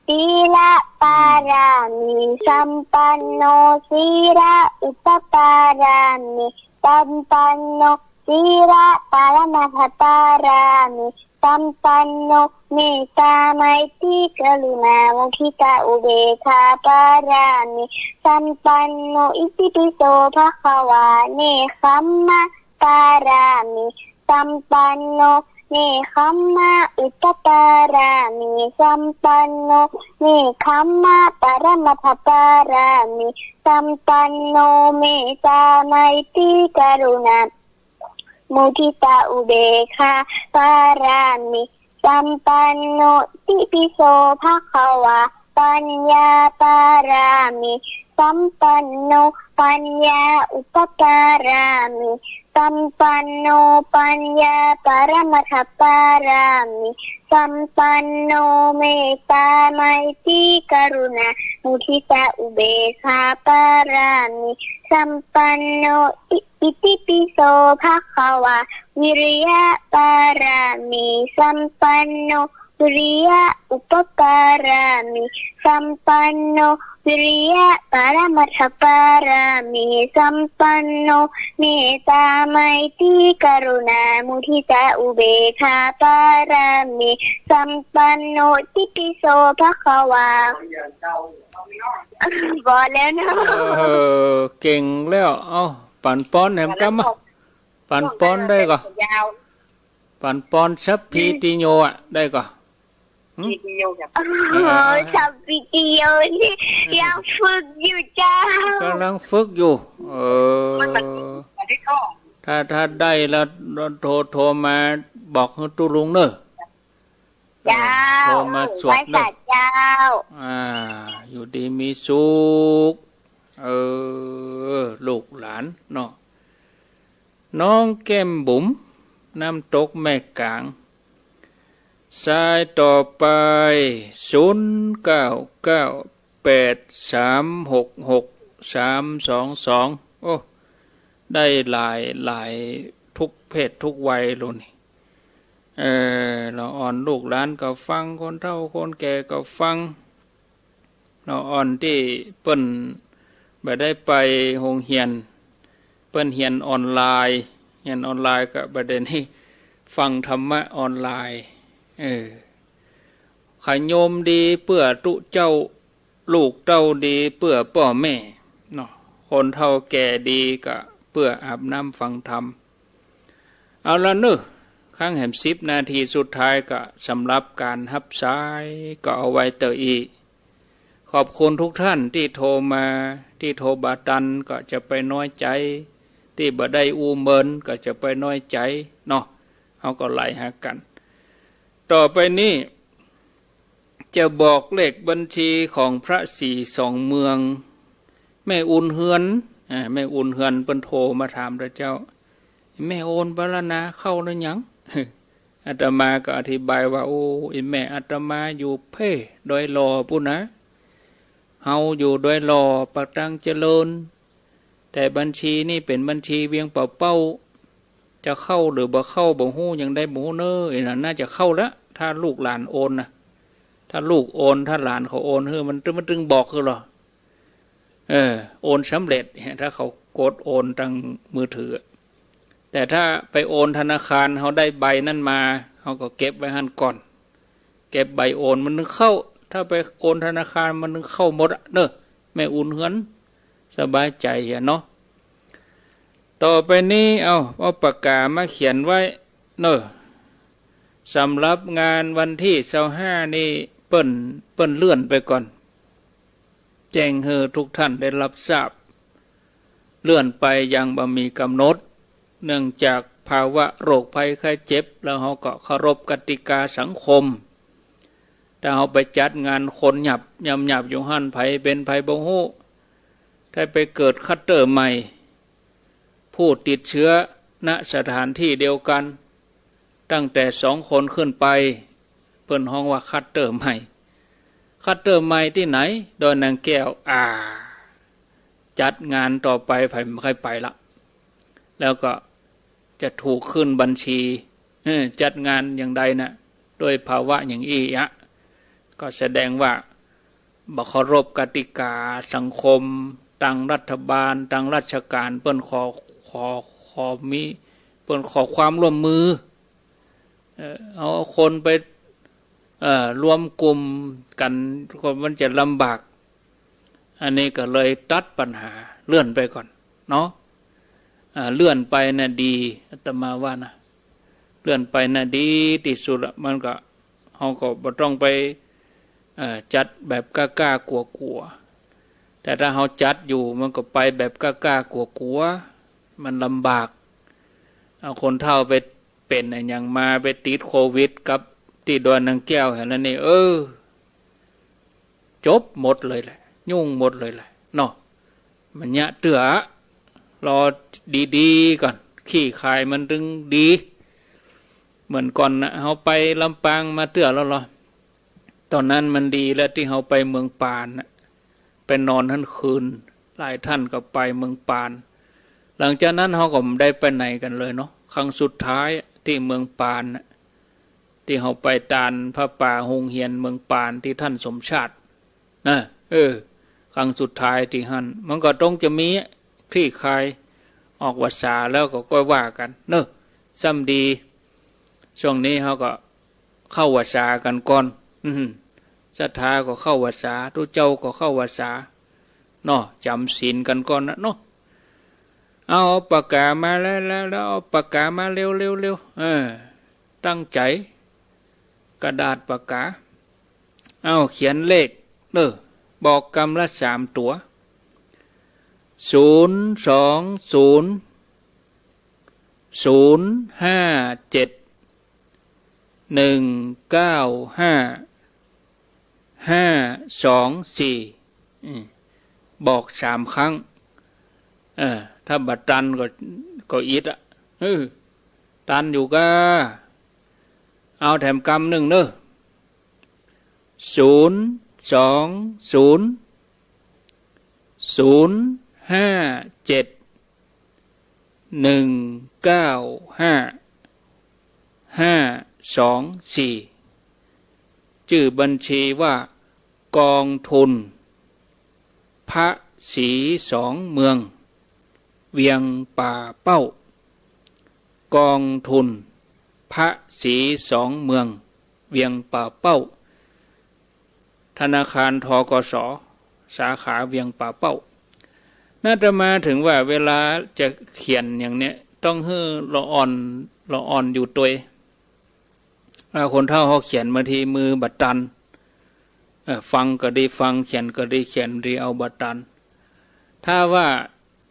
ศีละปารามีสัมปันโนศีละอุปปารามีสัมปันโนศีละปรมัตถปารามีสัมปันโนเมตตาไมตรีกรุณามุทิตาอุเบกขาปารามีสัมปันโนอิติปิโสภควาเนคัมมะปารามีสัมปันโนเนคัมมะอุปปารามีสัมปันโนเนคัมมะปรมัตถปารามีสัมปันโนเมตตาไมตรีกรุณา มุทิตาอุเบกขาปารามิสัมปันโนติปิโสภควาปัญญาปารามิสัมปันโนปัญญาอุปการามิสัมปันโนปัญญาปรมัตถปารามิสัมปันโนเมตตาไมตรีกรุณามุทิตาอุเบกขาปารามิสัมปันโนอิติปิโสภควาวิริยะปารามิสัมปันโนวิริยะอุปการามิสัมปันโนวิริยะปรมัตถปารามิสัมปันโนเมตตาไมตรีกรุณามุทิตาอุเบกขาปารามิสัมปันโนติปิโสภควาบอกแล้วนะเก่งแล้วเอาปั่นป้อนแหมกัมอ่ะปั่นป้อนได้ก่อปั่นป้อนชับพีติโยอ่ะได้ก่อสับปิติโยนี่ยังฝึกอยู่จ้ากำลังฝึกอยู่ถ้าได้แล้วโทรมาบอกให้ตุลุงเนอะโทรมาสวดเนอะอยู่ดีมีสุขลูกหลานเนาะน้องแก้มบุ๋มน้ำตกแม่กลางสายต่อไป0998366322โอ้ได้หลายทุกเพศทุกวัยเลยนี่เราอ่อนลูกหลานก็ฟังคนเฒ่าคนแก่ก็ฟังเราอ่อนที่เปิ้นบ่ได้ไปโรงเรียนเปิ้นเรียนออนไลน์ก็บ่ได้นี่ฟังธรรมะออนไลน์ขโยมดีเพื่อตุเจ้าลูกเต้าดีเพื่อพ่อแม่เนาะคนเฒ่าแก่ดีก็เพื่ออาบน้ำฟังธรรมเอาละเนอะข้างแหม10 นาทีสุดท้ายก็สำหรับการรับสายก็เอาไว้เตออีขอบคุณทุกท่านที่โทรมาที่โทรบาตันก็จะไปน้อยใจที่บ่ได้อูเมินก็จะไปน้อยใจเนาะเขาก็ไล่หากันต่อไปนี้จะบอกเลขบัญชีของพระสี่สองเมืองแม่อุ่นเฮือนเปิ้นโทรมาถามพระเจ้าแม่โอนบารณาเข้าหรือยังอาตมาก็อธิบายว่าโอ้แม่อาตมาอยู่เพ่โดยรอปุ่นนะเฮาอยู่โดยรอปักตังเจริญแต่บัญชีนี่เป็นบัญชีเวียงเป่าจะเข้าหรือบ่เข้าบ่ฮู้ยังได้บ่เนอน่าจะเข้าแล้วถ้าลูกหลานโอนนะถ้าลูกโอนถ้าหลานเขาโอนมันตึงบอกคือหรอโอนสำเร็จถ้าเขากดโอนทางมือถือแต่ถ้าไปโอนธนาคารเขาได้ใบนั่นมาเขาก็เก็บไว้หั่นก่อนเก็บใบโอนมันนึงเข้าถ้าไปโอนธนาคารมันนึงเข้าหมดเนอะแม่อุ่นเฮือนสบายใจเนาะต่อไปนี้เอาปากกามาเขียนไว้เนอะสำหรับงานวันที่25นี่เปิ้นเลื่อนไปก่อนแจ้งให้ทุกท่านได้รับทราบเลื่อนไปยังบ่มีกำหนดเนื่องจากภาวะโรคภัยไข้เจ็บแล้วเขาก็เคารพกติกาสังคมถ้าเขาไปจัดงานคนหยับอยู่หั่นไผเป็นไผบ่ฮู้ถ้าไปเกิดคัตเตอร์ใหม่ผู้ติดเชื้อณสถานที่เดียวกันตั้งแต่2 คนขึ้นไปเปิ้นฮ้องว่าคัตเตอร์ใหม่ที่ไหนโดยนางแก้วจัดงานต่อไปไผไม่ค่อยไปละแล้วก็จะถูกขึ้นบัญชีจัดงานอย่างใดนะด้วยภาวะอย่างอี้ก็แสดงว่าบ่เคารพกติกาสังคมตั้งรัฐบาลตั้งราชการเปิ้นขอมีเปิ้นขอความร่วมมือเอาคนไปรวมกลุ่มกันคนมันจะลำบากอันนี้ก็เลยตัดปัญหาเลื่อนไปก่อนเนาะเลื่อนไปน่ะดีอาตมาว่านะเลื่อนไปน่ะดีที่สุดมันก็เฮาก็บ่ต้องไปจัดแบบกล้ากลัวแต่ถ้าเฮาจัดอยู่มันก็ไปแบบกล้ากลัวมันลำบาก เอาคนเฒ่าไปเป็นอย่างมาไปติดโควิดกับติดดอนนางแก้วแห่งนั้นนี่จบหมดเลยแหละยุ่งหมดเลยแหละเนาะมันยะเตื้อรอดีๆก่อนขี้คายมันถึงดีเหมือนก่อนนะเฮาไปลำปางมาเตื้อแล้วหรอตอนนั้นมันดีแล้วที่เฮาไปเมืองปานนะไปนอนทั้งคืนหลายท่านก็ไปเมืองปานหลังจากนั้นเฮาก็ไม่ได้ไปไหนกันเลยเนาะครั้งสุดท้ายที่เมืองปานนะที่เฮาไปตานพระป่าหงเฮียนเมืองปานที่ท่านสมชาตินะครั้งสุดท้ายที่หันมันก็ต้องจะมีคลี่คลายออกวาษาแล้วก็ค่อยว่ากันเนอะซ้ำดีช่วงนี้เขาก็เข้าวาษากันก่อนศรัทธาก็เข้าวาษาทุเจ้าก็เข้าวาษาเนาะจำศีลกันก่อนนะเนาะเอาปากกามาแล้วเอาปากกามาเร็วตั้งใจกระดาษปากกาเอาเขียนเลขบอกกำละ3 ตัว02057152524บอก3 ครั้งถ้าบัดตันก็อิดตันอยู่ก็เอาแถมกำ1เนอะ02017152524ชื่อบัญชีว่ากองทุนพระศรี2 เมืองเวียงป่าเป้ากองทุนพระศรี2 เมืองเวียงป่าเป้าธนาคารธกส.สาขาเวียงป่าเป้าน่าจะมาถึงว่าเวลาจะเขียนอย่างเนี้ยต้องให้ละอ่อนอยู่ตัวคนเฒ่าเขาเขียนบางทีมือบัดตันฟังก็ได้ฟังเขียนก็ได้เขียนดีเอาบัดตันถ้าว่า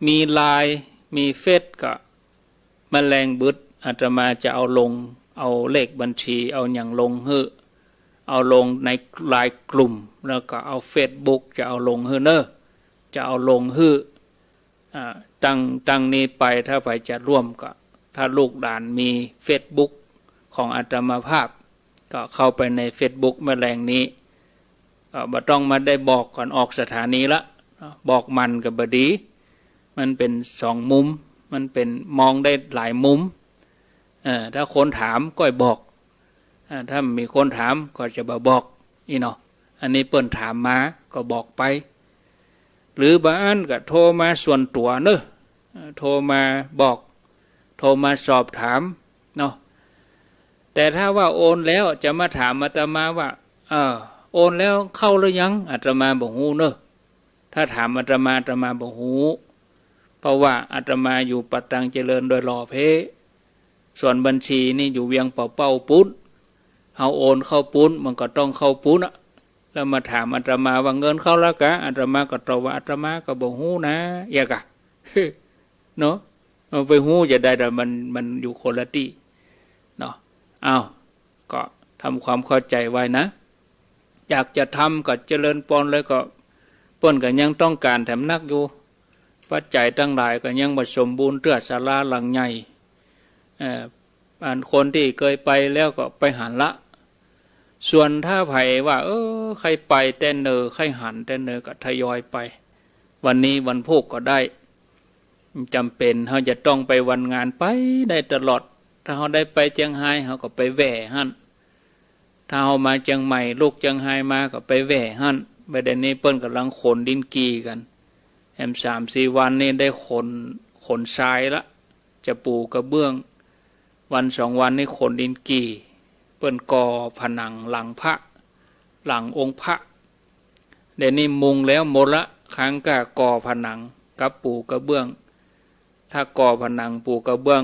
มีไลน์มีเฟซก็แมลงบึดอาตมาจะเอาลงเอาเลขบัญชีเอาอย่างลงเอาลงในไลน์กลุ่มแล้วก็เอาเฟซบุ๊กจะเอาลงจะเอาลงตั้งนี้ไปถ้าไปจะร่วมก็ถ้าลูกหลานมีเฟซบุ๊กของอาตมาภาพก็เข้าไปในเฟซบุ๊กแมลงนี้ก็บ่ต้องมาได้บอกก่อนออกสถานีละบอกมันกับบดีมันเป็น2 มุมมันเป็นมองได้หลายมุมถ้าคนถามก็บอกถ้ามีคนถามก็จะบอกเนาะอันนี้เปิ้นถามมาก็บอกไปหรือบางอันก็โทรมาส่วนตัวโทรมาบอกโทรมาสอบถามเนาะแต่ถ้าว่าโอนแล้วจะมาถามอาตมาว่าโอนแล้วเข้าหรือยังอาตมาบอกฮู้ถ้าถามอาตมาบอกฮู้เพราะว่าอาตมาอยู่ปัตตังเจริญโดยหล่อเพส่วนบัญชีนี่อยู่เวียงเป่าปุ้นเฮาโอนเข้าปุ้นมันก็ต้องเข้าปุ้นแล้วมาถามอาตมาว่าเงินเข้าแล้วกะอาตมาก็ตอบว่าอาตมาก็บ่ฮู้นะอย่ากะเนาะเอาไปฮู้จะได้แต่มันอยู่คนละที่เนาะก็ทำความเข้าใจไว้นะอยากจะทำก็เจริญปอนเลยก็เปิ้นก็ยังต้องการแถมนักอยู่ปัจจัยทั้งหลายก็ยังบ่สมบูรณ์เตื้อศาลาหลังใหญ่คนที่เคยไปแล้วก็ไปหันละส่วนถ้าไผว่าใครไปแต่ใครหันแต่ก็ทยอยไปวันนี้วันพุธก็ได้จำเป็นเขาจะต้องไปวันงานไปได้ตลอดถ้าเขาได้ไปเจียงไฮ้เขาก็ไปแหว่หั่นถ้าเขามาเจียงใหม่ลูกเจียงไฮ้มาก็ไปแหว่หั่นประเด็นนี้เปิ้นกำลังขนดินกีกัน3-4 วันนี้ได้ขนทรายละจะปูกระเบื้องวัน2 วันนี้ขนดินกีเปิ้นก่อผนังหลังพระหลังองค์พระเดี๋ยวนี้มุงแล้วหมดละครั้งก็ก่อผนังกับปูกระเบื้องถ้าก่อผนังปูกระเบื้อง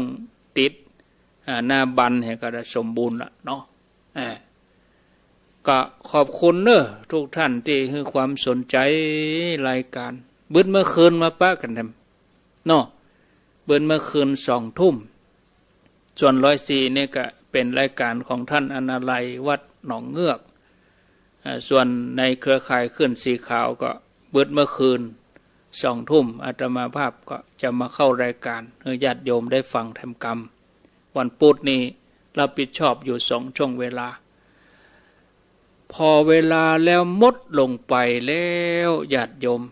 ติดหน้าบันเห็นก็ได้สมบูรณ์ละเนาะก็ขอบคุณทุกท่านที่ให้ความสนใจรายการเมื่อคืนมาปะกันทำเนาะเมื่อคืน20 ทุ่ม ส่วน104นี่ก็เป็นรายการของท่านอนาลัยวัดหนองเงือกส่วนในเครือข่ายขึ้นสีขาวก็เบิดเมื่อคืน2 ทุ่มอาตมาภาพก็จะมาเข้ารายการให้ญาติโยมได้ฟังธรรมกรรมวันพุธนี้รับผิดชอบอยู่2 ช่วงเวลาพอเวลาแล้วมดลงไปแล้วญาติโยม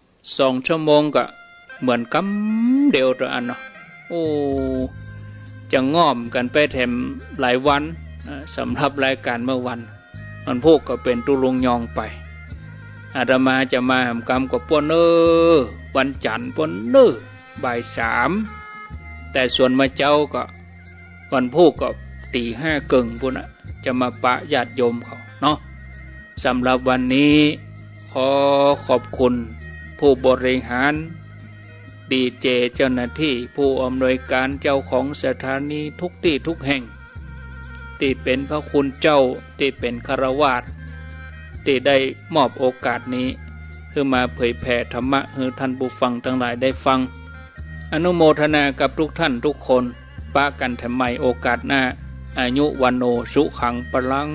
2 ชั่วโมงก็เหมือนกำเดียวตัวอันเนาะโอ้จะง่อมกันไปแถมหลายวันสำหรับรายการเมื่อวันพวกก็เป็นตุลุงยองไปอาตมาจะมาทำกรรมกับป้วนเนอวันจันทร์ป้วนเนอบ่าย 3แต่ส่วนมาเจ้าก็วันพวกก็ตี 5 กึ่งพุ่นจะมาปะญาติโยมเขาเนาะสำหรับวันนี้ขอขอบคุณผู้บริหารดีเจเจ้าหน้าที่ผู้อำนวยการเจ้าของสถานีทุกที่ทุกแห่งที่เป็นพระคุณเจ้าที่เป็นฆราวาสที่ได้มอบโอกาสนี้เพื่อมาเผยแผ่ธรรมะให้ท่านผู้ฟังทั้งหลายได้ฟังอนุโมทนากับทุกท่านทุกคนปะกันทำไมโอกาสหน้าอายุวันโนสุขังปลัง